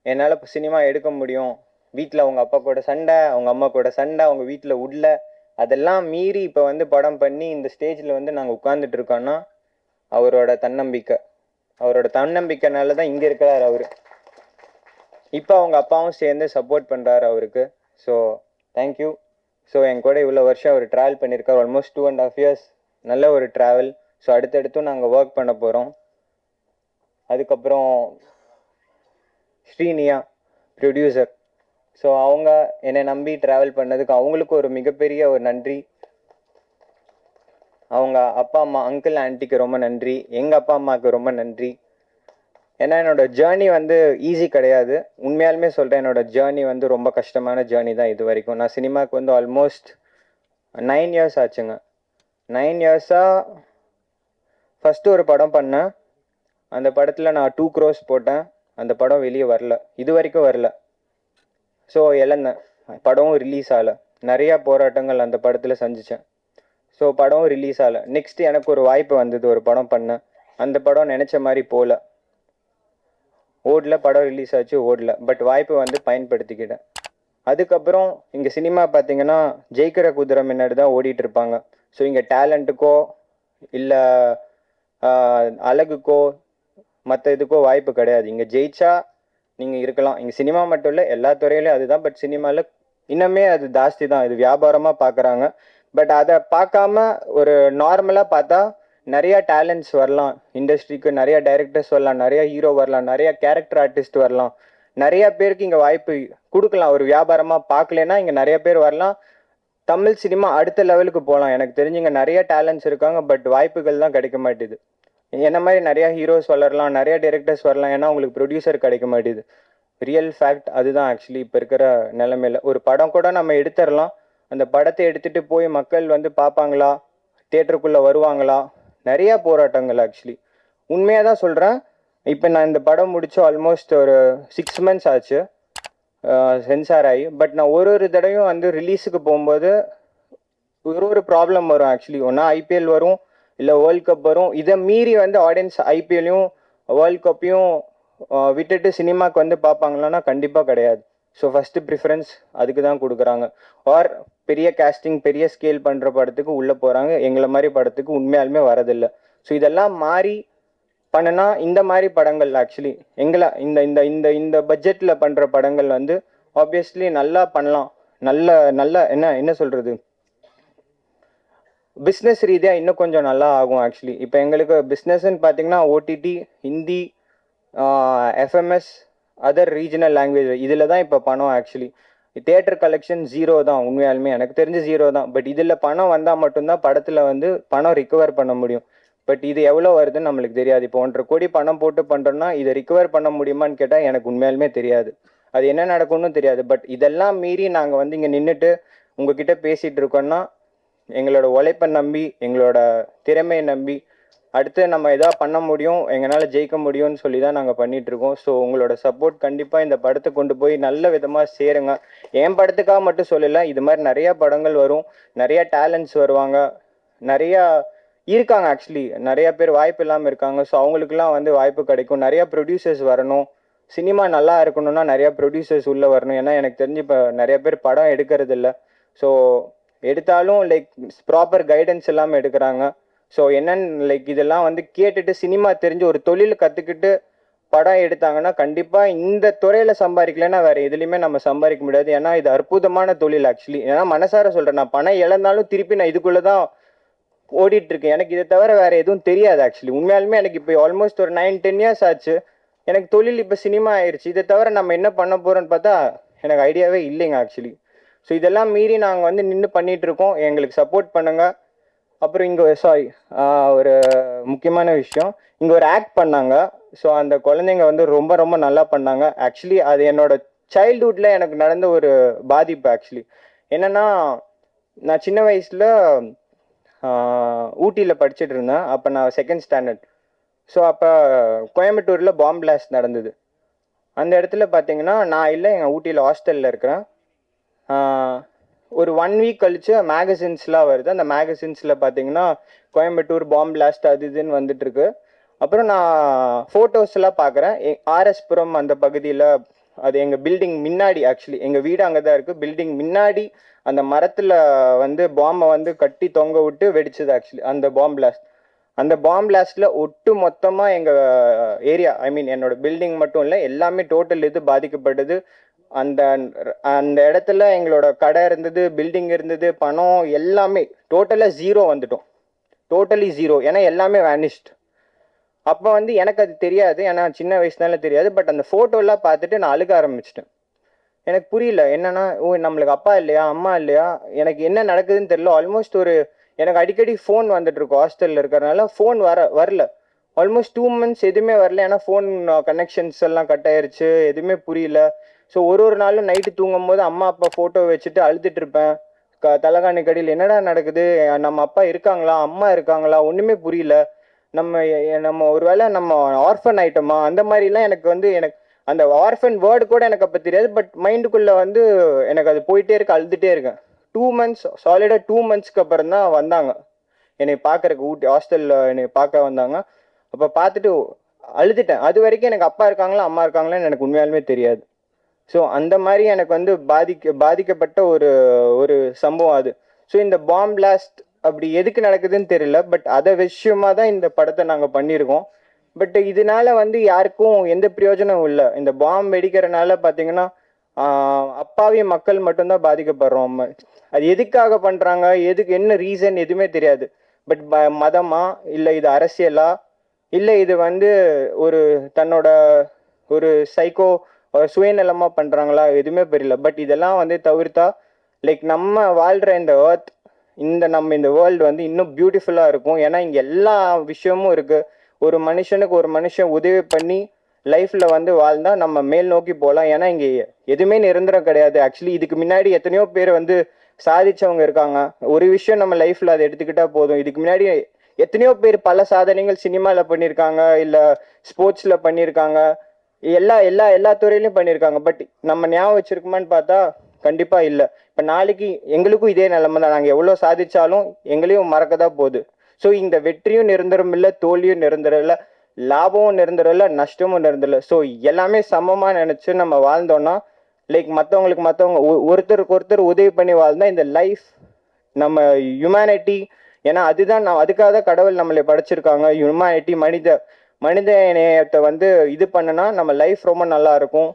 என்னால் இப்போ சினிமா எடுக்க முடியும், வீட்டில் அவங்க அப்பா கூட சண்டை, அவங்க அம்மா கூட சண்டை, அவங்க வீட்டில் உள்ள அதெல்லாம் மீறி இப்போ வந்து படம் பண்ணி இந்த ஸ்டேஜில் வந்து நாங்கள் உட்காந்துட்டு இருக்கோன்னா அவரோட தன்னம்பிக்கைனால தான் இங்கே இருக்கிறார் அவர். இப்போ அவங்க அப்பாவும் சேர்ந்து சப்போர்ட் பண்ணுறாரு அவருக்கு. So thank you. ஸோ என் கூட இவ்வளோ வருஷம் அவர் ட்ராவல் பண்ணியிருக்கார், ஆல்மோஸ்ட் 2.5 years நல்ல ஒரு ட்ராவல். ஸோ அடுத்தடுத்தும் நாங்கள் ஒர்க் பண்ண போகிறோம். அதுக்கப்புறம் ஸ்ரீனியா ப்ரொடியூசர், ஸோ அவங்க என்னை நம்பி ட்ராவல் பண்ணதுக்கு அவங்களுக்கு ஒரு மிகப்பெரிய ஒரு நன்றி. அவங்க அப்பா அம்மா, அங்கிள் ஆன்ட்டிக்கு ரொம்ப நன்றி, எங்கள் அப்பா அம்மாவுக்கு ரொம்ப நன்றி. ஏன்னா என்னோட ஜேர்னி வந்து ஈஸி கிடையாது, உண்மையாலுமே சொல்கிறேன். என்னோட ஜேர்னி வந்து ரொம்ப கஷ்டமான ஜேர்னி தான் இது வரைக்கும். நான் சினிமாவுக்கு வந்து ஆல்மோஸ்ட் 9 years ஆச்சுங்க. 9 years-ஆ ஃபஸ்ட்டு ஒரு படம் பண்ணேன். அந்த படத்தில் நான் 2 crores போட்டேன். அந்த படம் வெளியே வரல, இது வரைக்கும் வரல. ஸோ இழந்தேன், படமும் ரிலீஸ் ஆகலை. நிறையா போராட்டங்கள் அந்த படத்தில் சந்தித்தேன். ஸோ படமும் ரிலீஸ் ஆகலை. நெக்ஸ்ட் எனக்கு ஒரு வாய்ப்பு வந்தது, ஒரு படம் பண்ணேன். அந்த படம் நினச்ச மாதிரி போகல, ஓடல. படம் ரிலீஸ் ஆச்சு, ஓடல. பட் வாய்ப்பு வந்து பயன்படுத்திக்கிட்டேன். அதுக்கப்புறம் இங்கே சினிமா பார்த்தீங்கன்னா ஜெயிக்கிற குதிரை முன்னாடி தான் ஓடிட்டு இருப்பாங்க. ஸோ இங்கே டேலண்ட்டுக்கோ இல்லை அழகுக்கோ மற்ற இதுக்கோ வாய்ப்பு கிடையாது. இங்கே ஜெயிச்சா நீங்கள் இருக்கலாம். இங்கே சினிமா மட்டும் இல்லை, எல்லா துறையிலையும் அதுதான். பட் சினிமாவில் இன்னுமே அது ஜாஸ்தி தான், இது வியாபாரமாக பார்க்குறாங்க. பட் அதை பார்க்காம ஒரு நார்மலாக பார்த்தா நிறையா டேலண்ட்ஸ் வரலாம் இண்டஸ்ட்ரிக்கு, நிறையா டைரக்டர்ஸ் வரலாம், நிறையா ஹீரோ வரலாம், நிறையா கேரக்டர் ஆர்டிஸ்ட் வரலாம், நிறையா பேருக்கு இங்கே வாய்ப்பு கொடுக்கலாம். ஒரு வியாபாரமாக பார்க்கலன்னா இங்கே நிறைய பேர் வரலாம். தமிழ் சினிமா அடுத்த லெவலுக்கு போகலாம். எனக்கு தெரிஞ்சு இங்கே நிறைய டேலண்ட்ஸ் இருக்காங்க, பட் வாய்ப்புகள் தான் கிடைக்க மாட்டேது. என்ன மாதிரி நிறையா ஹீரோஸ் வளரலாம், நிறையா டைரக்டர்ஸ் வரலாம், ஏன்னா உங்களுக்கு ப்ரொடியூசர் கிடைக்க மாட்டேது. ரியல் ஃபேக்ட் அதுதான் ஆக்சுவலி இப்போ இருக்கிற நிலைமையில். ஒரு படம் கூட நம்ம எடுத்துடலாம், அந்த படத்தை எடுத்துகிட்டு போய் மக்கள் வந்து பார்ப்பாங்களா, தியேட்டருக்குள்ளே வருவாங்களா, நிறையா போராட்டங்கள் ஆக்சுவலி. உண்மையாக தான் சொல்கிறேன். இப்போ நான் இந்த படம் முடிச்சு ஆல்மோஸ்ட் ஒரு 6 months ஆச்சு சென்சார் ஆகி. பட் நான் ஒரு தடவையும் வந்து ரிலீஸுக்கு போகும்போது ஒரு ப்ராப்ளம் வரும் ஆக்சுவலி. ஒன்றா ஐபிஎல் வரும், இல்லை வேர்ல்ட் கப் வரும். இதை மீறி வந்து ஆடியன்ஸ் ஐபிஎல்லையும் வேர்ல்ட் கப்பையும் விட்டுட்டு சினிமாவுக்கு வந்து பார்ப்பாங்களான்னா கண்டிப்பாக கிடையாது. ஸோ ஃபஸ்ட்டு ப்ரிஃபரன்ஸ் அதுக்கு தான் கொடுக்குறாங்க. ஆர் பெரிய கேஸ்டிங் பெரிய ஸ்கேல் பண்ணுற படத்துக்கு உள்ளே போகிறாங்க, எங்களை மாதிரி படத்துக்கு உண்மையாலுமே வரதில்லை. ஸோ இதெல்லாம் மாறி பண்ணனா இந்த மாதிரி படங்கள் ஆக்சுவலி எங்களை இந்த இந்த இந்த இந்த பட்ஜெட்டில் பண்ணுற படங்கள் வந்து ஆப்வியஸ்லி நல்லா பண்ணலாம். நல்ல என்ன சொல்கிறது, பிஸ்னஸ் ரீதியாக இன்னும் கொஞ்சம் நல்லா ஆகும் ஆக்சுவலி. இப்போ எங்களுக்கு பிஸ்னஸ்ன்னு பார்த்தீங்கன்னா OTT, Hindi, FMS, other regional language இதில் தான் இப்போ பணம் ஆக்சுவலி. தியேட்டர் கலெக்ஷன் 0 தான், உண்மையாலுமே எனக்கு தெரிஞ்சு 0 தான். பட் இதில் பணம் வந்தால் மட்டும்தான் படத்தில் வந்து பணம் ரிகவர் பண்ண முடியும். பட் இது எவ்வளோ வருதுன்னு நம்மளுக்கு தெரியாது. இப்போ 1.5 கோடி பணம் போட்டு பண்ணுறோன்னா இதை ரிகவர் பண்ண முடியுமான்னு கேட்டால் எனக்கு உண்மையாலுமே தெரியாது. அது என்ன நடக்கும்னு தெரியாது. பட் இதெல்லாம் மீறி நாங்கள் வந்து இங்கே நின்றுட்டு உங்ககிட்ட பேசிகிட்டு இருக்கோன்னா எங்களோட உழைப்பை நம்பி, எங்களோட திறமையை நம்பி அடுத்து நம்ம எதாவது பண்ண முடியும், எங்களால் ஜெயிக்க முடியும்னு சொல்லி தான் நாங்கள் பண்ணிகிட்ருக்கோம். ஸோ உங்களோட சப்போர்ட் கண்டிப்பாக இந்த படத்தை கொண்டு போய் நல்ல விதமாக சேருங்க. என் படத்துக்காக மட்டும் சொல்லலை, இது மாதிரி நிறையா படங்கள் வரும், நிறையா டேலண்ட்ஸ் வருவாங்க, நிறையா இருக்காங்க ஆக்சுவலி, நிறையா பேர் வாய்ப்பு இல்லாமல் இருக்காங்க. ஸோ அவங்களுக்குலாம் வந்து வாய்ப்பு கிடைக்கும். நிறையா ப்ரொடியூசர்ஸ் வரணும். சினிமா நல்லா இருக்கணும்னா நிறையா ப்ரொடியூசர்ஸ் உள்ளே வரணும். ஏன்னா எனக்கு தெரிஞ்சு இப்போ நிறையா பேர் படம் எடுக்கிறது இல்லை. ஸோ எடுத்தாலும் லைக் ப்ராப்பர் கைடன்ஸ் இல்லாமல் எடுக்கிறாங்க. ஸோ என்னன்னு லைக் இதெல்லாம் வந்து கேட்டுட்டு சினிமா தெரிஞ்சு ஒரு தொழில் கற்றுக்கிட்டு படம் எடுத்தாங்கன்னா கண்டிப்பாக இந்த துறையில் சம்பாதிக்கலைன்னா வேறு எதுலேயுமே நம்ம சம்பாதிக்க முடியாது. ஏன்னா இது அற்புதமான தொழில் ஆக்சுவலி. ஏன்னா மனசார சொல்கிறேன், நான் பணம் இழந்தாலும் திருப்பி நான் இதுக்குள்ளே தான் ஓடிட்டுருக்கேன். எனக்கு இதை தவிர வேறு எதுவும் தெரியாது ஆக்சுவலி. உண்மையாலுமே எனக்கு இப்போ ஆல்மோஸ்ட் ஒரு 9-10 இயர்ஸ் ஆச்சு. எனக்கு தொழில் இப்போ சினிமா ஆயிடுச்சு. இதை தவிர நம்ம என்ன பண்ண போகிறோன்னு பார்த்தா எனக்கு ஐடியாவே இல்லைங்க ஆக்சுவலி. ஸோ இதெல்லாம் மீறி நாங்கள் வந்து நின்று பண்ணிகிட்ருக்கோம். எங்களுக்கு சப்போர்ட் பண்ணுங்கள். அப்புறம் இங்கே ஒரு முக்கியமான விஷயம், இங்கே ஒரு ஆக்ட் பண்ணாங்க. ஸோ அந்த குழந்தைங்க வந்து ரொம்ப ரொம்ப நல்லா பண்ணாங்க ஆக்சுவலி. அது என்னோட சைல்ட்ஹுட்டில் எனக்கு நடந்த ஒரு பாதிப்பு ஆக்சுவலி. என்னென்னா, நான் சின்ன வயசில் ஊட்டியில் படிச்சுட்டு இருந்தேன். அப்போ நான் 2nd ஸ்டாண்டர்ட். ஸோ அப்போ கோயம்புத்தூரில் பாம் பிளாஸ்ட் நடந்தது. அந்த இடத்துல பார்த்தீங்கன்னா நான் இல்லை, எங்கள் ஊட்டியில் ஹாஸ்டலில் இருக்கிறேன். ஒரு 1 வீக் கழிச்சு மேகசின்ஸ்லாம் வருது. அந்த மேகசின்ஸில் பார்த்தீங்கன்னா கோயம்புத்தூர் பாம் பிளாஸ்ட் அது இதுன்னு வந்துட்டுருக்கு. அப்புறம் நான் ஃபோட்டோஸ்லாம் பார்க்குறேன். ஆர்எஸ்புரம் அந்த பகுதியில், அது எங்கள் பில்டிங் முன்னாடி ஆக்சுவலி, எங்கள் வீடு அங்கே தான் இருக்குது. பில்டிங் முன்னாடி அந்த மரத்தில் வந்து பாம்பை வந்து கட்டி தொங்க விட்டு வெடிச்சது ஆக்சுவலி அந்த பாம் பிளாஸ்ட். அந்த பாம் பிளாஸ்டில் ஒட்டு மொத்தமாக எங்கள் ஏரியா, ஐ மீன் என்னோட பில்டிங் மட்டும் இல்லை, எல்லாமே டோட்டல் இது பாதிக்கப்பட்டது. அந்த அந்த இடத்துல எங்களோட கடை இருந்தது, பில்டிங் இருந்தது, பணம் எல்லாமே டோட்டலாக 0 வந்துட்டோம். டோட்டலி 0. ஏன்னா எல்லாமே வேனிஷ்ட். அப்போ வந்து எனக்கு அது தெரியாது, ஏன்னா சின்ன வயசுனால தெரியாது. பட் அந்த ஃபோட்டோலாம் பார்த்துட்டு நான் அழுக ஆரம்பிச்சிட்டேன். எனக்கு புரியல என்னன்னா, நம்மளுக்கு அப்பா இல்லையா, அம்மா இல்லையா, எனக்கு என்ன நடக்குதுன்னு தெரியல. ஆல்மோஸ்ட் எனக்கு அடிக்கடி ஃபோன் வந்துட்டு இருக்கும் ஹாஸ்டலில் இருக்கிறனால. ஃபோன் வரல ஆல்மோஸ்ட் 2 months எதுவுமே வரல. ஏன்னா ஃபோன் கனெக்ஷன்ஸ் எல்லாம் கட் ஆயிருச்சு, எதுவுமே புரியல. ஸோ ஒரு நாளும் நைட்டு தூங்கும் போது அம்மா அப்பா ஃபோட்டோ வச்சுட்டு அழுதுட்டு இருப்பேன். தலைகாணி கடியில் என்னடா நடக்குது, நம்ம அப்பா இருக்காங்களா, அம்மா இருக்காங்களா, ஒன்றுமே புரியல. நம்ம ஒருவேளை நம்ம ஆர்ஃபன் ஐட்டமா, அந்த மாதிரிலாம் எனக்கு அந்த ஆர்ஃபன் வேர்டு கூட எனக்கு அப்போ தெரியாது. பட் மைண்டுக்குள்ளே வந்து எனக்கு அது போயிட்டே இருக்கு, அழுதுகிட்டே இருக்கேன். 2 months சாலிடாக 2 monthsக்கு அப்புறம் தான் வந்தாங்க என்னை பார்க்குறக்கு. ஊட்டி ஹாஸ்டலில் என்னை பார்க்க வந்தாங்க. அப்போ பார்த்துட்டு அழுதுட்டேன். அது வரைக்கும் எனக்கு அப்பா இருக்காங்களா அம்மா இருக்காங்களான்னு எனக்கு உண்மையாலுமே தெரியாது. ஸோ அந்த மாதிரி எனக்கு வந்து பாதிக்கப்பட்ட ஒரு சம்பவம் அது. ஸோ இந்த பாம் பிளாஸ்ட் அப்படி எதுக்கு நடக்குதுன்னு தெரியல. பட் அதை விஷயமா தான் இந்த படத்தை நாங்கள் பண்ணியிருக்கோம். பட் இதனால வந்து யாருக்கும் எந்த பிரயோஜனமும் இல்லை. இந்த பாம் வெடிக்கிறனால பார்த்தீங்கன்னா அப்பாவி மக்கள் மட்டும்தான் பாதிக்கப்படுறோம். அது எதுக்காக பண்ணுறாங்க, என்ன ரீசன் எதுவுமே தெரியாது. பட் மதமா, இல்லை இது அரசியலா, இல்லை இது வந்து தன்னோட ஒரு சைக்கோ சுயநலமாக பண்ணுறாங்களா, எதுவுமே புரியல. பட் இதெல்லாம் வந்து தவிர்த்தா லைக் நம்ம வாழ்கிற இந்த எர்த், இந்த வேர்ல்டு வந்து இன்னும் பியூட்டிஃபுல்லாக இருக்கும். ஏன்னா இங்கே எல்லா விஷயமும் இருக்குது. ஒரு மனுஷன் உதவி பண்ணி லைஃப்பில் வந்து வாழ்ந்தால் நம்ம மேல் நோக்கி போகலாம். ஏன்னா இங்கே எதுவுமே நிரந்தரம் கிடையாது ஆக்சுவலி. இதுக்கு முன்னாடி எத்தனையோ பேர் வந்து சாதிச்சவங்க இருக்காங்க. ஒரு விஷயம் நம்ம லைஃப்பில் அதை எடுத்துக்கிட்டால் போதும். இதுக்கு முன்னாடி எத்தனையோ பேர் பல சாதனைகள் சினிமாவில் பண்ணியிருக்காங்க, இல்லை ஸ்போர்ட்ஸில் பண்ணியிருக்காங்க, எல்லா துறையிலையும் பண்ணியிருக்காங்க. பட் நம்ம ஞாபகம் வச்சிருக்குமான்னு பார்த்தா கண்டிப்பாக இல்லை. இப்போ நாளைக்கு எங்களுக்கும் இதே நிலைமை தான். நாங்கள் எவ்வளோ சாதிச்சாலும் எங்களையும் மறக்க தான் போகுது. ஸோ இந்த வெற்றியும் நிரந்தரம் இல்லை, தோல்வியும் நிரந்தரம் இல்லை, லாபமும் நிரந்தரம் இல்லை, நஷ்டமும் நிரந்தரம் இல்லை. ஸோ எல்லாமே சமமாக நினச்சி நம்ம வாழ்ந்தோன்னா லைக் மற்றவங்க ஒருத்தருக்கு ஒருத்தர் உதவி பண்ணி வாழ்ந்தா இந்த லைஃப் நம்ம ஹியூமனிட்டி, ஏன்னா அதுதான் அதுக்காக தான் கடவுள் நம்மளை படைச்சிருக்காங்க. ஹியூமனிட்டி, மனித இணையத்தை வந்து இது பண்ணுனா நம்ம லைஃப் ரொம்ப நல்லா இருக்கும்.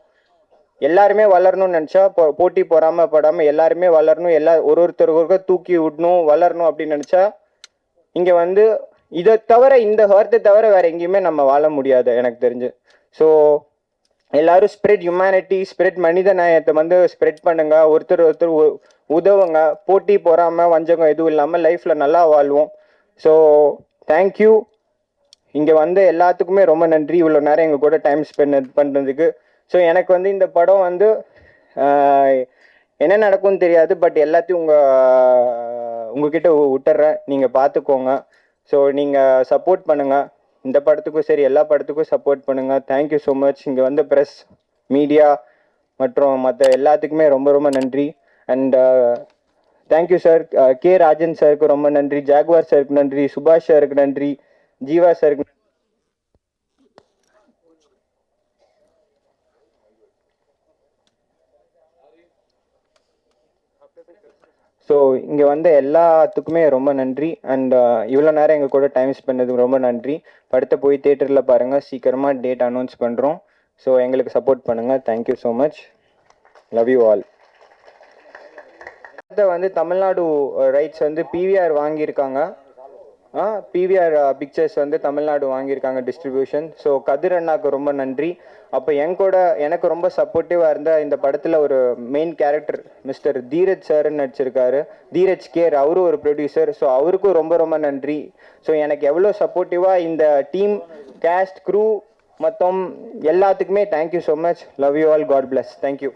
எல்லாருமே வளரணும்னு நினச்சா போட்டி பொறாமப்படாமல் எல்லாருமே வளரணும். ஒருத்தருக்கு தூக்கி விடணும், வளரணும் அப்படின்னு நினச்சா இங்கே வந்து இதை தவிர இந்த ஹர்த்தை தவிர வேறு எங்கேயுமே நம்ம வாழ முடியாது எனக்கு தெரிஞ்சு. ஸோ எல்லாரும் ஸ்ப்ரெட் ஹியூமனிட்டி, ஸ்ப்ரெட் மனித நேயத்தை வந்து ஸ்ப்ரெட் பண்ணுங்க, ஒருத்தர் ஒருத்தர் உதவுங்க, போட்டி பொறாமல் வஞ்சகம் எதுவும் இல்லாமல் லைஃப்பில் நல்லா வாழ்வோம். So thank you. இங்கே வந்து எல்லாத்துக்குமே ரொம்ப நன்றி, இவ்வளோ நேரம் எங்கள் கூட டைம் ஸ்பெண்ட் பண்ணுறதுக்கு. ஸோ எனக்கு வந்து இந்த படம் வந்து என்ன நடக்கும்னு தெரியாது, பட் எல்லாத்தையும் உங்ககிட்ட விட்டுறேன், நீங்கள் பார்த்துக்கோங்க. ஸோ நீங்கள் சப்போர்ட் பண்ணுங்கள், இந்த படத்துக்கும் சரி எல்லா படத்துக்கும் சப்போர்ட் பண்ணுங்கள். Thank you so much. இங்கே வந்து ப்ரெஸ், மீடியா மற்றும் மற்ற எல்லாத்துக்குமே ரொம்ப ரொம்ப நன்றி. And thank you sir. K Rajan சாருக்கு ரொம்ப நன்றி, ஜாகுவார் சாருக்கு நன்றி, சுபாஷ் சாருக்கு நன்றி, ஜீவா சாருக்கு. ஸோ இங்கே வந்து எல்லாத்துக்குமே ரொம்ப நன்றி. அண்ட் இவ்வளோ நேரம் எங்கள் கூட டைம் ஸ்பெண்டதுக்கு ரொம்ப நன்றி. படத்தை போய் தேட்டரில் பாருங்கள், சீக்கிரமாக டேட் அனௌன்ஸ் பண்ணுறோம். ஸோ எங்களுக்கு சப்போர்ட் பண்ணுங்கள். Thank you so much. Love you all. படத்தை வந்து தமிழ்நாடு ரைட்ஸ் வந்து பிவிஆர் வாங்கியிருக்காங்க. பிவிஆர் பிக்சர்ஸ் வந்து தமிழ்நாடு வாங்கியிருக்காங்க டிஸ்ட்ரிபியூஷன். ஸோ கதிர் அண்ணாக்கு ரொம்ப நன்றி. அப்போ எனக்கு ரொம்ப சப்போர்ட்டிவாக இருந்த இந்த படத்தில் ஒரு மெயின் கேரக்டர் மிஸ்டர் தீரஜ் சார்ன்னு நடிச்சிருக்காரு, தீரஜ் கேர், அவரும் ஒரு ப்ரொடியூசர். ஸோ அவருக்கும் ரொம்ப ரொம்ப நன்றி. ஸோ எனக்கு எவ்வளோ சப்போர்ட்டிவாக இந்த டீம், கேஸ்ட், க்ரூ மொத்தம் எல்லாத்துக்குமே thank you so much. Love you all. God bless. Thank you.